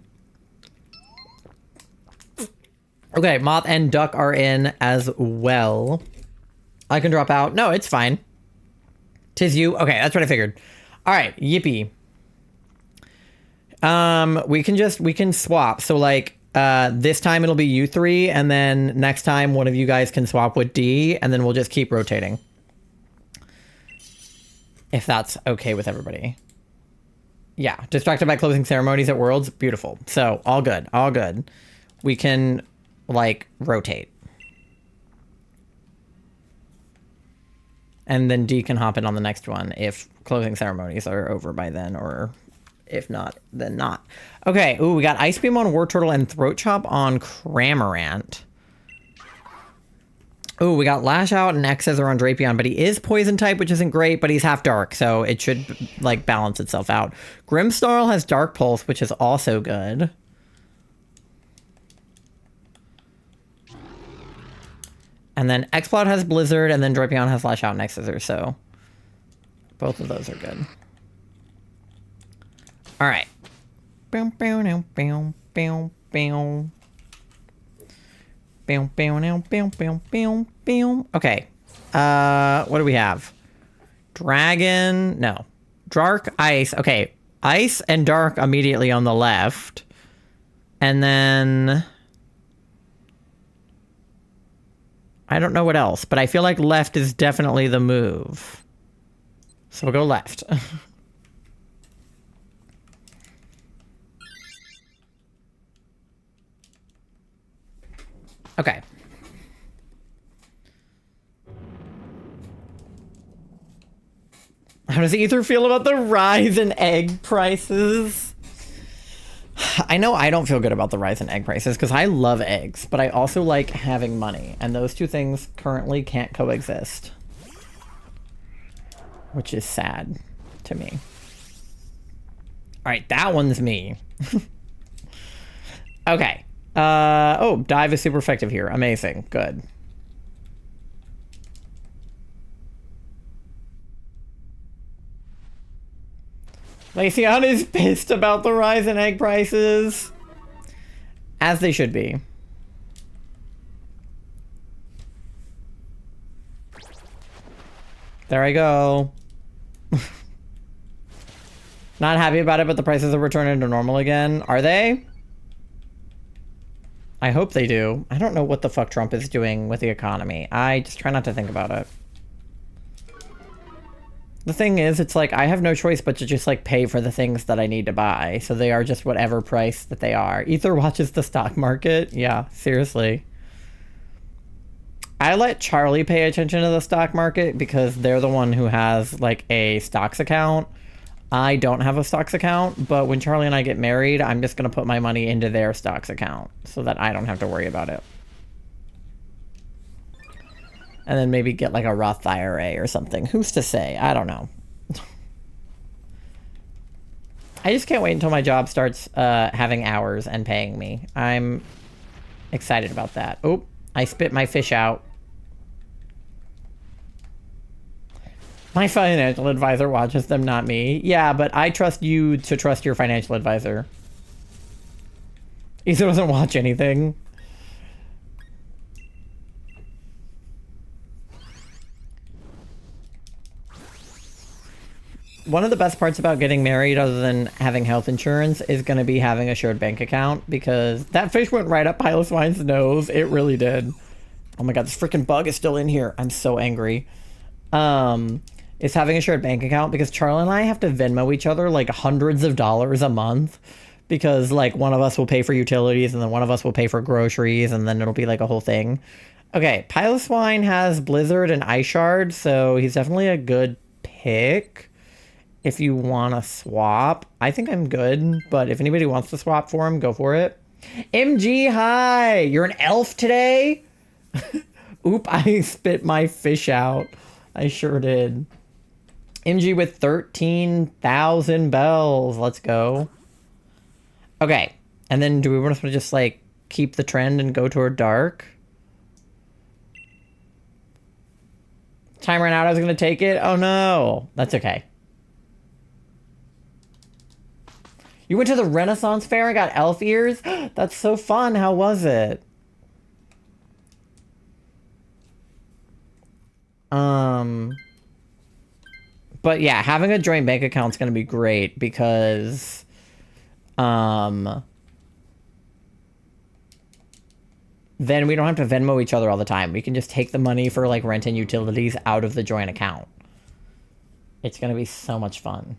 Okay, Moth and Duck are in as well. I can drop out. No, it's fine. 'Tis you. Okay, that's what I figured. All right, yippee. We can swap. So like, this time it'll be you three, and then next time one of you guys can swap with D, and then we'll just keep rotating. If that's okay with everybody. Yeah, distracted by closing ceremonies at Worlds. Beautiful. So all good, all good. We can like rotate. And then D can hop in on the next one if closing ceremonies are over by then, or if not, then not. Okay, ooh, we got Ice Beam on War Turtle and Throat Chop on Cramorant. Ooh, we got Lash Out and X Scissor on Drapion, but he is Poison type, which isn't great, but he's half dark, so it should, like, balance itself out. Grimmsnarl has Dark Pulse, which is also good. And then Exploud has Blizzard, and then Drapion has Lash Out and X Scissor, so both of those are good. All right. Okay. What do we have? Dragon. No. Dark, Ice. Okay. Ice and Dark immediately on the left. And then I don't know what else, but I feel like left is definitely the move. So we'll go left. Okay. How does Ether feel about the rise in egg prices? I know I don't feel good about the rise in egg prices because I love eggs, but I also like having money, and those two things currently can't coexist. Which is sad to me. Alright, that one's me. Okay. Oh, dive is super effective here. Amazing. Good. Latias is pissed about the rise in egg prices. As they should be. There I go. Not happy about it, but the prices are returning to normal again. Are they? I hope they do. I don't know what the fuck Trump is doing with the economy. I just try not to think about it. The thing is, it's like, I have no choice but to just, like, pay for the things that I need to buy. So they are just whatever price that they are. Ether watches the stock market? Yeah, seriously. I let Charlie pay attention to the stock market because they're the one who has, like, a stocks account. I don't have a stocks account, but when Charlie and I get married, I'm just going to put my money into their stocks account so that I don't have to worry about it. And then maybe get like a Roth IRA or something. Who's to say? I don't know. I just can't wait until my job starts having hours and paying me. I'm excited about that. Oh, I spit my fish out. My financial advisor watches them, not me. Yeah, but I trust you to trust your financial advisor. Ethan doesn't watch anything. one of the best parts about getting married, other than having health insurance, is going to be having a shared bank account, because that fish went right up Pilot Swine's nose. It really did. Oh my god, this freaking bug is still in here. I'm so angry. Is having a shared bank account, because Charlie and I have to Venmo each other like hundreds of dollars a month, because like one of us will pay for utilities and then one of us will pay for groceries, and then it'll be like a whole thing. Okay, Pilot Swine has Blizzard and Ice Shard, so he's definitely a good pick if you want to swap. I think I'm good, but if anybody wants to swap for him, go for it. MG, hi! You're an elf today? Oop, I spit my fish out. I sure did. MG with 13,000 bells. Let's go. Okay, and then do we want to just like keep the trend and go toward dark? Time ran out. I was going to take it. Oh no. That's okay. You went to the Renaissance Fair and got elf ears? That's so fun. How was it? But yeah, having a joint bank account is going to be great, because then we don't have to Venmo each other all the time. We can just take the money for like rent and utilities out of the joint account. It's going to be so much fun.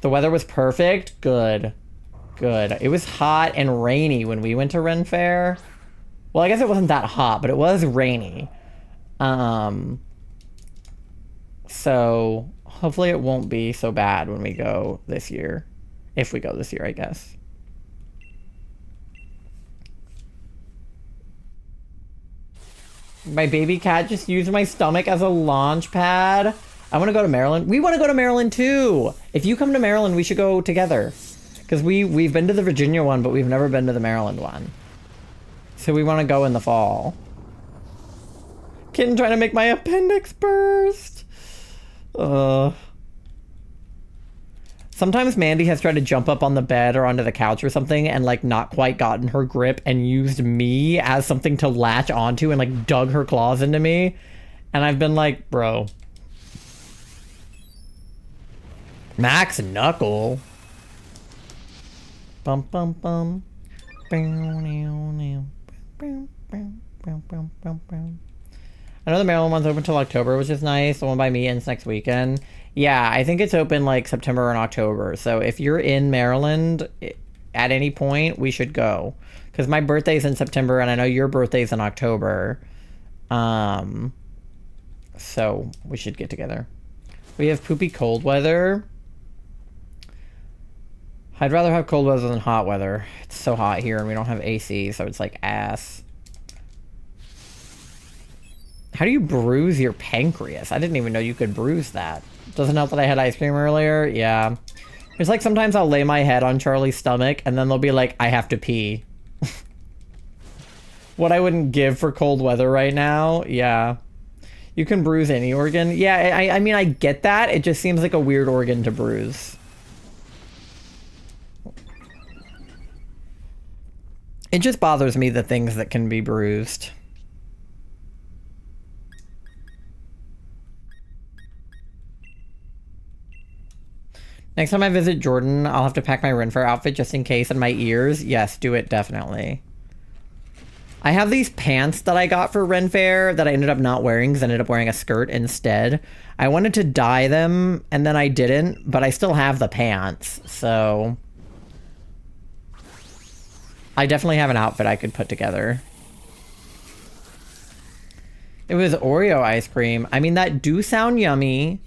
The weather was perfect. Good. Good. It was hot and rainy when we went to Ren Fair. Well, I guess it wasn't that hot, but it was rainy. So hopefully it won't be so bad when we go this year. If we go this year, I guess. My baby cat just used my stomach as a launch pad. I want to go to Maryland. We want to go to Maryland too. If you come to Maryland, we should go together. Because we've been to the Virginia one, but we've never been to the Maryland one. So we want to go in the fall. Kitten trying to make my appendix burst. Sometimes Mandy has tried to jump up on the bed or onto the couch or something and like not quite gotten her grip and used me as something to latch onto and like dug her claws into me. And I've been like, bro. Max Knuckle. Bum bum bum. I know the Maryland one's open till October, which is nice. The one by me ends next weekend. Yeah, I think it's open like September and October. So if you're in Maryland at any point, we should go. Because my birthday's in September and I know your birthday's in October. So we should get together. We have poopy cold weather. I'd rather have cold weather than hot weather. It's so hot here and we don't have AC, so it's like ass. How do you bruise your pancreas? I didn't even know you could bruise that. Doesn't help that I had ice cream earlier. Yeah. It's like sometimes I'll lay my head on Charlie's stomach and then they'll be like, I have to pee. What I wouldn't give for cold weather right now. Yeah. You can bruise any organ. Yeah, I mean, I get that. It just seems like a weird organ to bruise. It just bothers me, the things that can be bruised. Next time I visit Jordan, I'll have to pack my Ren Fair outfit just in case, and my ears. Yes, do it, definitely. I have these pants that I got for Ren Fair that I ended up not wearing because I ended up wearing a skirt instead. I wanted to dye them, and then I didn't, but I still have the pants, so... I definitely have an outfit I could put together. It was Oreo ice cream. I mean, that do sound yummy,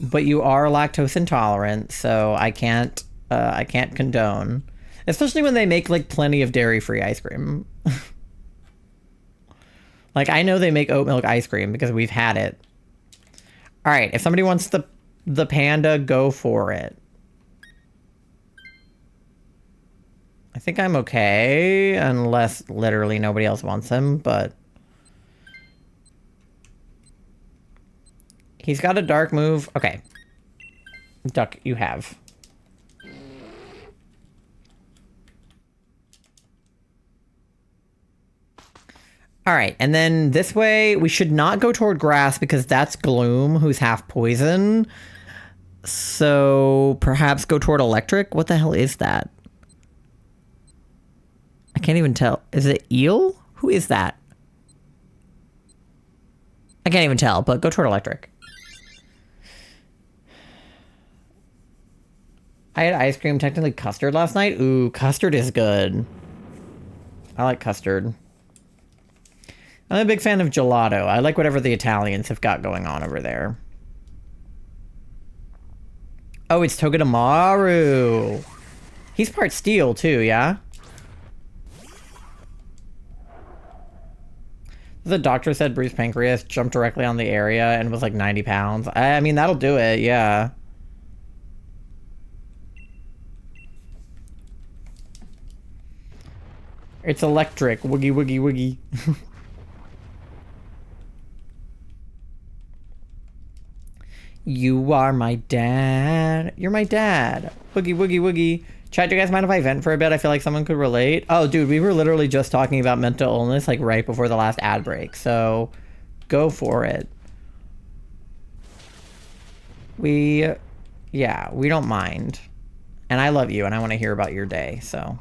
but you are lactose intolerant, so I can't condone. Especially when they make like plenty of dairy-free ice cream. Like, I know they make oat milk ice cream because we've had it. All right, if somebody wants the panda, go for it. I think I'm okay, unless literally nobody else wants him, but... He's got a dark move. Okay. Duck, you have. All right, and then this way, we should not go toward grass because that's Gloom, who's half poison. So perhaps go toward electric? What the hell is that? I can't even tell. Is it eel? Who is that? I can't even tell, but go toward electric. I had ice cream, technically custard last night. Ooh, custard is good. I like custard. I'm a big fan of gelato. I like whatever the Italians have got going on over there. Oh, it's Togedemaru. He's part steel too, yeah? The doctor said Bruce Pancreas jumped directly on the area and was like 90 pounds. I mean, that'll do it, yeah. It's electric. Woogie, woogie, woogie. You are my dad. You're my dad. Woogie, woogie, woogie. Chat, do you guys mind if I vent for a bit? I feel like someone could relate. Oh, dude, we were literally just talking about mental illness like right before the last ad break. So go for it. Yeah, we don't mind. And I love you and I want to hear about your day, so.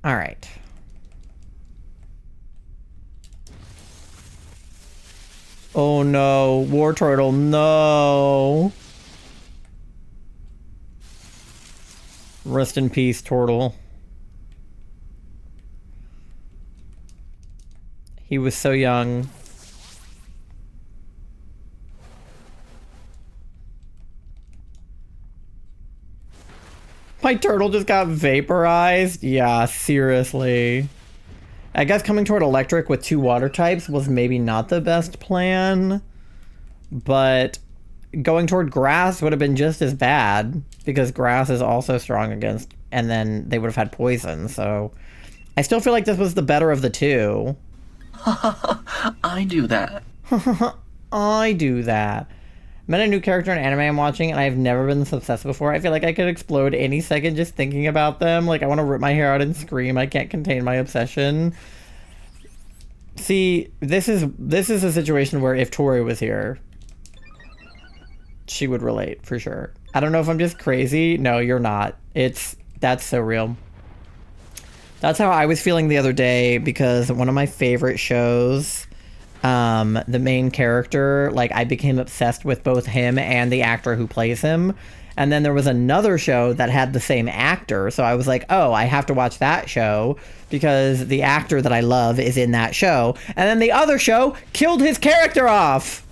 All right. Oh no, War Turtle, no. Rest in peace, Turtle. He was so young. My turtle just got vaporized? Yeah, seriously. I guess coming toward electric with 2 water types was maybe not the best plan. But going toward grass would have been just as bad. Because grass is also strong against... And then they would have had poison, so... I still feel like this was the better of the 2. I do that. I do that. Met a new character in anime I'm watching, and I've never been this obsessed before. I feel like I could explode any second just thinking about them. Like, I want to rip my hair out and scream. I can't contain my obsession. See, this is a situation where if Tori was here, she would relate, for sure. I don't know if I'm just crazy. No, you're not. That's so real. That's how I was feeling the other day, because one of my favorite shows... the main character, like, I became obsessed with both him and the actor who plays him. And then there was another show that had the same actor. So I was like, oh, I have to watch that show because the actor that I love is in that show. And then the other show killed his character off.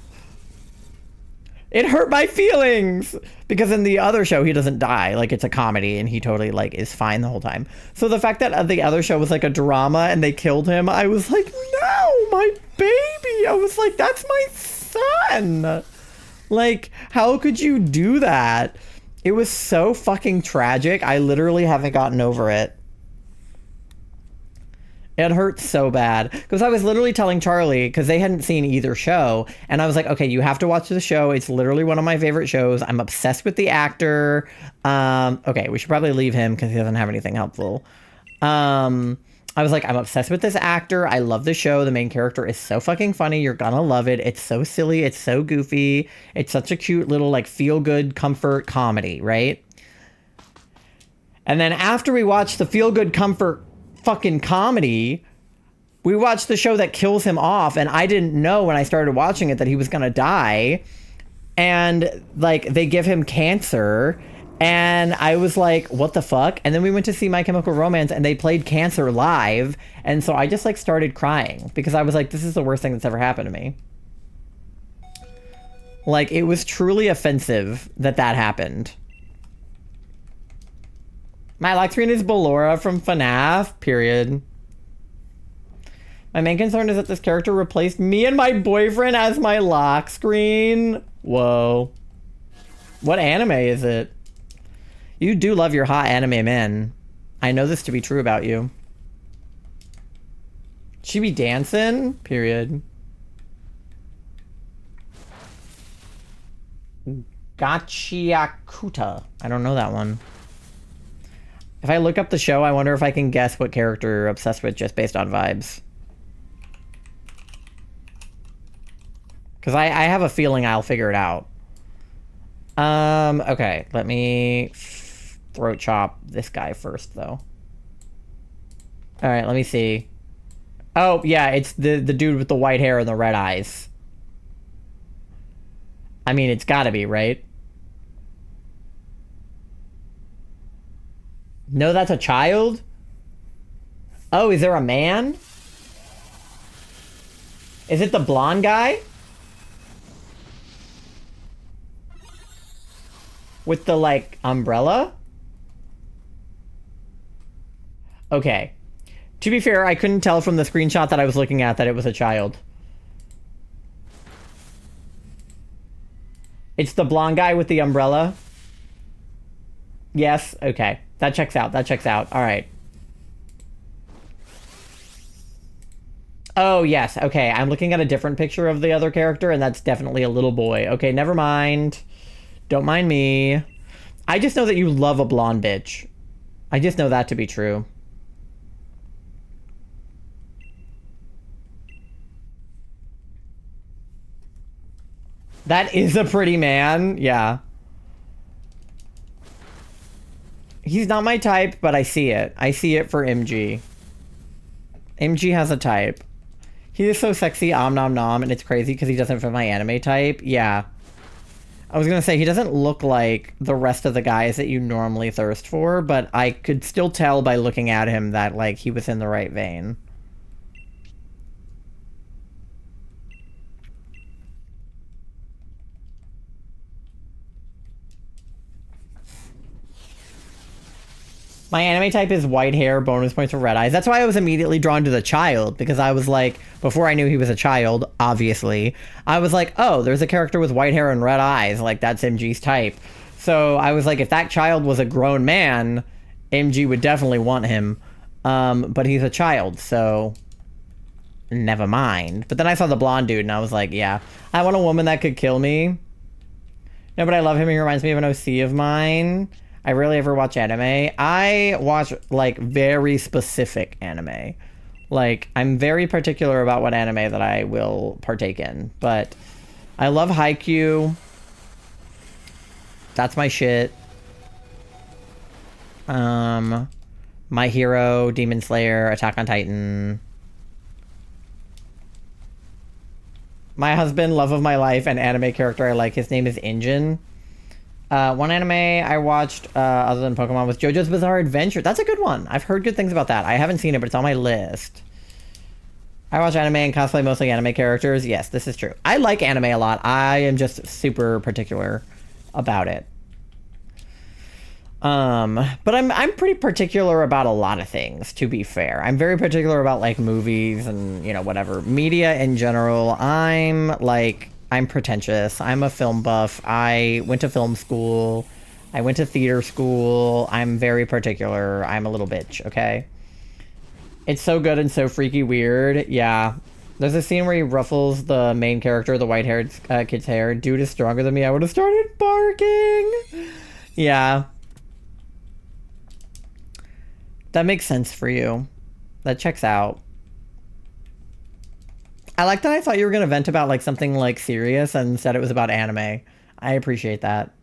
It hurt my feelings because in the other show, he doesn't die. Like, it's a comedy and he totally, like, is fine the whole time. So the fact that the other show was like a drama and they killed him, I was like, no, my baby. I was like, that's my son. Like, how could you do that? It was so fucking tragic. I literally haven't gotten over it. It hurt so bad because I was literally telling Charlie, because they hadn't seen either show, and I was like, okay, you have to watch the show. It's literally one of my favorite shows. I'm obsessed with the actor. Okay, we should probably leave him because he doesn't have anything helpful. I was like, I'm obsessed with this actor. I love the show. The main character is so fucking funny. You're gonna love it. It's so silly. It's so goofy. It's such a cute little, like, feel-good comfort comedy, right? And then after we watched the feel-good comfort fucking comedy, we watched the show that kills him off, and I didn't know when I started watching it that he was gonna die. And, like, they give him cancer, and I was like, what the fuck? And then we went to see My Chemical Romance, and they played Cancer live, and so I just, like, started crying because I was like, this is the worst thing that's ever happened to me. Like, it was truly offensive that happened. My lock screen is Ballora from FNAF, period. My main concern is that this character replaced me and my boyfriend as my lock screen. Whoa. What anime is it? You do love your hot anime men. I know this to be true about you. She be dancing? Period. Ooh. Gachiakuta. I don't know that one. If I look up the show, I wonder if I can guess what character you're obsessed with just based on vibes. Because I have a feeling I'll figure it out. Okay. Let me throat chop this guy first, though. Alright, let me see. Oh, yeah, it's the dude with the white hair and the red eyes. I mean, it's gotta be, right? No, that's a child? Oh, is there a man? Is it the blonde guy? With the, like, umbrella? Okay. To be fair, I couldn't tell from the screenshot that I was looking at that it was a child. It's the blonde guy with the umbrella? Yes? Okay. That checks out. That checks out. All right. Oh, yes. Okay. I'm looking at a different picture of the other character, and that's definitely a little boy. Okay, never mind. Don't mind me. I just know that you love a blonde bitch. I just know that to be true. That is a pretty man. Yeah. He's not my type, but I see it. I see it for MG. MG has a type. He is so sexy, om nom nom, and it's crazy because he doesn't fit my anime type. Yeah. I was gonna say, he doesn't look like the rest of the guys that you normally thirst for, but I could still tell by looking at him that, like, he was in the right vein. My anime type is white hair, bonus points for red eyes. That's why I was immediately drawn to the child, because I was like, before I knew he was a child, obviously, I was like, oh, there's a character with white hair and red eyes, like, that's MG's type. So I was like, if that child was a grown man, MG would definitely want him. But he's a child, so never mind. But then I saw the blonde dude, and I was like, yeah, I want a woman that could kill me. No, but I love him. He reminds me of an OC of mine. I rarely ever watch anime. I watch, like, very specific anime. Like, I'm very particular about what anime that I will partake in. But I love Haikyuu. That's my shit. My Hero, Demon Slayer, Attack on Titan. My husband, love of my life, and anime character I like, his name is Injin. One anime I watched other than Pokemon was JoJo's Bizarre Adventure. That's a good one. I've heard good things about that. I haven't seen it, but it's on my list. I watch anime and cosplay mostly anime characters. Yes, this is true. I like anime a lot. I am just super particular about it. But I'm pretty particular about a lot of things, to be fair. I'm very particular about, like, movies and, you know, whatever. Media in general. I'm pretentious. I'm a film buff. I went to film school. I went to theater school. I'm very particular. I'm a little bitch, okay? It's so good and so freaky weird. Yeah. There's a scene where he ruffles the main character, the white-haired kid's hair. Dude is stronger than me. I would have started barking. Yeah. That makes sense for you. That checks out. I like that I thought you were going to vent about, like, something, like, serious, and instead it was about anime. I appreciate that.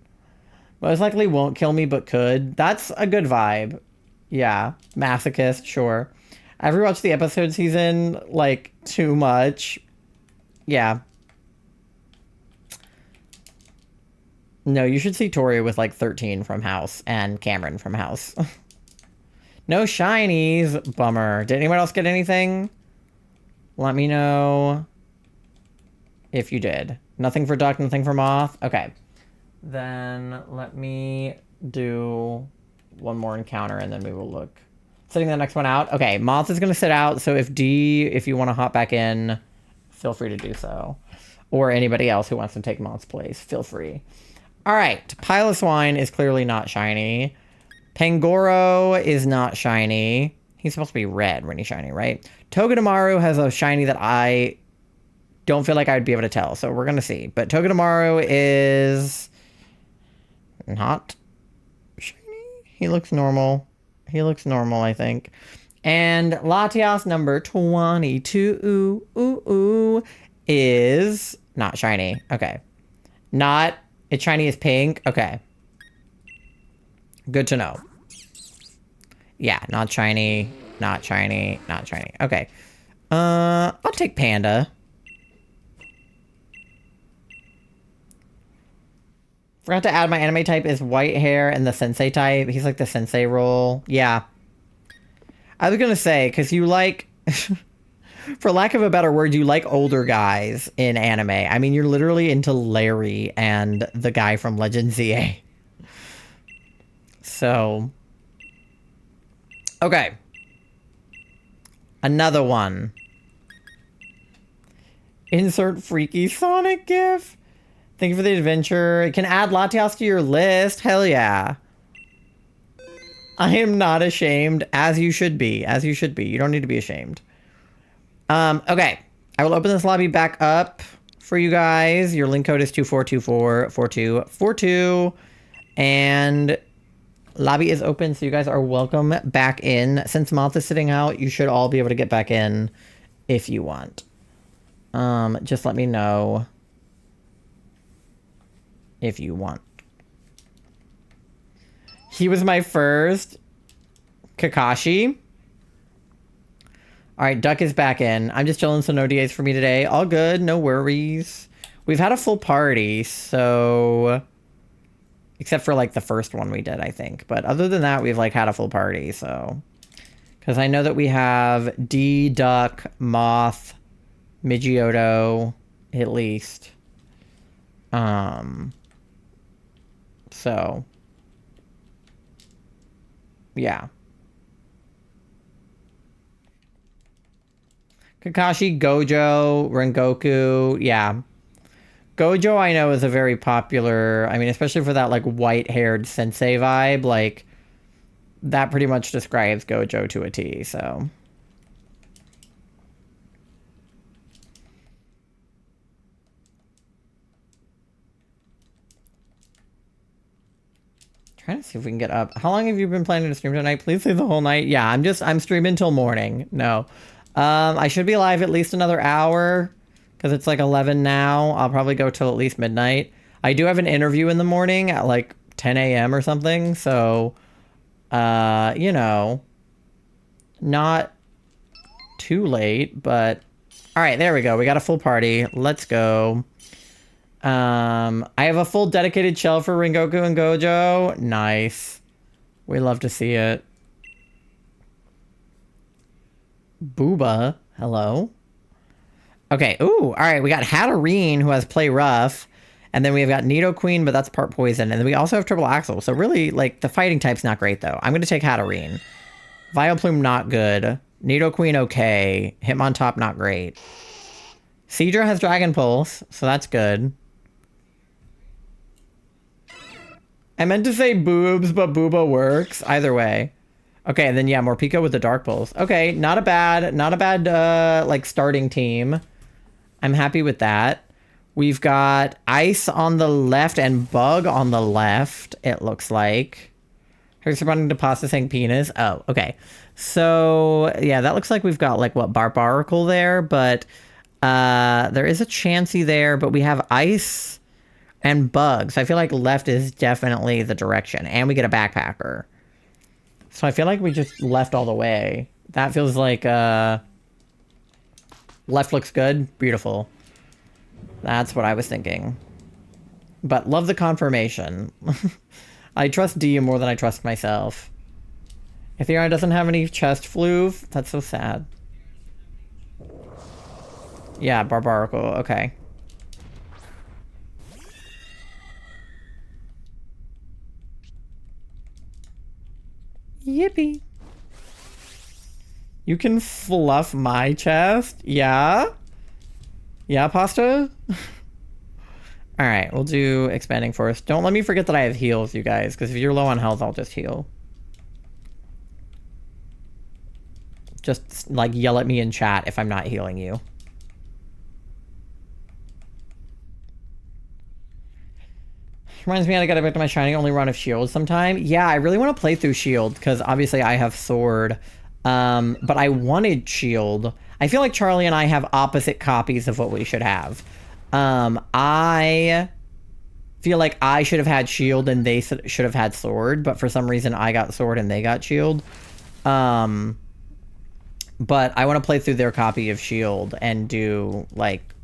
Most likely won't kill me, but could. That's a good vibe. Yeah. Masochist, sure. I've rewatched the episodes he's in, like, too much. Yeah. No, you should see Tori with, like, 13 from House, and Cameron from House. No shinies. Bummer. Did anyone else get anything? Let me know if you did. Nothing for duck, nothing for moth. Okay. Then let me do one more encounter and then we will look. Sitting the next one out. Okay, moth is going to sit out. So if you want to hop back in, feel free to do so. Or anybody else who wants to take moth's place, feel free. All right. Pile of Swine is clearly not shiny. Pangoro is not shiny. He's supposed to be red when he's shiny, right? Togedemaru has a shiny that I don't feel like I would be able to tell, so we're going to see. But Togedemaru is not shiny. He looks normal. He looks normal, I think. And Latias number 22 is not shiny. Okay. Not, it's shiny as pink. Okay. Good to know. Yeah, not shiny, not shiny, not shiny. Okay. I'll take Panda. Forgot to add my anime type is white hair and the sensei type. He's like the sensei role. Yeah. I was gonna say, because you like, for lack of a better word, you like older guys in anime. I mean, you're literally into Larry and the guy from Legend ZA. So, okay. Another one. Insert freaky Sonic gif. Thank you for the adventure. It can add Latias to your list. Hell yeah. I am not ashamed, as you should be. As you should be. You don't need to be ashamed. Okay. I will open this lobby back up for you guys. Your link code is 24244242. And lobby is open, so you guys are welcome back in. Since Moth is sitting out, you should all be able to get back in if you want. Just let me know if you want. He was my first. Kakashi. Alright, Duck is back in. I'm just chilling, so no DAs for me today. All good, no worries. We've had a full party, so... Except for, like, the first one we did, I think. But other than that, we've, like, had a full party, so... Because I know that we have D, Duck, Moth, Midgioto, at least. So... Yeah. Kakashi, Gojo, Rengoku, yeah. Gojo, I know, is a very popular... I mean, especially for that, like, white-haired sensei vibe, like... That pretty much describes Gojo to a T, so... Trying to see if we can get up. How long have you been planning to stream tonight? Please say the whole night. Yeah, I'm streaming till morning. No. I should be live at least another hour because it's like 11 now. I'll probably go till at least midnight. I do have an interview in the morning at like 10 a.m. or something. So, you know, not too late, but all right, there we go. We got a full party. Let's go. I have a full dedicated shell for Rengoku and Gojo. Nice. We love to see it. Booba. Hello. Okay. Ooh. All right. We got Hatterene, who has Play Rough. And then we've got Nido Queen, but that's part poison. And then we also have Triple Axel. So really, like, the fighting type's not great, though. I'm going to take Hatterene. Vileplume, not good. Nido Queen, okay. Hitmontop, not great. Seadra has Dragon Pulse, so that's good. I meant to say boobs, but booba works. Either way. Okay, and then yeah, Morpeko with the Dark Pulse. Okay, not a bad, like, starting team. I'm happy with that. We've got Ice on the left and Bug on the left, it looks like. Who's responding to Pasta saying penis? Oh, okay. So, yeah, that looks like we've got, like, what, Barbaracle there, but there is a Chansey there, but we have Ice and Bug. So I feel like left is definitely the direction. And we get a Backpacker. So I feel like we just left all the way. That feels like, left looks good. Beautiful. That's what I was thinking. But love the confirmation. I trust D more than I trust myself. Etheon doesn't have any chest fluve. That's so sad. Yeah, Barbaracle. Okay. Yippee. You can fluff my chest? Yeah? Yeah, Pasta? Alright, we'll do Expanding Force. Don't let me forget that I have heals, you guys, because if you're low on health, I'll just heal. Just, like, yell at me in chat if I'm not healing you. Reminds me I gotta get back to my shiny only run of Shield sometime. Yeah, I really want to play through Shield because obviously I have Sword. But I wanted Shield. I feel like Charlie and I have opposite copies of what we should have. I feel like I should have had Shield and they should have had Sword, but for some reason I got Sword and they got Shield. But I want to play through their copy of Shield and do, like,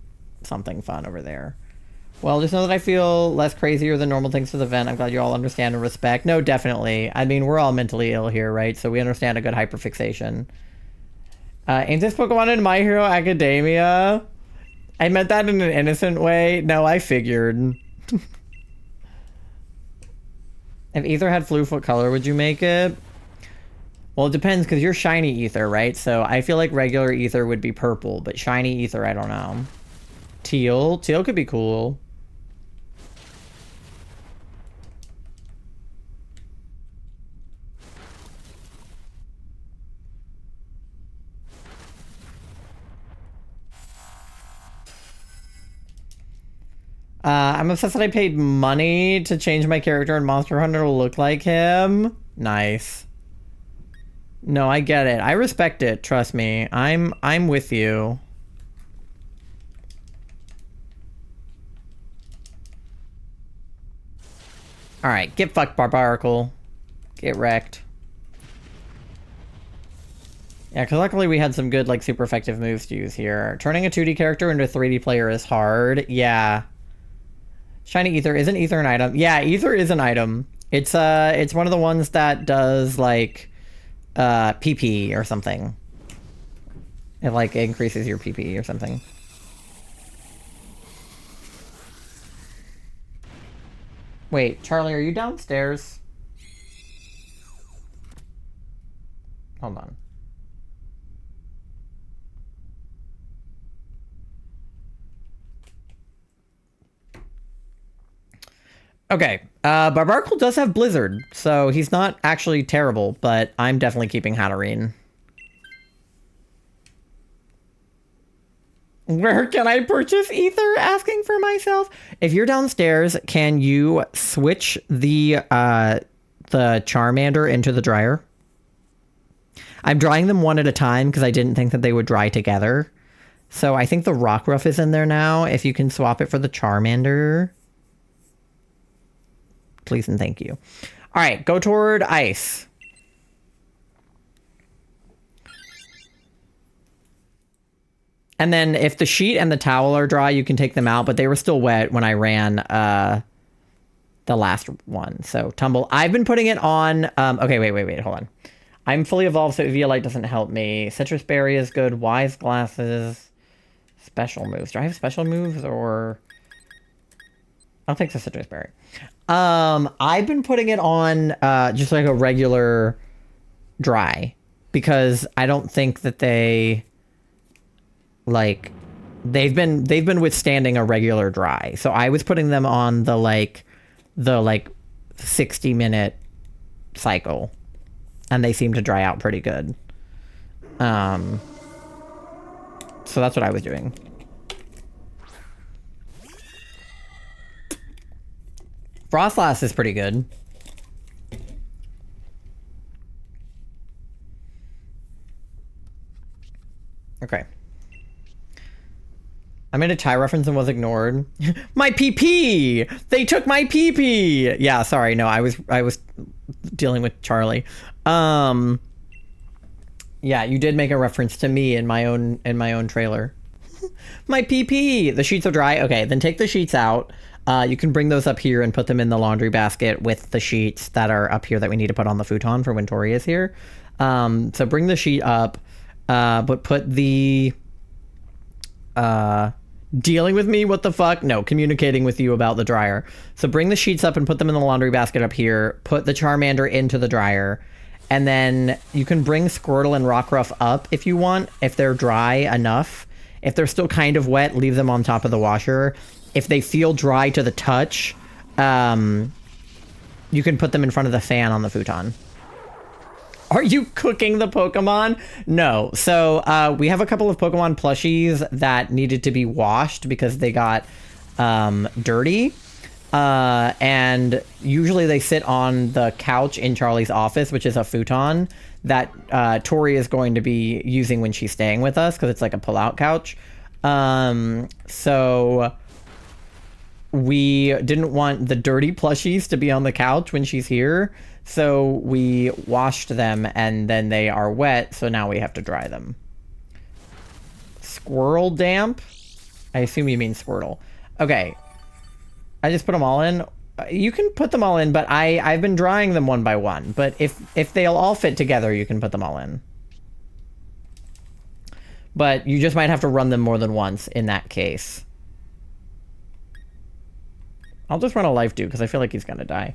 something fun over there. Well, just know that I feel less crazier than normal thanks to the event. I'm glad you all understand and respect. No, definitely. I mean, we're all mentally ill here, right? So we understand a good hyperfixation. Ain't this Pokemon in My Hero Academia? I meant that in an innocent way. No, I figured. If Ether had Flu, what color would you make it? Well, it depends, because you're shiny Ether, right? So I feel like regular Ether would be purple, but shiny Ether, I don't know. Teal? Teal could be cool. I'm obsessed that I paid money to change my character in Monster Hunter to look like him. Nice. No, I get it. I respect it. Trust me. I'm with you. Alright, get fucked, Barbaracle. Get wrecked. Yeah, because luckily we had some good, like, super effective moves to use here. Turning a 2D character into a 3D player is hard. Yeah. Shiny Ether. Isn't Ether an item? Yeah, Ether is an item. It's one of the ones that does, like, PP or something. It, like, increases your PP or something. Wait, Charlie, are you downstairs? Hold on. Okay, Barbaracle does have Blizzard, so he's not actually terrible, but I'm definitely keeping Hatterene. Where can I purchase Ether? Asking for myself. If you're downstairs, can you switch the Charmander into the dryer? I'm drying them one at a time because I didn't think that they would dry together. So I think the Rockruff is in there now. If you can swap it for the Charmander. Please and thank you. All right, go toward ice. And then if the sheet and the towel are dry, you can take them out, but they were still wet when I ran the last one. So Tumble. I've been putting it on. Okay, wait, hold on. I'm fully evolved, so Eviolite doesn't help me. Citrus Berry is good. Wise Glasses. Special moves. Do I have special moves or... I'll take the Citrus Berry. I've been putting it on just like a regular dry because I don't think that they've been withstanding a regular dry. So I was putting them on the 60-minute cycle and they seem to dry out pretty good. So that's what I was doing. Frostlass is pretty good. Okay. I made a Thai reference and was ignored. My PP! They took my PP! Yeah, sorry, no, I was dealing with Charlie. Yeah, you did make a reference to me in my own trailer. My PP! The sheets are dry. Okay, then take the sheets out. You can bring those up here and put them in the laundry basket with the sheets that are up here that we need to put on the futon for when Tori is here. So bring the sheet up, but put the... dealing with me? What the fuck? No, communicating with you about the dryer. So bring the sheets up and put them in the laundry basket up here. Put the Charmander into the dryer. And then you can bring Squirtle and Rockruff up if you want, if they're dry enough. If they're still kind of wet, leave them on top of the washer. If they feel dry to the touch, you can put them in front of the fan on the futon. Are you cooking the Pokemon? No. So we have a couple of Pokemon plushies that needed to be washed because they got dirty. And usually they sit on the couch in Charlie's office, which is a futon that Tori is going to be using when she's staying with us because it's like a pull-out couch. So we didn't want the dirty plushies to be on the couch when she's here. So we washed them and then they are wet. So now we have to dry them. Squirrel damp? I assume you mean Squirtle. Okay. I just put them all in. You can put them all in, but I've been drying them one by one. But if they'll all fit together, you can put them all in. But you just might have to run them more than once in that case. I'll just run a life dude because I feel like he's gonna die.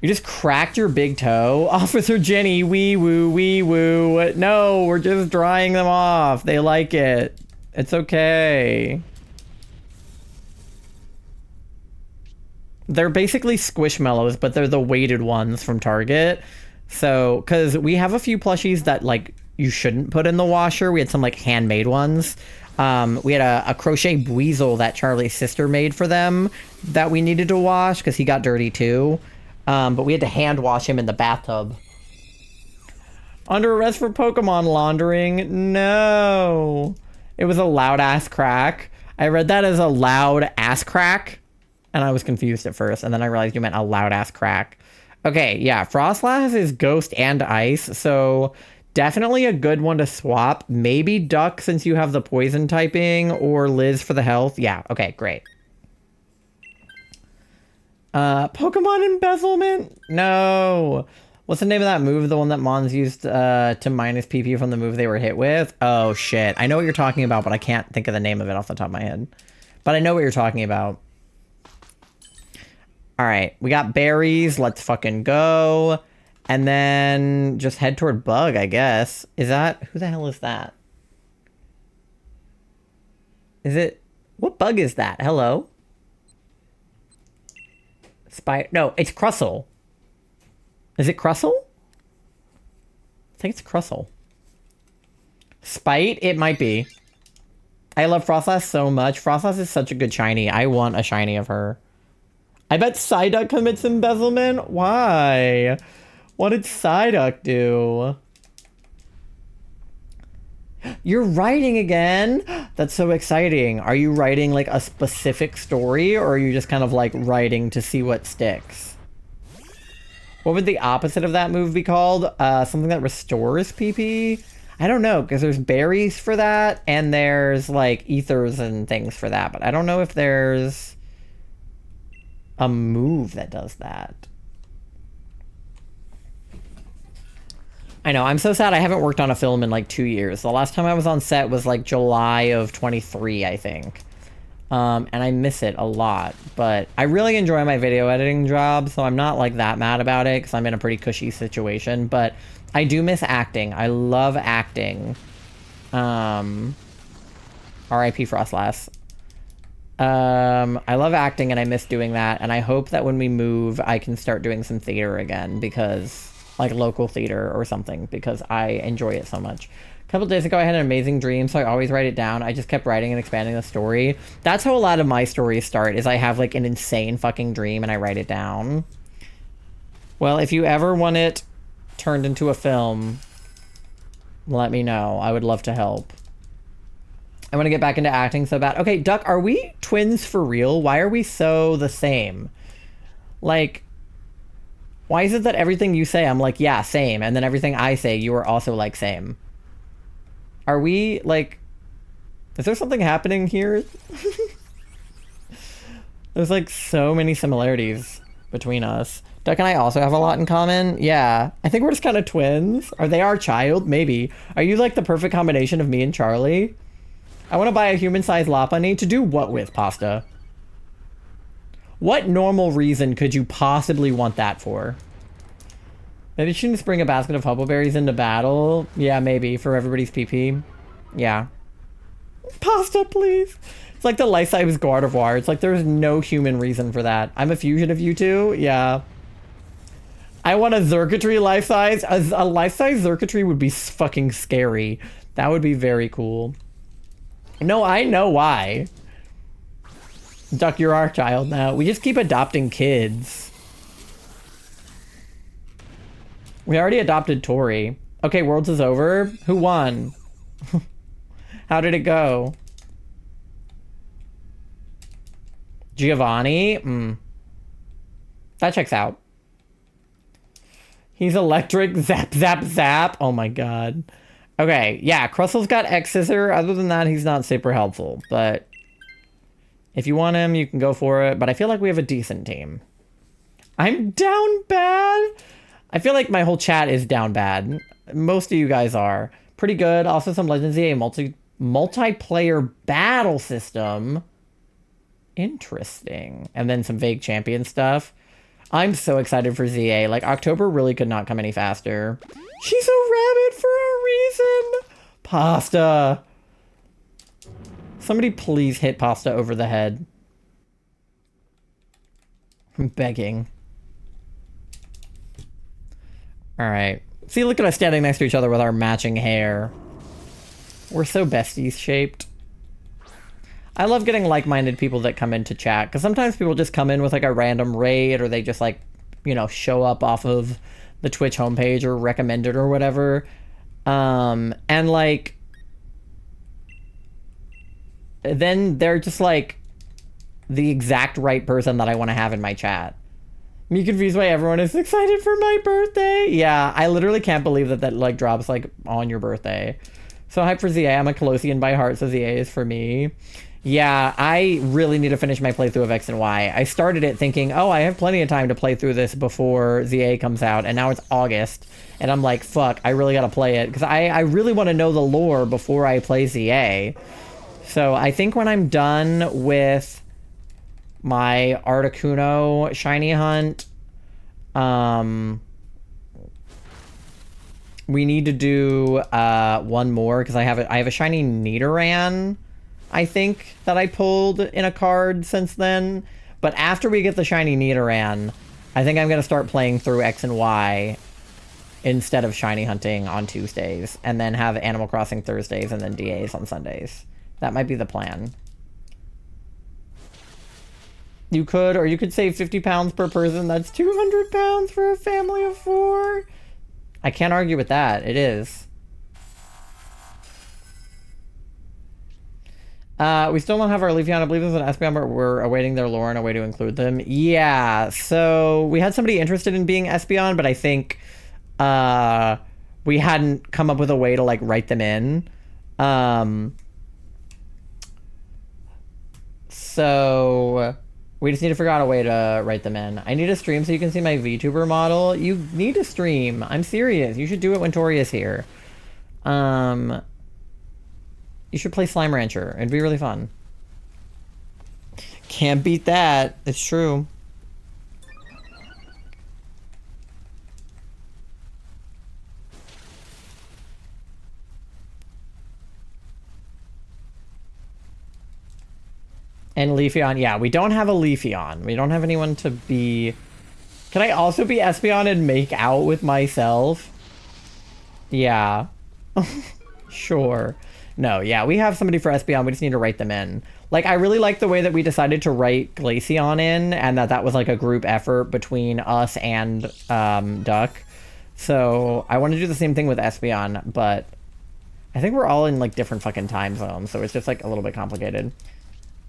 You just cracked your big toe? Officer Jenny, wee woo, wee woo. No, we're just drying them off. They like it. It's okay. They're basically Squishmallows, but they're the weighted ones from Target. So, because we have a few plushies that, like, you shouldn't put in the washer. We had some, like, handmade ones. We had a crochet weasel that Charlie's sister made for them that we needed to wash because he got dirty, too. But we had to hand wash him in the bathtub. Under arrest for Pokemon laundering? No. It was a loud-ass crack. I read that as a loud-ass crack. And I was confused at first, and then I realized you meant a loud-ass crack. Okay, yeah, Frostlass is Ghost and Ice, so definitely a good one to swap. Maybe Duck, since you have the poison typing, or Liz for the health. Yeah, okay, great. Pokemon embezzlement? No. What's the name of that move? The one that Mons used to minus PP from the move they were hit with? Oh, shit. I know what you're talking about, but I can't think of the name of it off the top of my head. But I know what you're talking about. All right, we got berries. Let's fucking go. And then just head toward Bug, I guess. Is that... Who the hell is that? Is it... What bug is that? Hello? No, it's Crustle. Is it Crustle? I think it's Crustle. Spite? It might be. I love Frostlass so much. Frostlass is such a good shiny. I want a shiny of her. I bet Psyduck commits embezzlement? Why? What did Psyduck do? You're writing again? That's so exciting. Are you writing like a specific story, or are you just kind of like writing to see what sticks? What would the opposite of that move be called? Something that restores PP? I don't know, because there's berries for that, and there's like ethers and things for that, but I don't know if there's a move that does that. I know, I'm so sad I haven't worked on a film in like 2 years. The last time I was on set was like July of 23, I think. And I miss it a lot, but I really enjoy my video editing job, so I'm not like that mad about it because I'm in a pretty cushy situation, but I do miss acting. I love acting. R.I.P. Frostlass. I love acting and I miss doing that, and I hope that when we move I can start doing some theater again, because like local theater or something, because I enjoy it so much. A couple days ago I had an amazing dream, so I always write it down. I just kept writing and expanding the story. That's how a lot of my stories start, is I have like an insane fucking dream and I write it down. Well, if you ever want it turned into a film, let me know. I would love to help. I want to get back into acting so bad. Okay, Duck, are we twins for real? Why are we so the same? Like, why is it that everything you say, I'm like, yeah, same. And then everything I say, you are also like, same. Are we, like... Is there something happening here? There's, like, so many similarities between us. Duck and I also have a lot in common. Yeah. I think we're just kind of twins. Are they our child? Maybe. Are you, like, the perfect combination of me and Charlie? I want to buy a human-sized Lopunny. To do what with, Pasta? What normal reason could you possibly want that for? Maybe she shouldn't bring a basket of huckleberries into battle. Yeah, maybe. For everybody's PP. Yeah. Pasta, please. It's like the life-size Gardevoir. It's like there's no human reason for that. I'm a fusion of you two? Yeah. I want a Xurkitree life-size. A life-size Xurkitree would be fucking scary. That would be very cool. No, I know why. Duck, you're our child now. We just keep adopting kids. We already adopted Tori. Okay, Worlds is over. Who won? How did it go? Giovanni? That checks out. He's electric. Zap, zap, zap. Oh my god. Okay, yeah, Crustle's got X-Scissor. Other than that, he's not super helpful. But if you want him, you can go for it. But I feel like we have a decent team. I'm down bad. I feel like my whole chat is down bad. Most of you guys are. Pretty good. Also some Legends EA multiplayer battle system. Interesting. And then some vague champion stuff. I'm so excited for ZA. Like, October really could not come any faster. She's a rabbit for a reason. Pasta. Somebody please hit Pasta over the head. I'm begging. Alright. See, look at us standing next to each other with our matching hair. We're so besties shaped. I love getting like-minded people that come into chat, because sometimes people just come in with like a random raid, or they just like, you know, show up off of the Twitch homepage or recommended or whatever. And like, then they're just like the exact right person that I want to have in my chat. Me confused why everyone is excited for my birthday. Yeah, I literally can't believe that like drops like on your birthday. So hype for ZA. I'm a Colossian by heart, so ZA is for me. Yeah, I really need to finish my playthrough of X and Y. I started it thinking, oh, I have plenty of time to play through this before ZA comes out, and now it's August, and I'm like, fuck, I really gotta play it, because I really want to know the lore before I play ZA. So I think when I'm done with my Articuno shiny hunt, we need to do one more, because I have a shiny Nidoran, I think, that I pulled in a card since then. But after we get the shiny Nidoran, I think I'm going to start playing through X and Y instead of shiny hunting on Tuesdays, and then have Animal Crossing Thursdays and then DAs on Sundays. That might be the plan. You could save 50 pounds per person. That's 200 pounds for a family of 4. I can't argue with that. It is. We still don't have our Leafeon. I believe there's an Espeon, but we're awaiting their lore and a way to include them. Yeah, so we had somebody interested in being Espeon, but I think we hadn't come up with a way to like write them in. So we just need to figure out a way to write them in. I need to stream so you can see my VTuber model. You need to stream. I'm serious. You should do it when Tori is here. You should play Slime Rancher. It'd be really fun. Can't beat that. It's true. And Leafeon. Yeah, we don't have a Leafeon. We don't have anyone to be... Can I also be Espeon and make out with myself? Yeah. Sure. No, yeah, we have somebody for Espeon. We just need to write them in. Like, I really like the way that we decided to write Glaceon in, and that was like a group effort between us and Duck. So I want to do the same thing with Espeon, but I think we're all in like different fucking time zones, so it's just like a little bit complicated.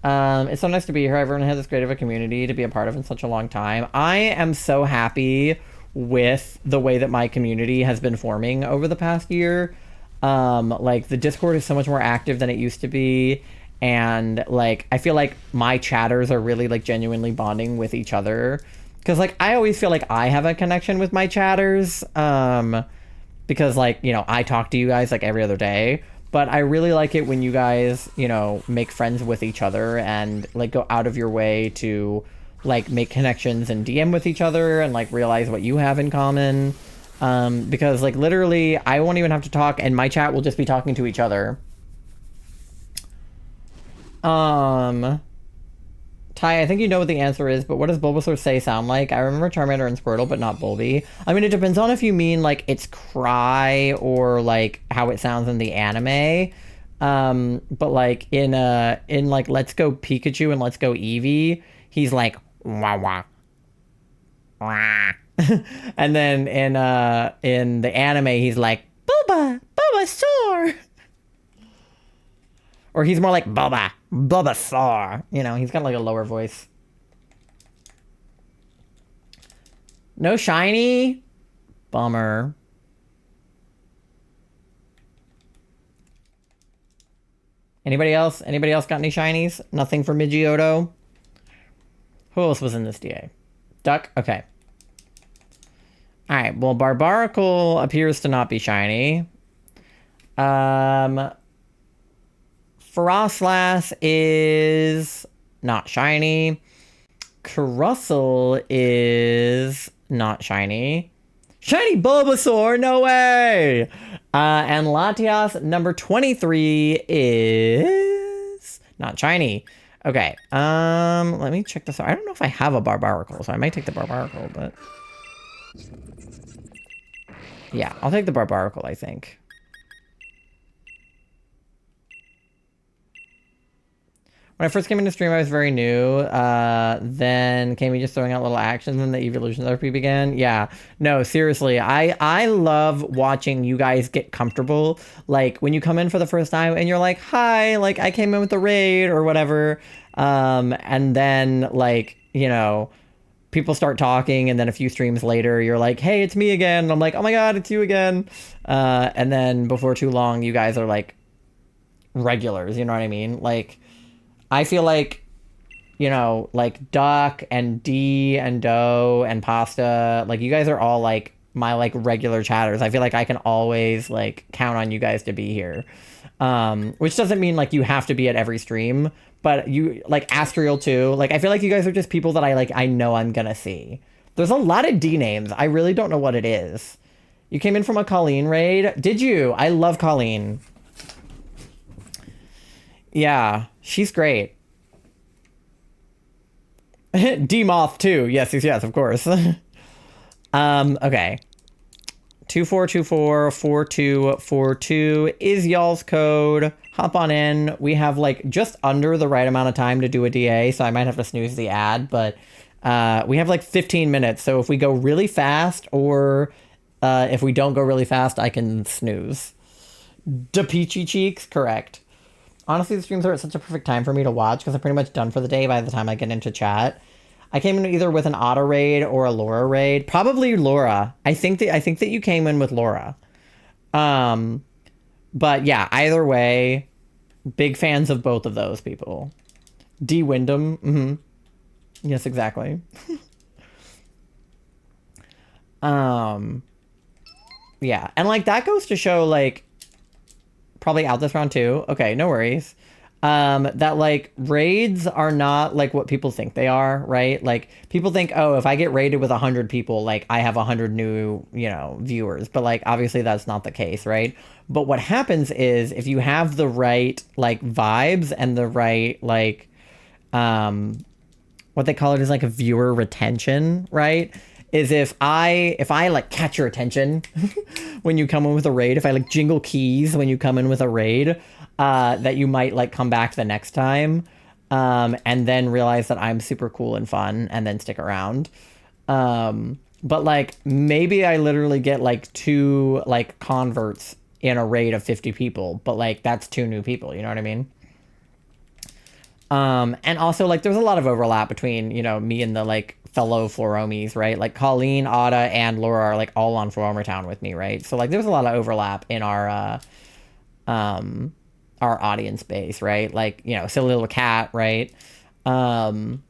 It's so nice to be here. Everyone has this great of a community to be a part of in such a long time. I am so happy with the way that my community has been forming over the past year. Like, the Discord is so much more active than it used to be, and like I feel like my chatters are really like genuinely bonding with each other, because like I always feel like I have a connection with my chatters, because like, you know, I talk to you guys like every other day, but I really like it when you guys, you know, make friends with each other and like go out of your way to like make connections and DM with each other and like realize what you have in common. Because like literally I won't even have to talk and my chat will just be talking to each other. Ty, I think you know what the answer is, but what does Bulbasaur say sound like? I remember Charmander and Squirtle, but not Bulby. I mean, it depends on if you mean like its cry or like how it sounds in the anime. But like in like Let's Go Pikachu and Let's Go Eevee, he's like wah wah wah. And then in the anime he's like Bulbasaur. Or he's more like Bulbasaur. You know, he's got like a lower voice. No shiny? Bummer. Anybody else? Anybody else got any shinies? Nothing for Midgioto? Who else was in this DA? Duck? Okay. Alright, well, Barbaracle appears to not be shiny. Frostlass is not shiny. Carousel is not shiny. Shiny Bulbasaur, no way! And Latias number 23 is not shiny. Okay, let me check this out. I don't know if I have a Barbaracle, so I might take the Barbaracle, but... yeah, I'll take the Barbaracle, I think. When I first came into stream, I was very new. Then Kami just throwing out little actions and the evolution therapy began. Yeah, no, seriously, I love watching you guys get comfortable. Like when you come in for the first time and you're like, hi, like I came in with the raid or whatever. And then like, you know, people start talking and then a few streams later, you're like, hey, it's me again. And I'm like, oh my God, it's you again. And then before too long, you guys are like regulars, you know what I mean? Like, I feel like, you know, like Duck and D and Doe and Pasta, like you guys are all like my like regular chatters. I feel like I can always like count on you guys to be here. Which doesn't mean like you have to be at every stream, but you like Astriel too. Like I feel like you guys are just people that I know I'm gonna see. There's a lot of D names. I really don't know what it is. You came in from a Colleen raid? Did you? I love Colleen. Yeah, she's great. D-Moth too. Yes, of course. Okay. 24244242 is y'all's code. Hop on in. We have like just under the right amount of time to do a DA, so I might have to snooze the ad, but we have like 15 minutes, so if we go really fast or if we don't go really fast, I can snooze. Da Peachy Cheeks, correct. Honestly, the streams are at such a perfect time for me to watch because I'm pretty much done for the day by the time I get into chat. I came in either with an Auto raid or a Laura raid. Probably Laura. I think that you came in with Laura. But yeah, either way, big fans of both of those people. D Wyndham. Mm-hmm. Yes, exactly. Yeah, and like that goes to show like probably out this round too. Okay, no worries. That like raids are not like what people think they are, right? Like people think, oh, if I get raided with 100 people, like I have 100 new, you know, viewers, but like obviously that's not the case, right? But what happens is if you have the right like vibes and the right like what they call it is like a viewer retention, right? Is if I like catch your attention when you come in with a raid, if I like jingle keys when you come in with a raid, that you might like come back the next time, and then realize that I'm super cool and fun and then stick around. But like maybe I literally get like 2 like converts in a raid of 50 people, but like that's 2 new people, you know what I mean? And also like there's a lot of overlap between, you know, me and the like fellow Floromies, right? Like Colleen, Ada, and Laura are like all on Floroma Town with me, right? So like there's a lot of overlap in our audience base, right? Like, you know, Silly Little Cat, right? And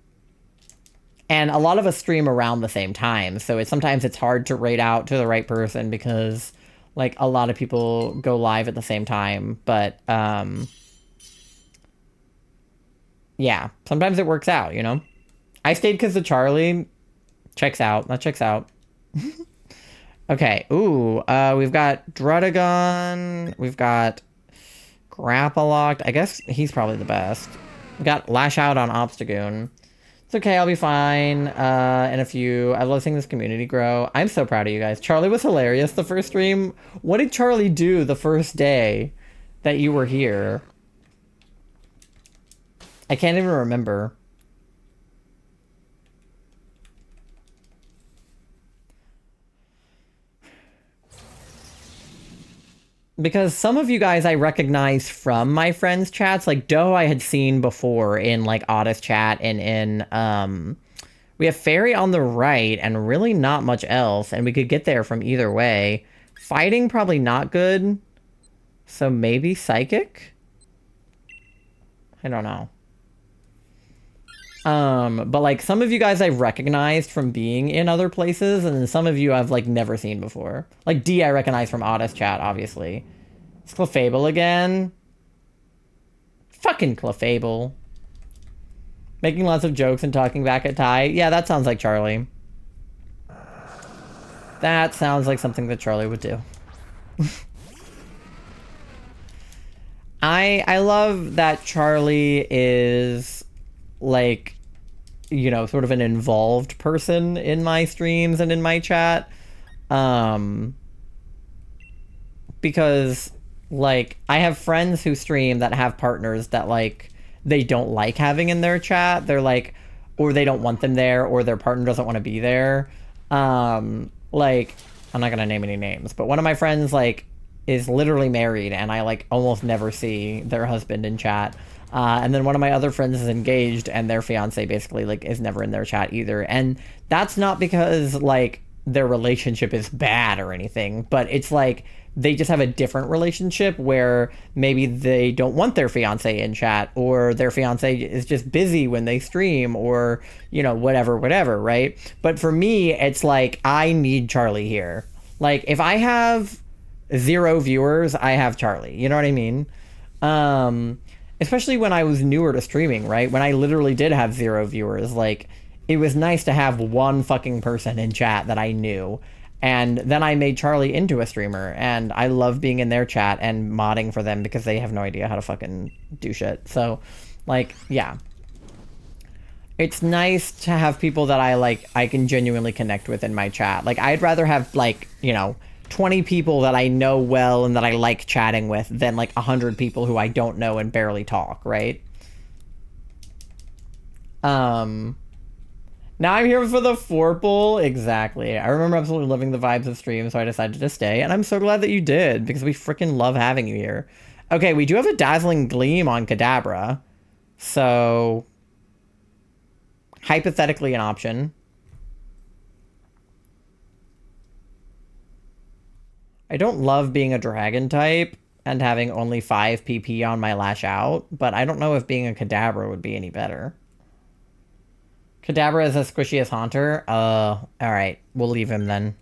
a lot of us stream around the same time, so sometimes it's hard to rate out to the right person because like a lot of people go live at the same time, but yeah, sometimes it works out, you know? I stayed because of Charlie. Checks out. That checks out. Okay. Ooh. We've got Drudagon. We've got Grappalocked. I guess he's probably the best. We got Lash Out on Obstagoon. It's okay. I'll be fine. In a few. I love seeing this community grow. I'm so proud of you guys. Charlie was hilarious the first stream. What did Charlie do the first day that you were here. I can't even remember. Because some of you guys I recognize from my friends' chats. Like, Doe I had seen before in, like, Otis chat and in, we have Fairy on the right and really not much else. And we could get there from either way. Fighting, probably not good. So maybe Psychic? I don't know. But, like, some of you guys I've recognized from being in other places, and then some of you I've, like, never seen before. Like, D I recognize from Otis chat, obviously. It's Clefable again. Fucking Clefable. Making lots of jokes and talking back at Ty. Yeah, that sounds like Charlie. That sounds like something that Charlie would do. I love that Charlie is, like, you know, sort of an involved person in my streams and in my chat. Because, like, I have friends who stream that have partners that, like, they don't like having in their chat. They're like, or they don't want them there, or their partner doesn't want to be there. Like, I'm not gonna name any names, but one of my friends, like, is literally married, and I, like, almost never see their husband in chat. And then one of my other friends is engaged, and their fiance basically, like, is never in their chat either. And that's not because, like, their relationship is bad or anything, but it's like they just have a different relationship where maybe they don't want their fiance in chat, or their fiance is just busy when they stream, or, you know, whatever, right? But for me, it's like, I need Charlie here. Like, if I have 0 viewers, I have Charlie. You know what I mean? Especially when I was newer to streaming, right? When I literally did have 0 viewers, like, it was nice to have one fucking person in chat that I knew. And then I made Charlie into a streamer, and I love being in their chat and modding for them because they have no idea how to fucking do shit. So, like, yeah. It's nice to have people that I can genuinely connect with in my chat. Like, I'd rather have, like, you know, 20 people that I know well and that I like chatting with than, like, 100 people who I don't know and barely talk, right? Now I'm here for the Forple. Exactly. I remember absolutely loving the vibes of stream, so I decided to stay. And I'm so glad that you did, because we freaking love having you here. Okay, we do have a Dazzling Gleam on Kadabra. So, hypothetically an option. I don't love being a dragon type and having only 5 PP on my lash out, but I don't know if being a Kadabra would be any better. Kadabra is as squishy as Haunter? Alright. We'll leave him then.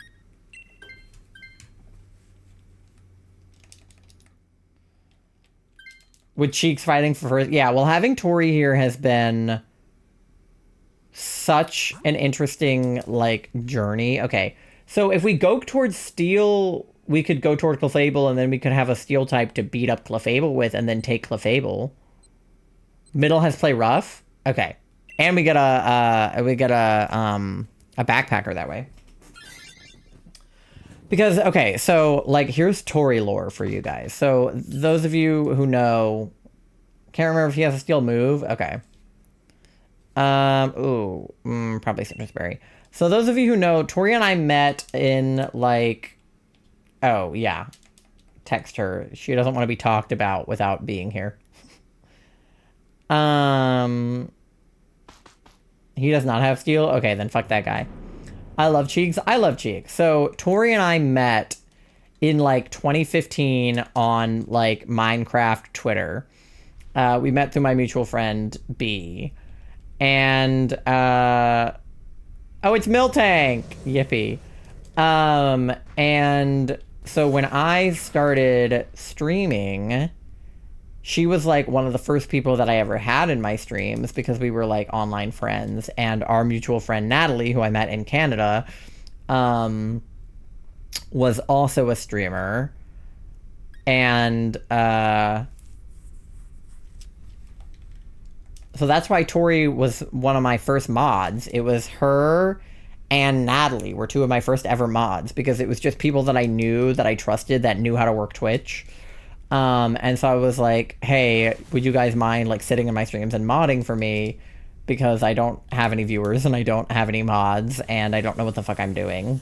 With Cheeks fighting for first... Yeah, well, having Tori here has been such an interesting, like, journey. Okay, so if we go towards Steel, we could go toward Clefable, and then we could have a Steel type to beat up Clefable with, and then take Clefable. Middle has Play Rough? Okay. And we get a backpacker that way. Because, okay, so, like, here's Tori lore for you guys. So, those of you who know... Can't remember if he has a steel move. Okay. Probably Citrus Berry. So, those of you who know, Tori and I met in, like... Oh, yeah. Text her. She doesn't want to be talked about without being here. He does not have steel? Okay, then fuck that guy. I love Cheeks. I love Cheeks. So, Tori and I met in, like, 2015 on, like, Minecraft Twitter. We met through my mutual friend, B. And, oh, it's Miltank! Yippee. And so when I started streaming... She was, like, one of the first people that I ever had in my streams because we were, like, online friends. And our mutual friend, Natalie, who I met in Canada, was also a streamer. And, so that's why Tori was one of my first mods. It was her and Natalie were 2 of my first ever mods because it was just people that I knew, that I trusted, that knew how to work Twitch. And so I was like, hey, would you guys mind like sitting in my streams and modding for me? Because I don't have any viewers and I don't have any mods and I don't know what the fuck I'm doing.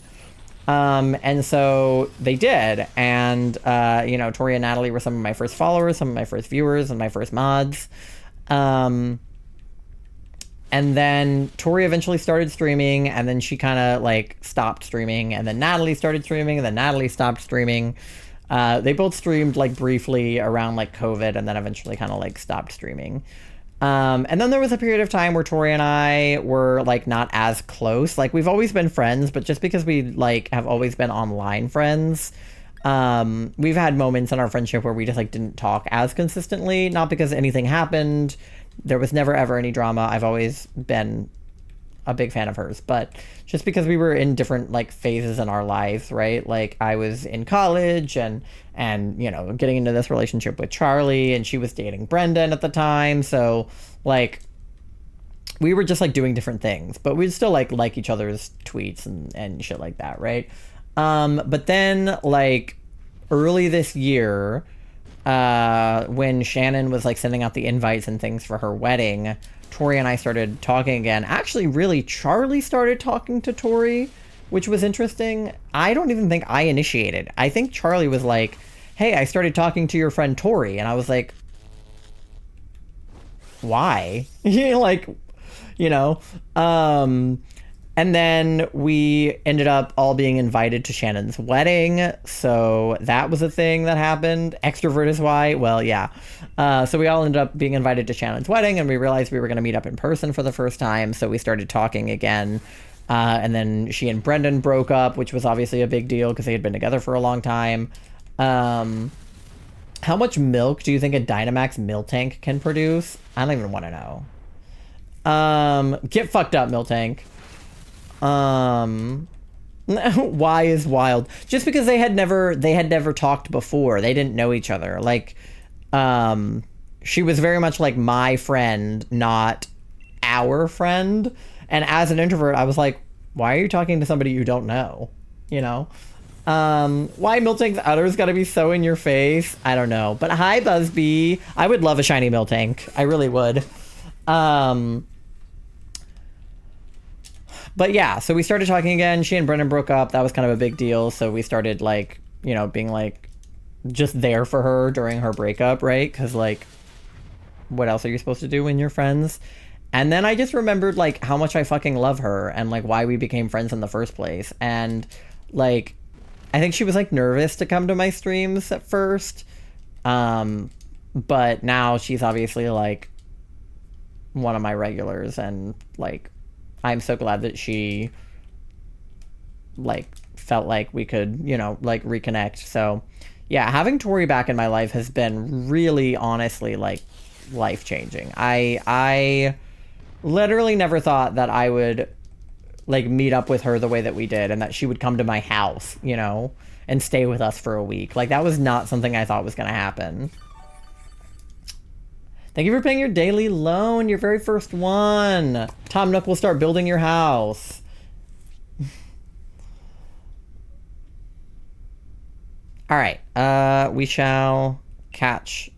And so they did. And, Tori and Natalie were some of my first followers, some of my first viewers, and my first mods. And then Tori eventually started streaming, and then she kind of like stopped streaming, and then Natalie started streaming, and then Natalie stopped streaming. They both streamed like briefly around like COVID, and then eventually kind of like stopped streaming. And then there was a period of time where Tori and I were like not as close. Like we've always been friends, but just because we like have always been online friends, we've had moments in our friendship where we just like didn't talk as consistently. Not because anything happened. There was never ever any drama. I've always been a big fan of hers, but just because we were in different like phases in our lives, right? Like I was in college and getting into this relationship with Charlie, and she was dating Brendan at the time, so like we were just like doing different things, but we'd still like each other's tweets and shit like that, right? But then like early this year, when Shannon was like sending out the invites and things for her wedding, Tori and I started talking again. Actually, really, Charlie started talking to Tori, which was interesting. I don't even think I initiated. I think Charlie was like, hey, I started talking to your friend Tori. And I was like, why? And then we ended up all being invited to Shannon's wedding. So that was a thing that happened. Extrovert is why. Well, yeah. So we all ended up being invited to Shannon's wedding, and we realized we were going to meet up in person for the first time. So we started talking again. And then she and Brendan broke up, which was obviously a big deal because they had been together for a long time. How much milk do you think a Dynamax milk tank can produce? I don't even want to know. Get fucked up, milk tank. Why is wild? Just because they had never talked before. They didn't know each other. Like, she was very much like my friend, not our friend. And as an introvert, I was like, why are you talking to somebody you don't know? Why Miltank's udder's gotta be so in your face? I don't know. But hi, Busby. I would love a shiny Miltank. I really would. But yeah, so we started talking again. She and Brendan broke up. That was kind of a big deal. So we started like, being like just there for her during her breakup, right? Because like, what else are you supposed to do when you're friends? And then I just remembered like how much I fucking love her and like why we became friends in the first place. And like, I think she was like nervous to come to my streams at first. But now she's obviously like one of my regulars, and like, I'm so glad that she like felt like we could, like reconnect. So yeah, having Tori back in my life has been really honestly like life-changing. I literally never thought that I would like meet up with her the way that we did, and that she would come to my house, and stay with us for a week. Like that was not something I thought was going to happen. Thank you for paying your daily loan, your very first one. Tom Nook will start building your house. All right, we shall catch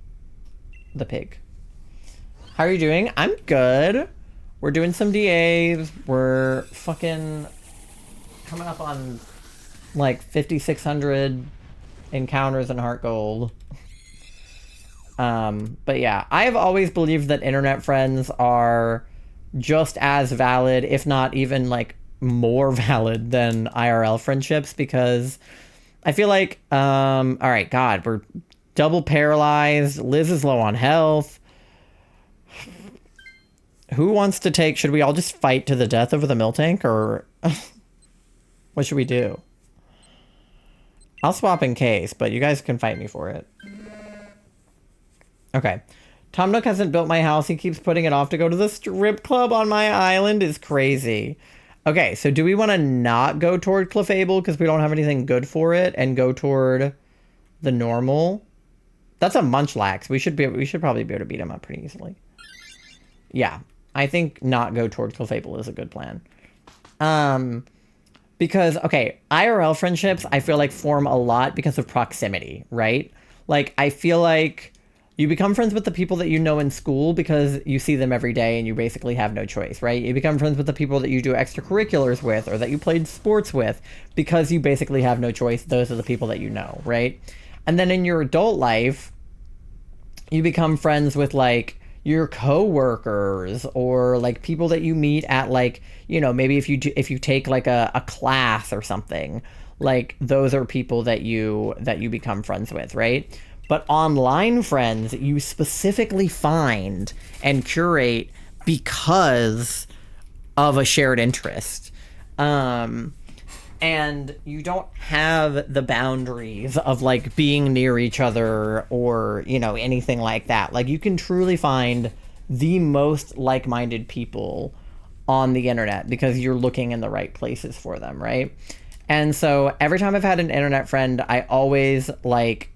the pig. How are you doing? I'm good. We're doing some DAs. We're fucking coming up on like 5,600 encounters in Heart Gold. But yeah, I have always believed that internet friends are just as valid, if not even like more valid than IRL friendships, because I feel like, all right, God, we're double paralyzed. Liz is low on health. Who wants to take, should we all just fight to the death over the milk tank, or what should we do? I'll swap in case, but you guys can fight me for it. Okay. Tom Nook hasn't built my house. He keeps putting it off to go to the strip club on my island. Is crazy. Okay, so do we want to not go toward Clefable because we don't have anything good for it, and go toward the normal? That's a Munchlax. We should probably be able to beat him up pretty easily. Yeah, I think not go toward Clefable is a good plan. Because, okay, IRL friendships, I feel like form a lot because of proximity, right? Like, I feel like you become friends with the people that you know in school because you see them every day and you basically have no choice, right? You become friends with the people that you do extracurriculars with or that you played sports with because you basically have no choice. Those are the people that you know, right? And then in your adult life, you become friends with like your coworkers or like people that you meet at like, you know, maybe if you take like a class or something, like those are people that you become friends with, right? But online friends you specifically find and curate because of a shared interest. And you don't have the boundaries of like being near each other or, you know, anything like that. Like you can truly find the most like-minded people on the internet because you're looking in the right places for them, right? And so every time I've had an internet friend, I always like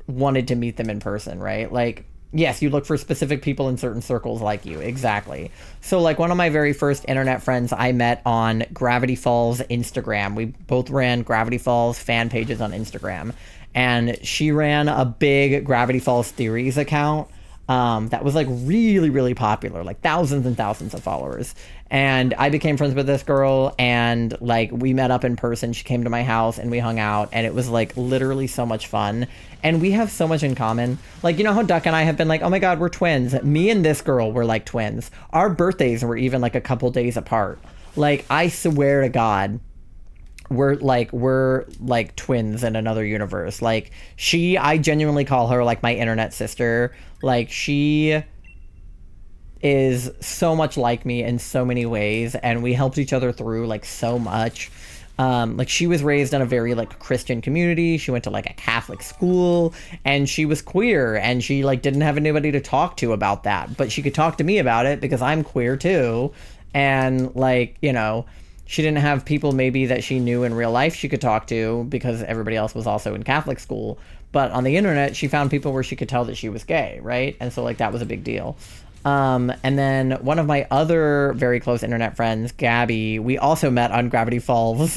wanted to meet them in person, right? Like, yes, you look for specific people in certain circles like you. Exactly. So, like, one of my very first internet friends I met on Gravity Falls Instagram. We both ran Gravity Falls fan pages on Instagram. And she ran a big Gravity Falls Theories account that was, like, really, really popular. Like, thousands and thousands of followers. And I became friends with this girl, and like we met up in person. She came to my house and we hung out, and it was like literally so much fun. And we have so much in common. Like, you know how Duck and I have been like, oh my God, we're twins. Me and this girl were like twins. Our birthdays were even like a couple days apart. Like, I swear to God, we're like twins in another universe. Like, I genuinely call her like my internet sister. Like, she is so much like me in so many ways, and we helped each other through like so much. Like, she was raised in a very like Christian community. She went to like a Catholic school, and she was queer, and she like didn't have anybody to talk to about that, but she could talk to me about it because I'm queer too. And like, you know, she didn't have people maybe that she knew in real life she could talk to because everybody else was also in Catholic school. But on the internet, she found people where she could tell that she was gay, right? And so like that was a big deal. And then one of my other very close internet friends, Gabby, we also met on Gravity Falls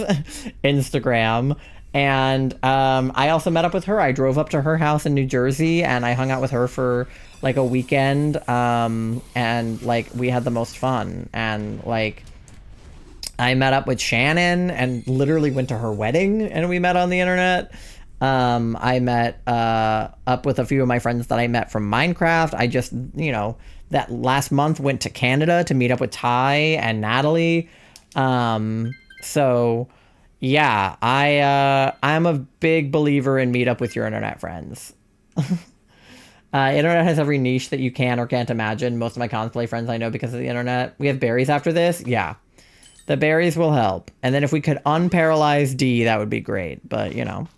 Instagram. And I also met up with her. I drove up to her house in New Jersey and I hung out with her for like a weekend. And like we had the most fun. And like I met up with Shannon and literally went to her wedding and we met on the internet. I met up with a few of my friends that I met from Minecraft. I just, you know, that last month went to Canada to meet up with Ty and Natalie. So yeah, I'm a big believer in meet up with your internet friends. Internet has every niche that you can or can't imagine. Most of my cosplay friends I know because of the internet. We have berries after this. Yeah, the berries will help. And then if we could unparalyze D, that would be great. But you know.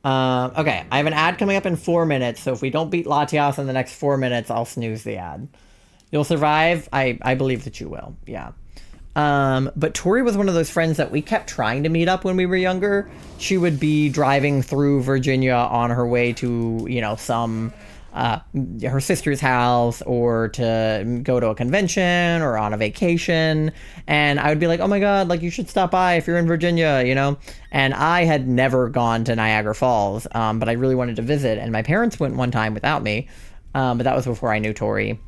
Okay, I have an ad coming up in 4 minutes, so if we don't beat Latias in the next 4 minutes, I'll snooze the ad. You'll survive? I believe that you will, yeah. But Tori was one of those friends that we kept trying to meet up when we were younger. She would be driving through Virginia on her way to, you know, some her sister's house or to go to a convention or on a vacation, and I would be like, oh my God, like you should stop by if you're in Virginia, you know. And I had never gone to Niagara Falls, but I really wanted to visit, and my parents went one time without me, but that was before I knew Tori.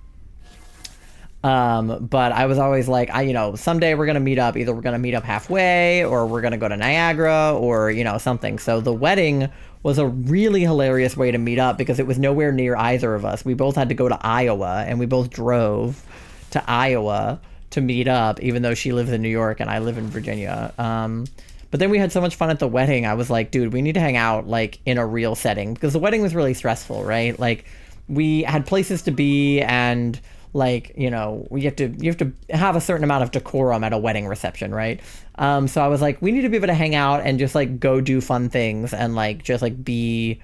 But I was always like, you know, someday we're gonna meet up. Either we're gonna meet up halfway or we're gonna go to Niagara or, you know, something. So the wedding was a really hilarious way to meet up because it was nowhere near either of us. We both had to go to Iowa, and we both drove to Iowa to meet up, even though she lives in New York and I live in Virginia. But then we had so much fun at the wedding. I was like, dude, we need to hang out like in a real setting because the wedding was really stressful, right? Like we had places to be, and like, you know, you have to have a certain amount of decorum at a wedding reception, right? So I was like, we need to be able to hang out and just like go do fun things and like just like be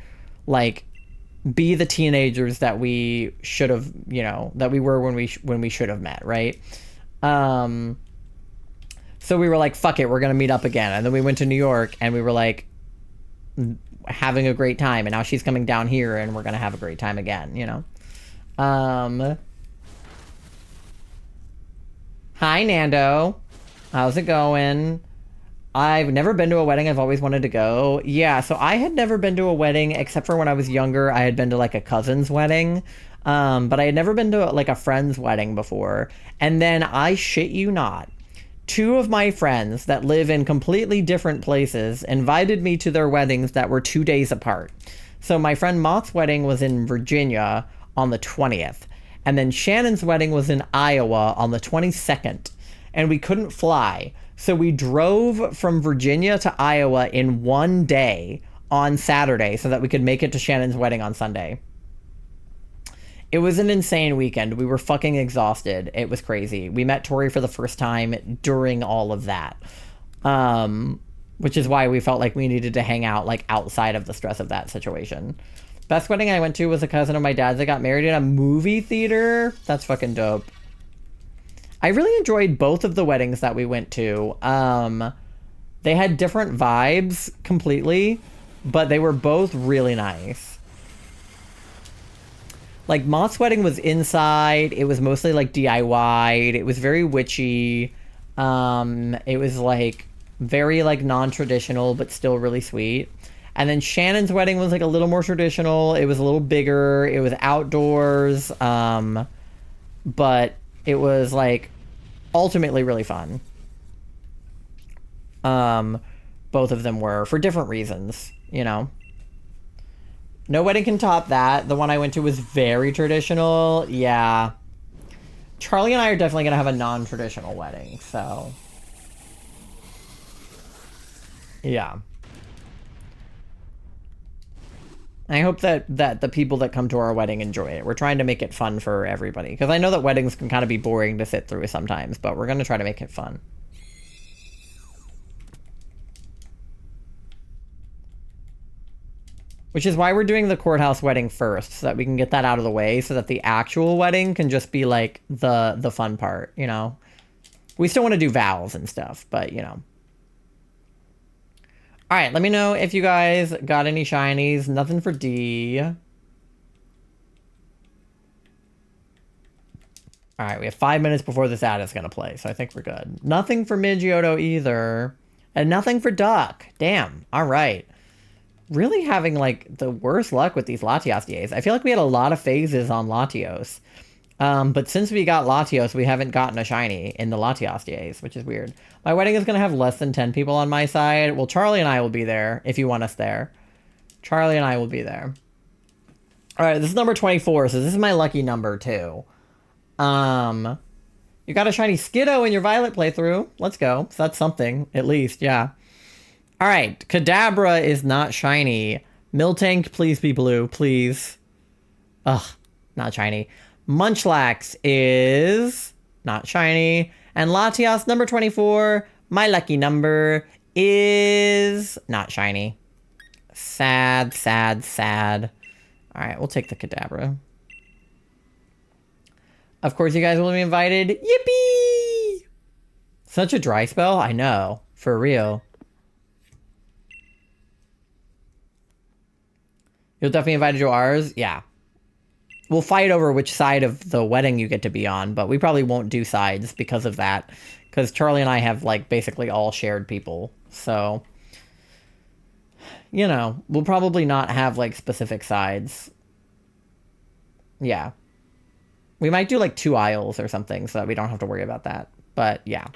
the teenagers that we should have, you know, that we were when we should have met, right? So we were like, fuck it, we're gonna meet up again. And then we went to New York and we were like having a great time, and now she's coming down here and we're gonna have a great time again, you know? Hi, Nando. How's it going? I've never been to a wedding. I've always wanted to go. Yeah, so I had never been to a wedding except for when I was younger. I had been to like a cousin's wedding, but I had never been to like a friend's wedding before. And then I shit you not, two of my friends that live in completely different places invited me to their weddings that were 2 days apart. So my friend Mott's wedding was in Virginia on the 20th, and then Shannon's wedding was in Iowa on the 22nd, and we couldn't fly. So we drove from Virginia to Iowa in 1 day on Saturday so that we could make it to Shannon's wedding on Sunday. It was an insane weekend. We were fucking exhausted. It was crazy. We met Tori for the first time during all of that. Which is why we felt like we needed to hang out like outside of the stress of that situation. Best wedding I went to was a cousin of my dad's that got married in a movie theater. That's fucking dope. I really enjoyed both of the weddings that we went to. They had different vibes completely, but they were both really nice. Like, Mott's wedding was inside. It was mostly, like, DIY'd. It was very witchy. It was, like, very, like, non-traditional, but still really sweet. And then Shannon's wedding was, like, a little more traditional. It was a little bigger. It was outdoors. But it was, like, ultimately really fun. Both of them were, for different reasons, you know? No wedding can top that. The one I went to was very traditional. Yeah. Charlie and I are definitely going to have a non-traditional wedding, so... yeah. I hope that the people that come to our wedding enjoy it. We're trying to make it fun for everybody. Because I know that weddings can kind of be boring to sit through sometimes, but we're going to try to make it fun. Which is why we're doing the courthouse wedding first, so that we can get that out of the way, so that the actual wedding can just be, like, the fun part, you know? We still want to do vows and stuff, but, you know. Alright, let me know if you guys got any shinies. Nothing for D. Alright, we have 5 minutes before this ad is going to play, so I think we're good. Nothing for Midgioto either. And nothing for Duck. Damn. Alright. Really having, like, the worst luck with these Latias days. I feel like we had a lot of phases on Latios. But since we got Latios, we haven't gotten a shiny in the Latias days, which is weird. My wedding is going to have less than 10 people on my side. Well, Charlie and I will be there, if you want us there. Charlie and I will be there. Alright, this is number 24, so this is my lucky number, too. You got a shiny Skiddo in your Violet playthrough. Let's go. So that's something, at least, yeah. Alright, Kadabra is not shiny. Miltank, please be blue, please. Ugh, not shiny. Munchlax is not shiny. And Latias, number 24, my lucky number, is not shiny. Sad, sad, sad. Alright, we'll take the Kadabra. Of course, you guys will be invited. Yippee! Such a dry spell? I know. For real. You'll definitely invite to ours? Yeah. We'll fight over which side of the wedding you get to be on, but we probably won't do sides because of that. Because Charlie and I have, like, basically all shared people. So, you know, we'll probably not have, like, specific sides. Yeah. We might do, like, 2 aisles or something so that we don't have to worry about that. But, yeah.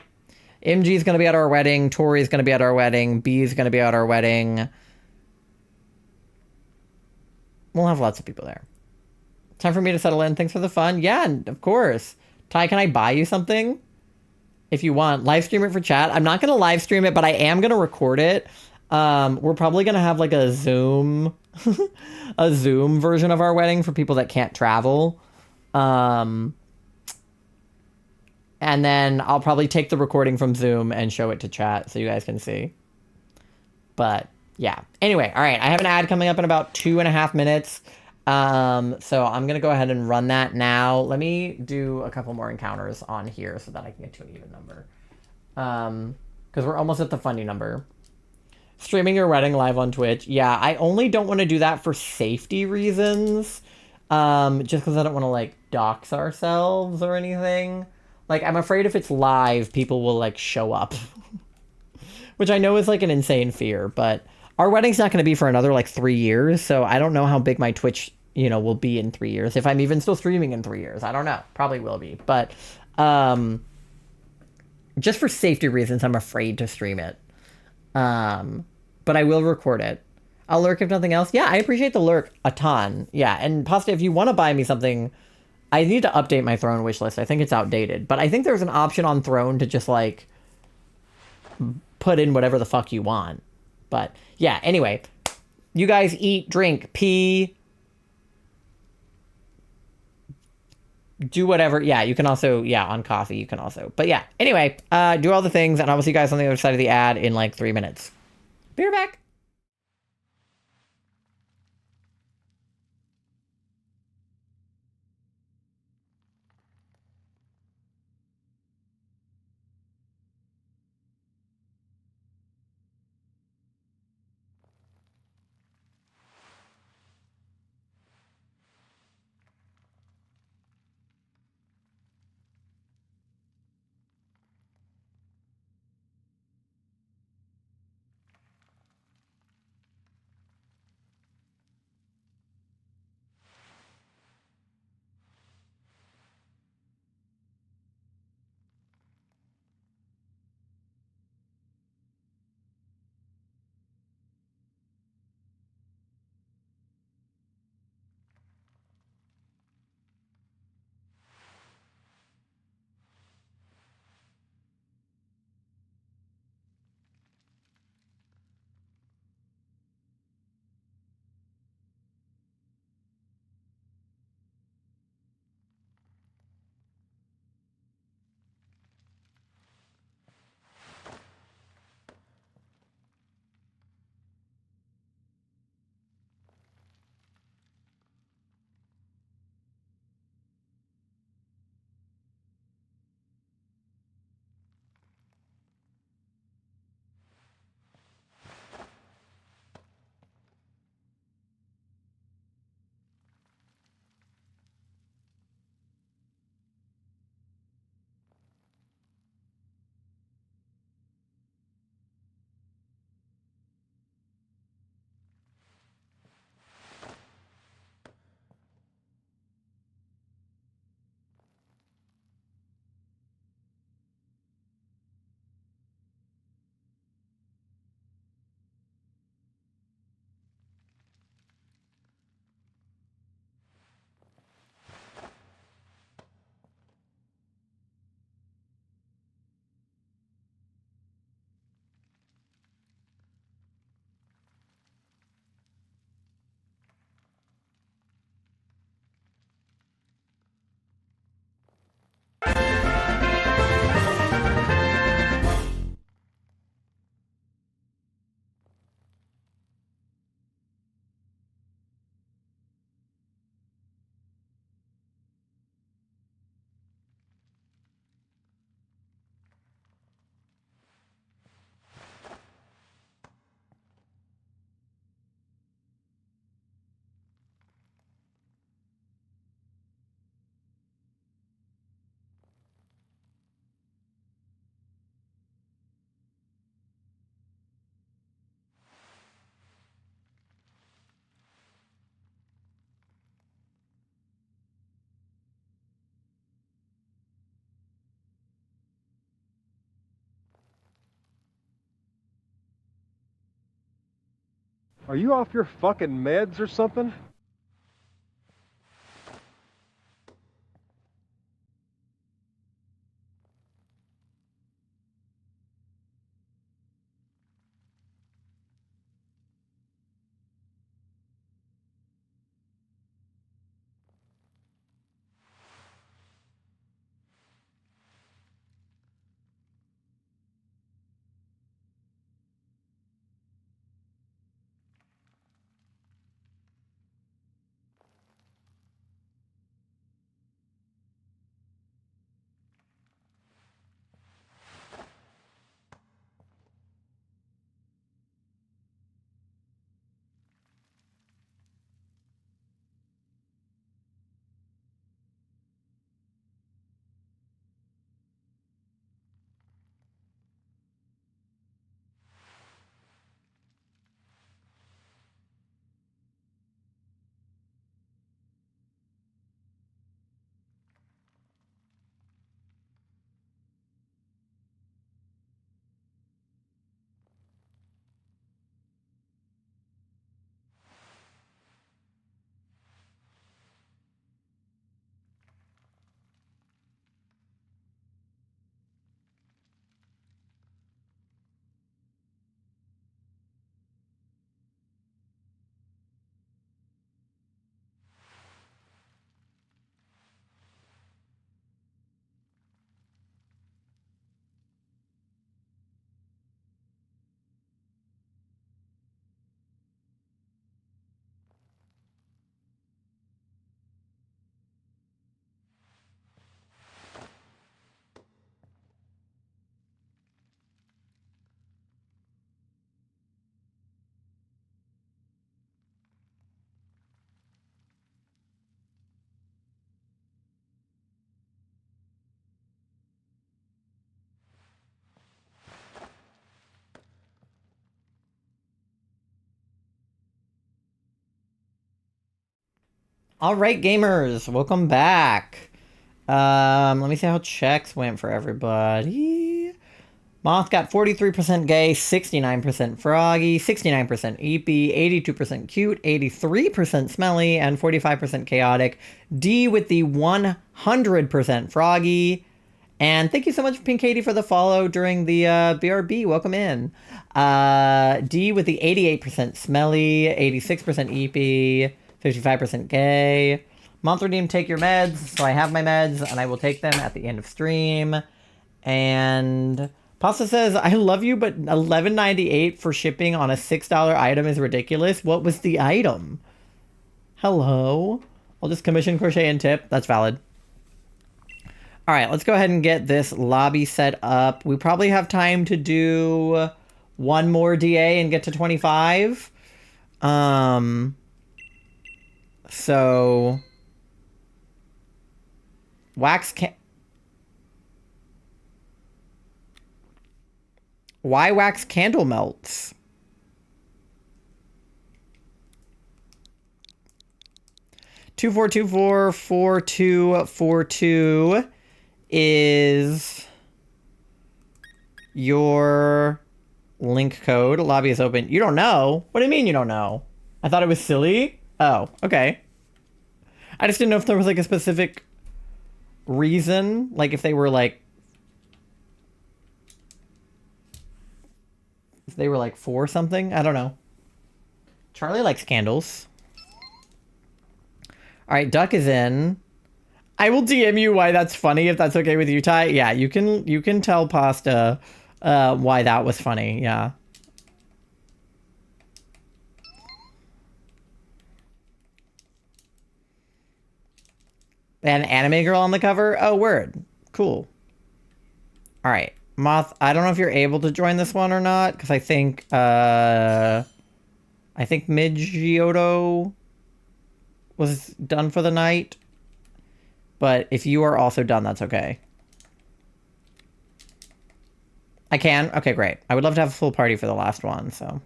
MG's gonna be at our wedding. Tori's gonna be at our wedding. B's gonna be at our wedding. We'll have lots of people there. Time for me to settle in. Thanks for the fun. Yeah, of course. Ty, can I buy you something? If you want. Live stream it for chat. I'm not going to live stream it, but I am going to record it. We're probably going to have like a Zoom a Zoom version of our wedding for people that can't travel. And then I'll probably take the recording from Zoom and show it to chat so you guys can see. But yeah. Anyway, all right. I have an ad coming up in about 2.5 minutes. So I'm going to go ahead and run that now. Let me do a couple more encounters on here so that I can get to an even number. Because we're almost at the funny number. Streaming your wedding live on Twitch. Yeah, I only don't want to do that for safety reasons. Just because I don't want to, like, dox ourselves or anything. Like, I'm afraid if it's live, people will, like, show up. which I know is like an insane fear, but our wedding's not going to be for another like 3 years. So I don't know how big my Twitch, will be in 3 years. If I'm even still streaming in 3 years, I don't know. Probably will be. But just for safety reasons, I'm afraid to stream it. But I will record it. I'll lurk if nothing else. Yeah, I appreciate the lurk a ton. Yeah, and Pasta, if you want to buy me something, I need to update my Throne wish list. I think it's outdated. But I think there's an option on Throne to just like put in whatever the fuck you want. But yeah, anyway, you guys eat, drink, pee, do whatever. Yeah, you can also, on coffee, you can also. But yeah, anyway, do all the things, and I will see you guys on the other side of the ad in like 3 minutes. Be right back. Are you off your fucking meds or something? All right, gamers, welcome back. Let me see how checks went for everybody. Moth got 43% gay, 69% froggy, 69% eepy, 82% cute, 83% smelly, and 45% chaotic. D with the 100% froggy. And thank you so much, Pink Katie, for the follow during the BRB. Welcome in. D with the 88% smelly, 86% eepy, 55% gay. Month redeem, take your meds. So I have my meds, and I will take them at the end of stream. And Pasta says, I love you, but $11.98 for shipping on a $6 item is ridiculous. What was the item? Hello? I'll just commission, crochet, and tip. That's valid. All right, let's go ahead and get this lobby set up. We probably have time to do one more DA and get to 25. So why wax candle melts? Two 4242 is your link code. Lobby is open. You don't know? What do you mean you don't know? I thought it was silly. Oh, okay. I just didn't know if there was like a specific reason, like if they were like for something. I don't know. Charlie likes candles. All right, Duck is in. I will DM you why that's funny if that's okay with you, Ty. Yeah, you can tell Pasta why that was funny. Yeah. They had an anime girl on the cover. Oh, word. Cool. All right, Moth. I don't know if you're able to join this one or not because I think Mid Giotto was done for the night. But if you are also done, that's okay. I can? Okay, great. I would love to have a full party for the last one, so.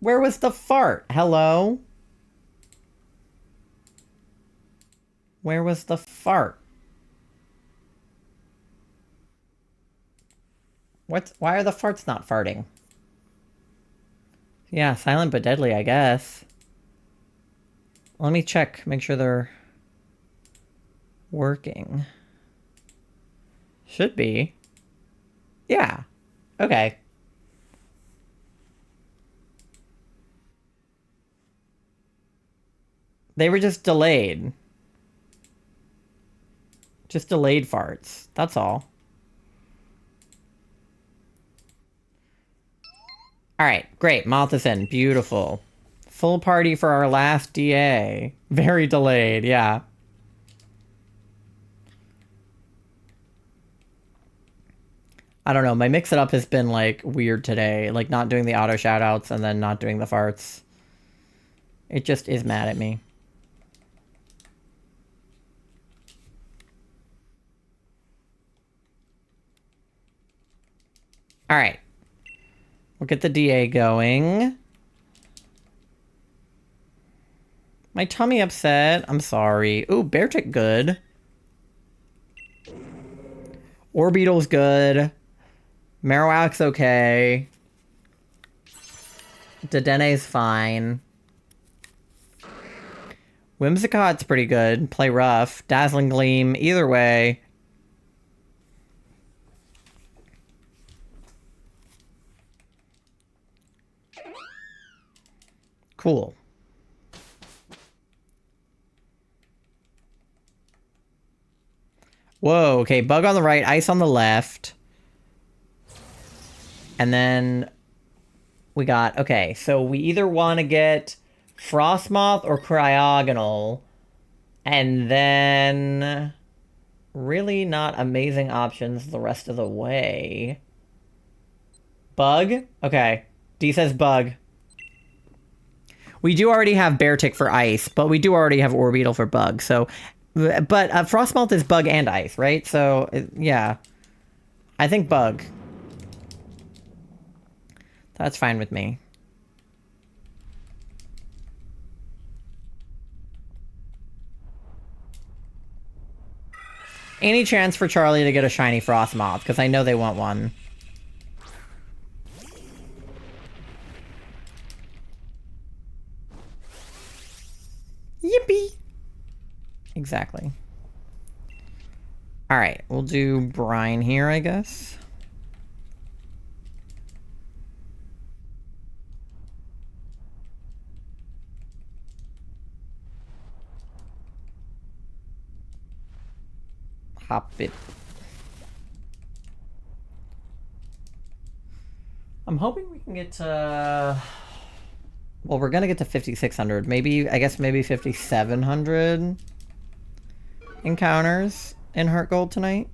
Where was the fart? Hello? Where was the fart? Why are the farts not farting? Yeah, silent but deadly, I guess. Let me check, make sure they're working. Should be. Yeah. Okay. They were just delayed. Just delayed farts. That's all. All right, great. Moth is in. Beautiful. Full party for our last DA. Very delayed, yeah. I don't know. My mix-it-up has been, like, weird today. Like, not doing the auto shoutouts and then not doing the farts. It just is mad at me. All right. We'll get the DA going. My tummy upset. I'm sorry. Ooh, Bear Tick good. Orbeetle's good. Marowak's okay. Dedene's fine. Whimsicott's pretty good. Play rough. Dazzling Gleam. Either way. Cool. Whoa, okay, bug on the right, ice on the left. And then we got, okay, so we either want to get Frostmoth or Cryogonal. And then really not amazing options the rest of the way. Bug? Okay. D says bug. We do already have Beartick for ice, but we do already have Orbeetle for bug, so... But Frostmoth is bug and ice, right? So, yeah. I think bug. That's fine with me. Any chance for Charlie to get a shiny frost moth? Because I know they want one. Yippee! Exactly. Alright, we'll do brine here, I guess. Hop it. I'm hoping we can get to... Well, we're gonna get to 5,600. Maybe, I guess maybe 5,700 encounters in Heart Gold tonight.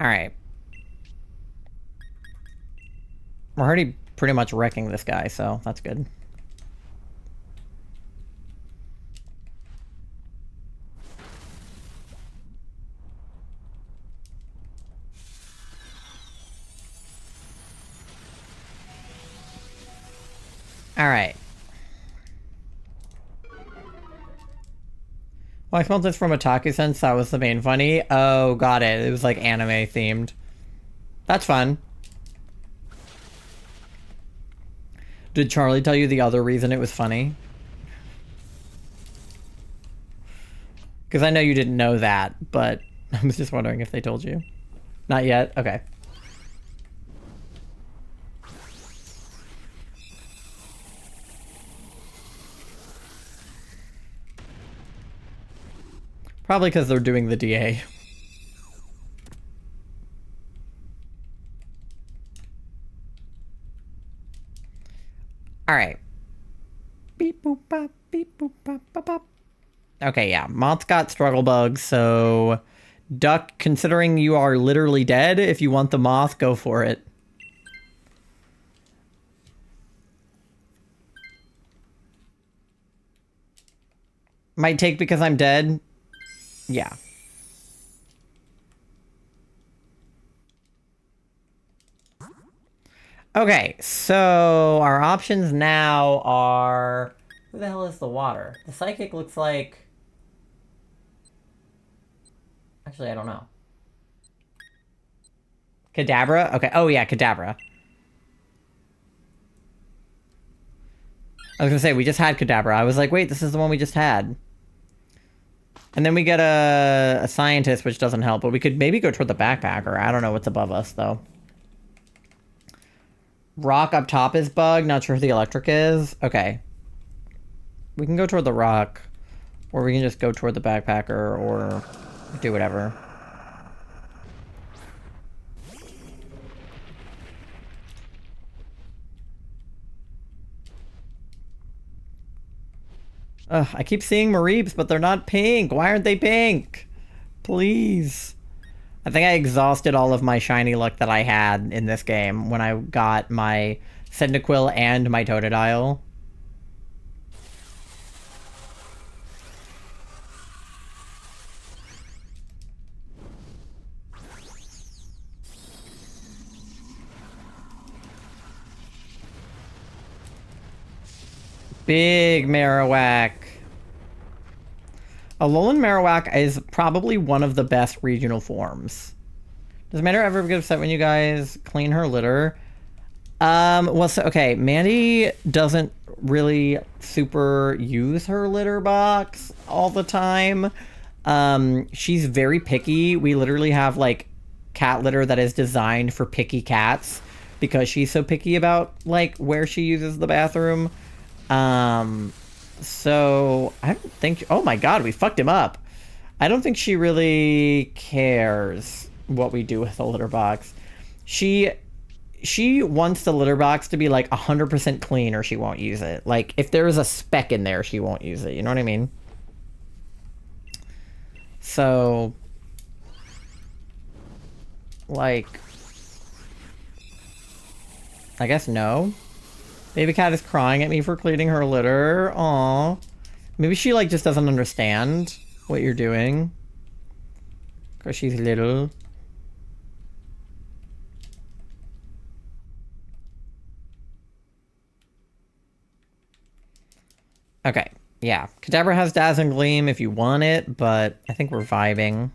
Alright. We're already pretty much wrecking this guy, so that's good. Alright. Well, I smelled this from Otaku Sense. That was the main funny. Oh, got it. It was like anime themed. That's fun. Did Charlie tell you the other reason it was funny? Because I know you didn't know that, but I was just wondering if they told you. Not yet? Okay. Probably because they're doing the DA. Alright. Beep boop bop, beep boop bop bop bop. Okay, yeah. Moth's got struggle bugs, so... Duck, considering you are literally dead, if you want the moth, go for it. Might take because I'm dead. Yeah. Okay, so our options now are... Who the hell is the water? The psychic looks like... Actually, I don't know. Kadabra? Okay, oh yeah, Kadabra. I was gonna say, we just had Kadabra. I was like, wait, this is the one we just had. And then we get a scientist, which doesn't help, but we could maybe go toward the backpacker. I don't know what's above us, though. Rock up top is bug. Not sure who the electric is. Okay. We can go toward the rock, or we can just go toward the backpacker, or do whatever. Ugh, I keep seeing Mareeps, but they're not pink. Why aren't they pink? Please. I think I exhausted all of my shiny luck that I had in this game when I got my Cyndaquil and my Totodile. Big Marowak. Alolan Marowak is probably one of the best regional forms. Does Mandy ever get upset when you guys clean her litter? Well, so, okay, Mandy doesn't really super use her litter box all the time. She's very picky. We literally have, like, cat litter that is designed for picky cats because she's so picky about, like, where she uses the bathroom. So I don't think, oh my god, we fucked him up. I don't think she really cares what we do with the litter box. She wants the litter box to be like 100% clean or she won't use it. Like if there is a speck in there, she won't use it. You know what I mean? So like I guess no. Baby cat is crying at me for cleaning her litter. Aww. Maybe she, like, just doesn't understand what you're doing. Because she's little. Okay. Yeah. Kadabra has Dazzling Gleam if you want it, but I think we're vibing.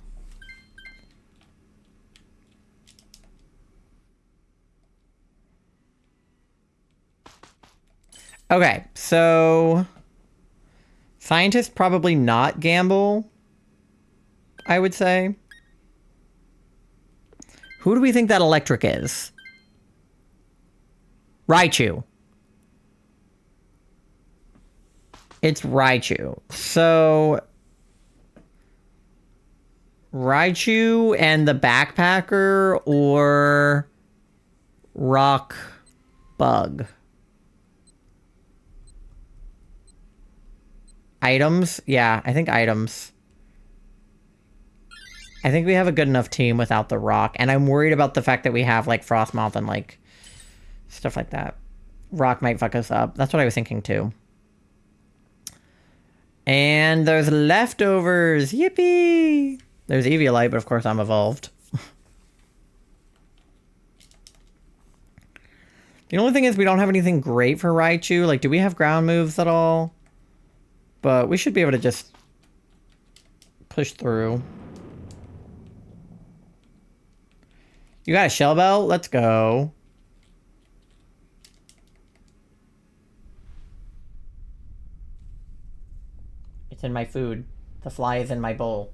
Okay, so scientist probably not gamble, I would say. Who do we think that electric is? Raichu. It's Raichu. So Raichu and the backpacker or Rock Bug? Items? Yeah, I think items. I think we have a good enough team without the rock. And I'm worried about the fact that we have, like, Frostmoth and, like, stuff like that. Rock might fuck us up. That's what I was thinking, too. And there's leftovers. Yippee! There's Eviolite, but of course I'm evolved. The only thing is we don't have anything great for Raichu. Like, do we have ground moves at all? But we should be able to just push through. You got a shell bell? Let's go. It's in my food. The fly is in my bowl.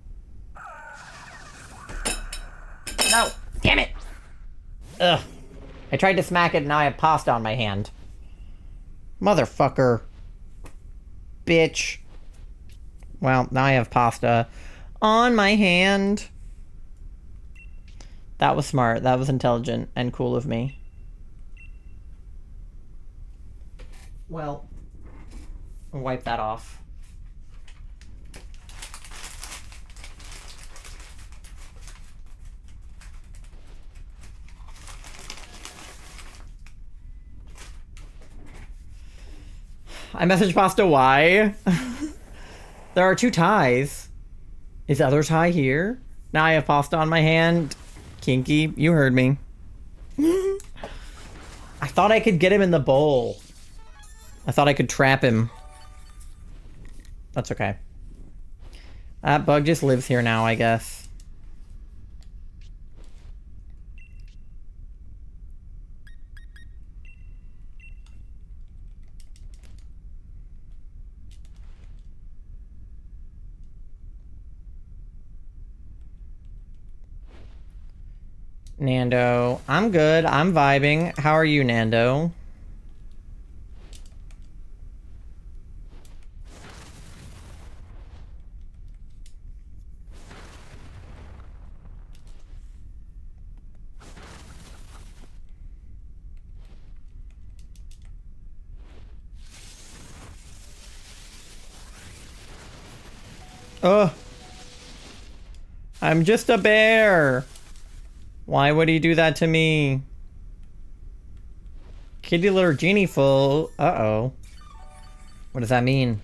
No! Damn it! Ugh. I tried to smack it and now I have pasta on my hand. Motherfucker. Bitch. Well, now I have pasta on my hand. That was smart. That was intelligent and cool of me. Well, I'll wipe that off. I messaged Pasta why? There are 2 ties. Is the other tie here? Now I have pasta on my hand. Kinky, you heard me. I thought I could get him in the bowl. I thought I could trap him. That's okay. That bug just lives here now, I guess. Nando, I'm good. I'm vibing. How are you, Nando? Ugh. I'm just a bear. Why would he do that to me? Kitty litter genie full. Uh-oh. What does that mean?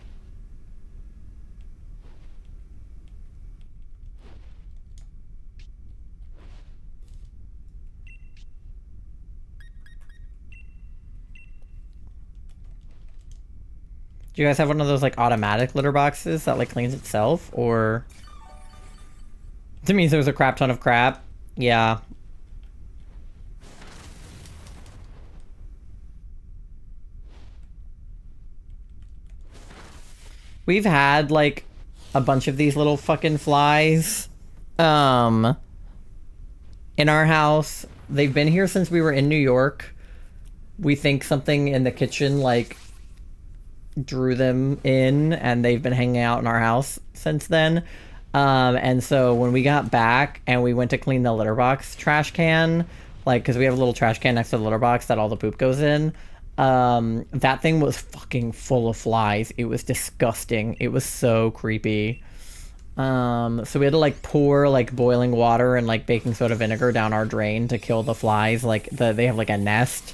Do you guys have one of those, like, automatic litter boxes that, like, cleans itself? Or... to me, there's a crap ton of crap. Yeah. We've had, like, a bunch of these little fucking flies, in our house. They've been here since we were in New York. We think something in the kitchen, like, drew them in, and they've been hanging out in our house since then. And so when we got back and we went to clean the litter box trash can, like, because we have a little trash can next to the litter box that all the poop goes in, that thing was fucking full of flies. It was disgusting. It was so creepy. So we had to, like, pour, like, boiling water and, like, baking soda vinegar down our drain to kill the flies. Like, they have, like, a nest.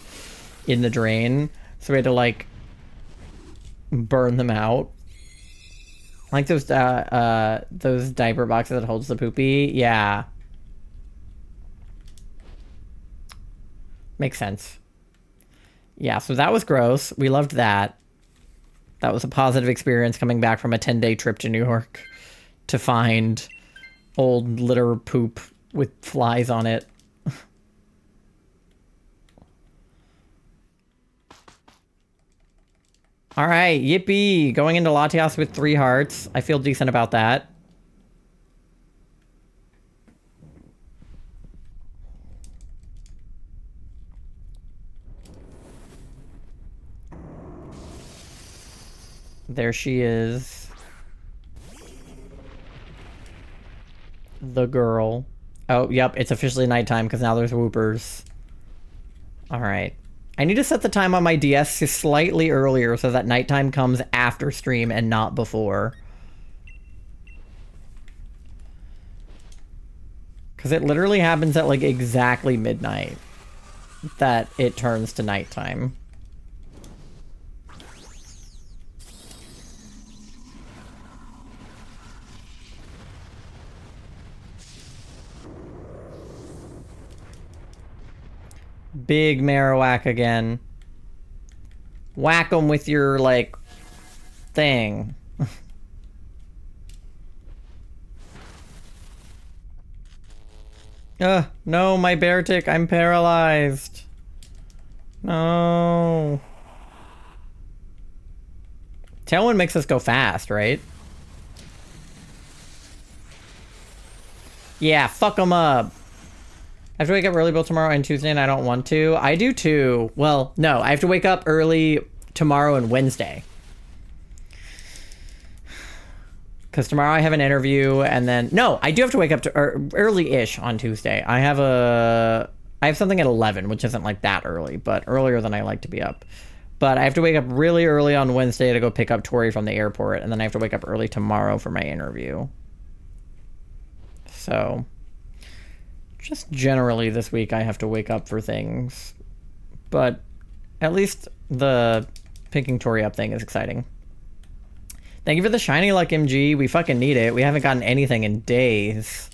in the drain. So we had to like burn them out. Like those diaper boxes that holds the poopy. Yeah. Makes sense. Yeah, so that was gross. We loved that. That was a positive experience coming back from a 10-day trip to New York to find old litter poop with flies on it. All right, yippee. Going into Latias with 3 hearts. I feel decent about that. There she is. The girl. Oh, yep, it's officially nighttime because now there's whoopers. All right. I need to set the time on my DS to slightly earlier so that nighttime comes after stream and not before. Because it literally happens at like exactly midnight that it turns to nighttime. Big Marowak again. Whack them with your, like, thing. No, my bear tick. I'm paralyzed. No. Tailwind makes us go fast, right? Yeah, fuck them up. I have to wake up early both tomorrow and Tuesday, and I don't want to. I do too. Well, no, I have to wake up early tomorrow and Wednesday. Because tomorrow I have an interview, and then... No, I do have to wake up to early-ish on Tuesday. I have something at 11, which isn't like that early, but earlier than I like to be up. But I have to wake up really early on Wednesday to go pick up Tori from the airport, and then I have to wake up early tomorrow for my interview. So... just generally this week I have to wake up for things. But at least the picking Tori up thing is exciting. Thank you for the shiny luck, MG. We fucking need it. We haven't gotten anything in days.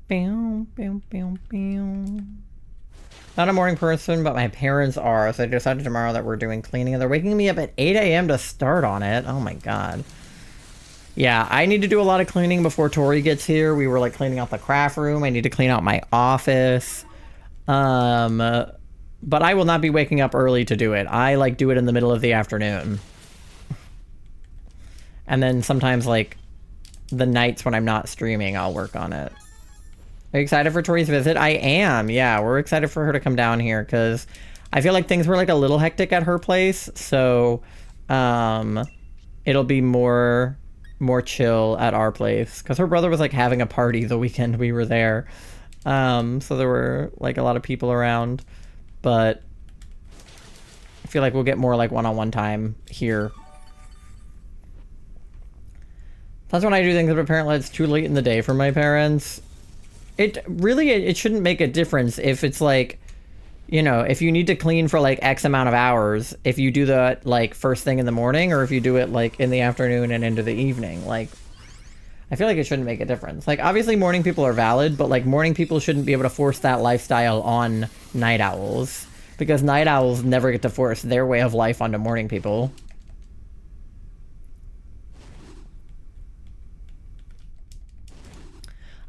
Bow, bow, bow, bow. Not a morning person, but my parents are, so I decided tomorrow that we're doing cleaning, and they're waking me up at 8 a.m. to start on it. Oh my god. Yeah, I need to do a lot of cleaning before Tori gets here. We were like cleaning out the craft room. I need to clean out my office. But I will not be waking up early to do it. I like do it in the middle of the afternoon. And then sometimes like the nights when I'm not streaming, I'll work on it. Are you excited for Tori's visit? I am. Yeah, we're excited for her to come down here because I feel like things were like a little hectic at her place. So it'll be more chill at our place because her brother was like having a party the weekend we were there. So there were like a lot of people around, but I feel like we'll get more like one-on-one time here. That's when I do things, but apparently it's too late in the day for my parents. It shouldn't make a difference if it's like, you know, if you need to clean for like X amount of hours, if you do that like first thing in the morning or if you do it like in the afternoon and into the evening. Like, I feel like it shouldn't make a difference. Like, obviously morning people are valid, but like morning people shouldn't be able to force that lifestyle on night owls because night owls never get to force their way of life onto morning people.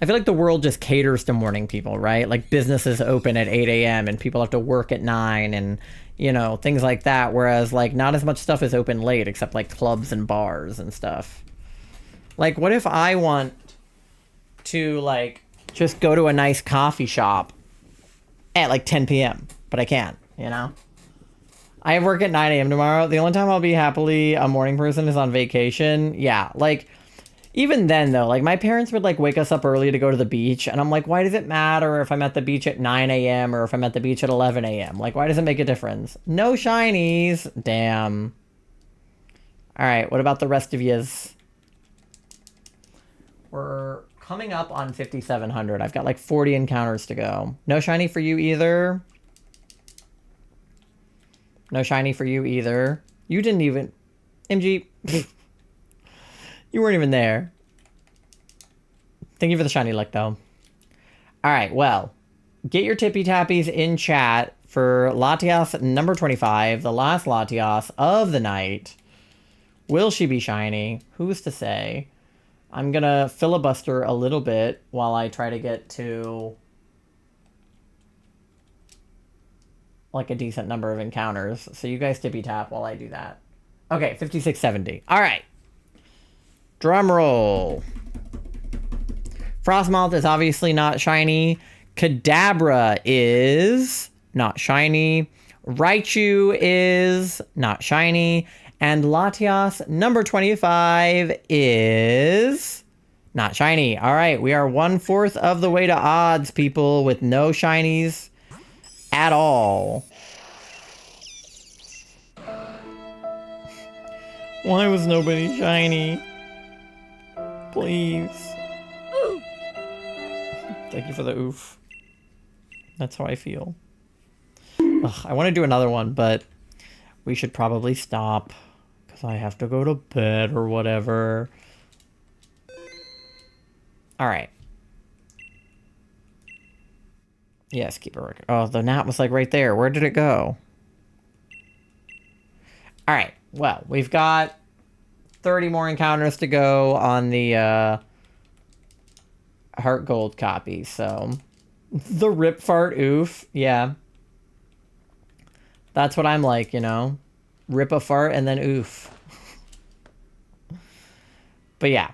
I feel like the world just caters to morning people, right? Like businesses open at 8 a.m. and people have to work at 9 and, you know, things like that. Whereas like not as much stuff is open late except like clubs and bars and stuff. Like what if I want to like just go to a nice coffee shop at like 10 p.m. but I can't, you know? I have work at 9 a.m. tomorrow. The only time I'll be happily a morning person is on vacation. Yeah, like... even then, though, like, my parents would, like, wake us up early to go to the beach, and I'm like, why does it matter if I'm at the beach at 9 a.m. or if I'm at the beach at 11 a.m.? Like, why does it make a difference? No shinies! Damn. Alright, what about the rest of yous? We're coming up on 5,700. I've got like 40 encounters to go. No shiny for you either. No shiny for you either. You didn't even... MG. You weren't even there. Thank you for the shiny luck, though. Alright, well. Get your tippy tappies in chat for Latias number 25. The last Latias of the night. Will she be shiny? Who's to say? I'm gonna filibuster a little bit while I try to get to like a decent number of encounters. So you guys tippy tap while I do that. Okay, 5670. All right. Drum roll. Frostmoth is obviously not shiny. Kadabra is not shiny. Raichu is not shiny. And Latias number 25 is not shiny. All right, we are 1/4 of the way to odds, people, with no shinies at all. Why was nobody shiny? Please. Thank you for the oof. That's how I feel. Ugh, I want to do another one, but we should probably stop. I have to go to bed or whatever. Alright. Yes, keep a record. Oh, the gnat was like right there. Where did it go? Alright, well, we've got 30 more encounters to go on the Heart Gold copy, so... The rip fart oof, yeah. That's what I'm like, you know? Rip a fart and then oof. But yeah.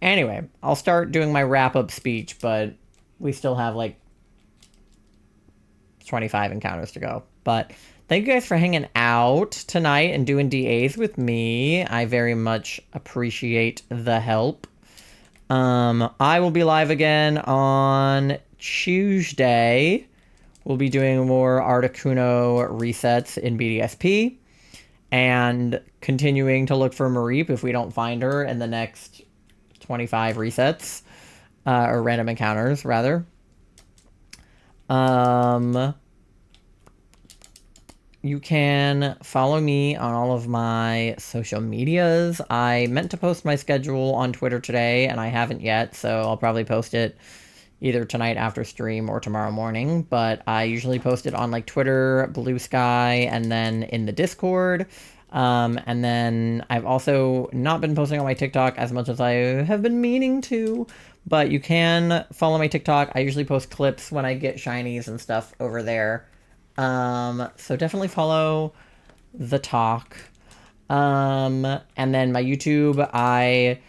Anyway, I'll start doing my wrap-up speech, but we still have like 25 encounters to go. But thank you guys for hanging out tonight and doing DAs with me. I very much appreciate the help. I will be live again on Tuesday. We'll be doing more Articuno resets in BDSP and continuing to look for Mareep if we don't find her in the next 25 resets, or random encounters, rather. You can follow me on all of my social medias. I meant to post my schedule on Twitter today, and I haven't yet, so I'll probably post it either tonight after stream or tomorrow morning, but I usually post it on like Twitter, Blue Sky, and then in the Discord. And then I've also not been posting on my TikTok as much as I have been meaning to, but you can follow my TikTok. I usually post clips when I get shinies and stuff over there. So definitely follow the talk. And then my YouTube, I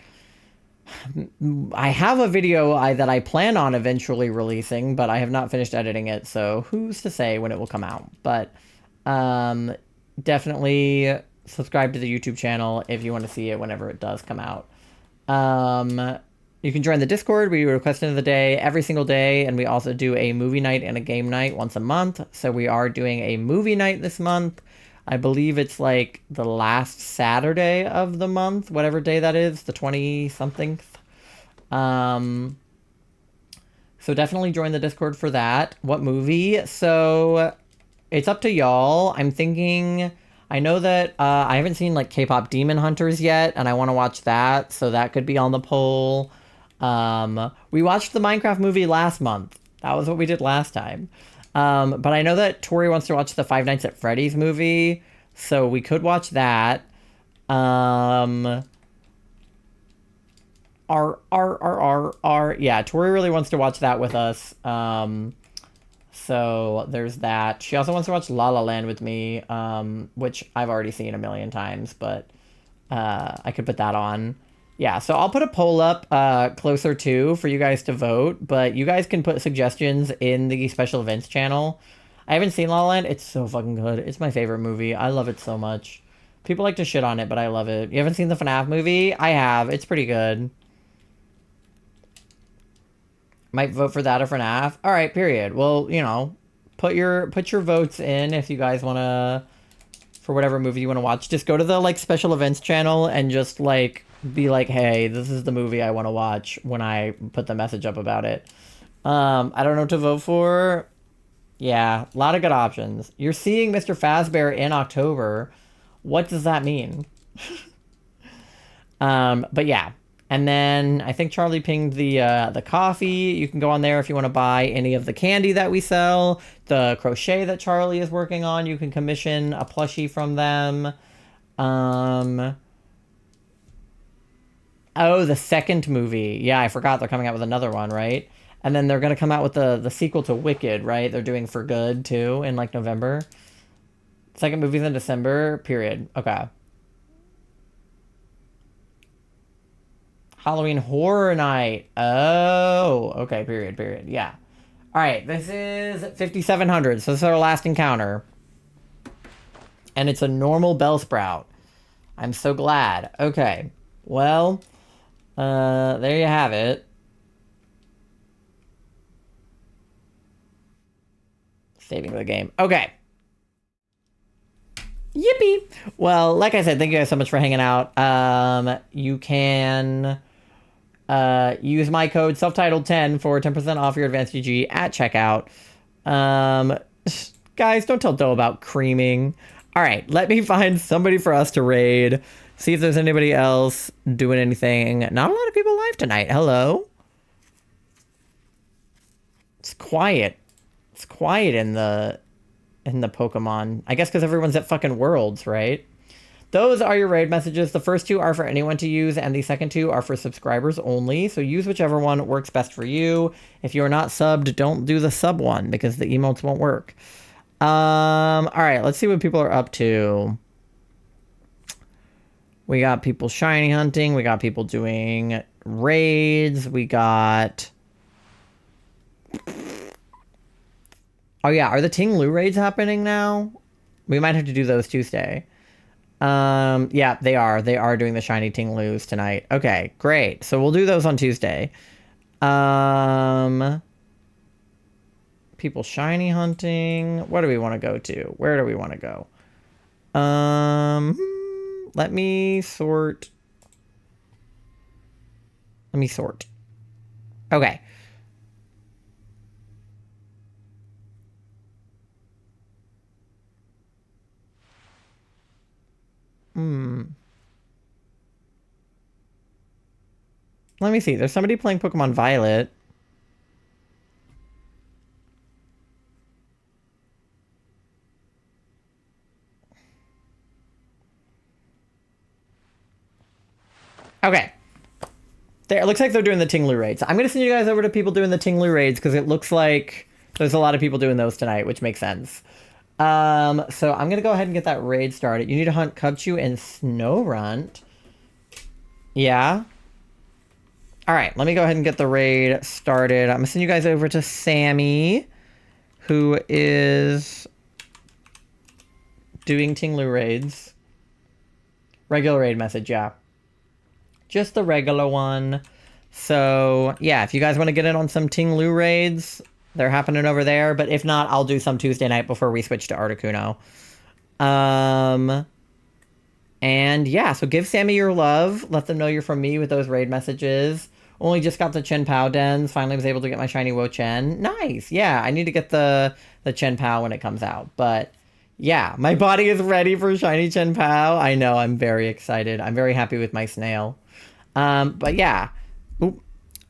have a video that I plan on eventually releasing, but I have not finished editing it, so who's to say when it will come out. But definitely subscribe to the YouTube channel if you want to see it whenever it does come out. You can join the Discord. We do a question of the day every single day, and we also do a movie night and a game night once a month. So we are doing a movie night this month. I believe it's like the last Saturday of the month, whatever day that is, the 20-something. So definitely join the Discord for that. What movie? So it's up to y'all. I'm thinking... I know that I haven't seen like K-pop Demon Hunters yet, and I want to watch that, so that could be on the poll. We watched the Minecraft movie last month. That was what we did last time. But I know that Tori wants to watch the Five Nights at Freddy's movie, so we could watch that. Yeah, Tori really wants to watch that with us. So there's that. She also wants to watch La La Land with me, which I've already seen a million times, but I could put that on. Yeah, so I'll put a poll up closer to for you guys to vote, but you guys can put suggestions in the special events channel. I haven't seen La La Land. It's so fucking good. It's my favorite movie. I love it so much. People like to shit on it, but I love it. You haven't seen the FNAF movie? I have. It's pretty good. Might vote for that or FNAF. All right, period. Well, you know, put your votes in if you guys want to, for whatever movie you want to watch. Just go to the like special events channel and just like be like, hey, this is the movie I want to watch when I put the message up about it. I don't know what to vote for. Yeah, a lot of good options. You're seeing Mr. Fazbear in October. What does that mean? But yeah. And then I think Charlie pinged the coffee. You can go on there if you want to buy any of the candy that we sell. The crochet that Charlie is working on, you can commission a plushie from them. Oh, the second movie. Yeah, I forgot they're coming out with another one, right? And then they're gonna come out with the sequel to Wicked, right? They're doing For Good too in like November. Second movie's in December. Period. Okay. Halloween Horror Night. Oh, okay. Period. Yeah. All right. This is 5700. So this is our last encounter, and it's a normal Bellsprout. I'm so glad. Okay. Well, there you have it. Saving the game. Okay. Yippee! Well, like I said, thank you guys so much for hanging out. You can use my code selftitled10 for 10% off your advanced GG at checkout. Guys, don't tell Doe about creaming. All right, let me find somebody for us to raid. See if there's anybody else doing anything. Not a lot of people live tonight. Hello? It's quiet. It's quiet in the Pokemon. I guess because everyone's at fucking Worlds, right? Those are your raid messages. The first two are for anyone to use, and the second two are for subscribers only. So use whichever one works best for you. If you're not subbed, don't do the sub one because the emotes won't work. All right, let's see what people are up to. We got people shiny hunting. We got people doing raids. We got... Oh yeah, are the Ting Lu raids happening now? We might have to do those Tuesday. Yeah, they are. They are doing the shiny Ting Lus tonight. Okay, great. So we'll do those on Tuesday. People shiny hunting. What do we want to go to? Where do we want to go? Let me sort. Okay. Let me see. There's somebody playing Pokemon Violet. Okay. There, it looks like they're doing the Ting Lu raids. I'm going to send you guys over to people doing the Ting Lu raids because it looks like there's a lot of people doing those tonight, which makes sense. So I'm going to go ahead and get that raid started. You need to hunt Cubchoo and Snowrunt. Yeah. All right, let me go ahead and get the raid started. I'm going to send you guys over to Sammy, who is doing Ting Lu raids. Regular raid message, yeah. Just the regular one. So, yeah, if you guys want to get in on some Ting Lu raids, they're happening over there. But if not, I'll do some Tuesday night before we switch to Articuno. And yeah, so give Sammy your love. Let them know you're from me with those raid messages. Only just got the Chen Pao dens. Finally was able to get my shiny Wo Chen. Nice. Yeah, I need to get the Chen Pao when it comes out. But yeah, my body is ready for shiny Chen Pao. I know, I'm very excited. I'm very happy with my snail. But yeah. You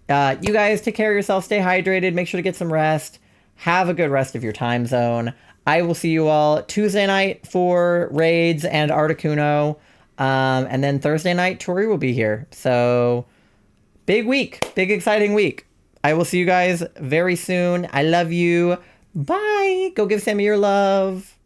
guys take care of yourself. Stay hydrated. Make sure to get some rest. Have a good rest of your time zone. I will see you all Tuesday night for raids and Articuno. And then Thursday night, Tori will be here. So... big week. Big exciting week. I will see you guys very soon. I love you. Bye. Go give Sammy your love.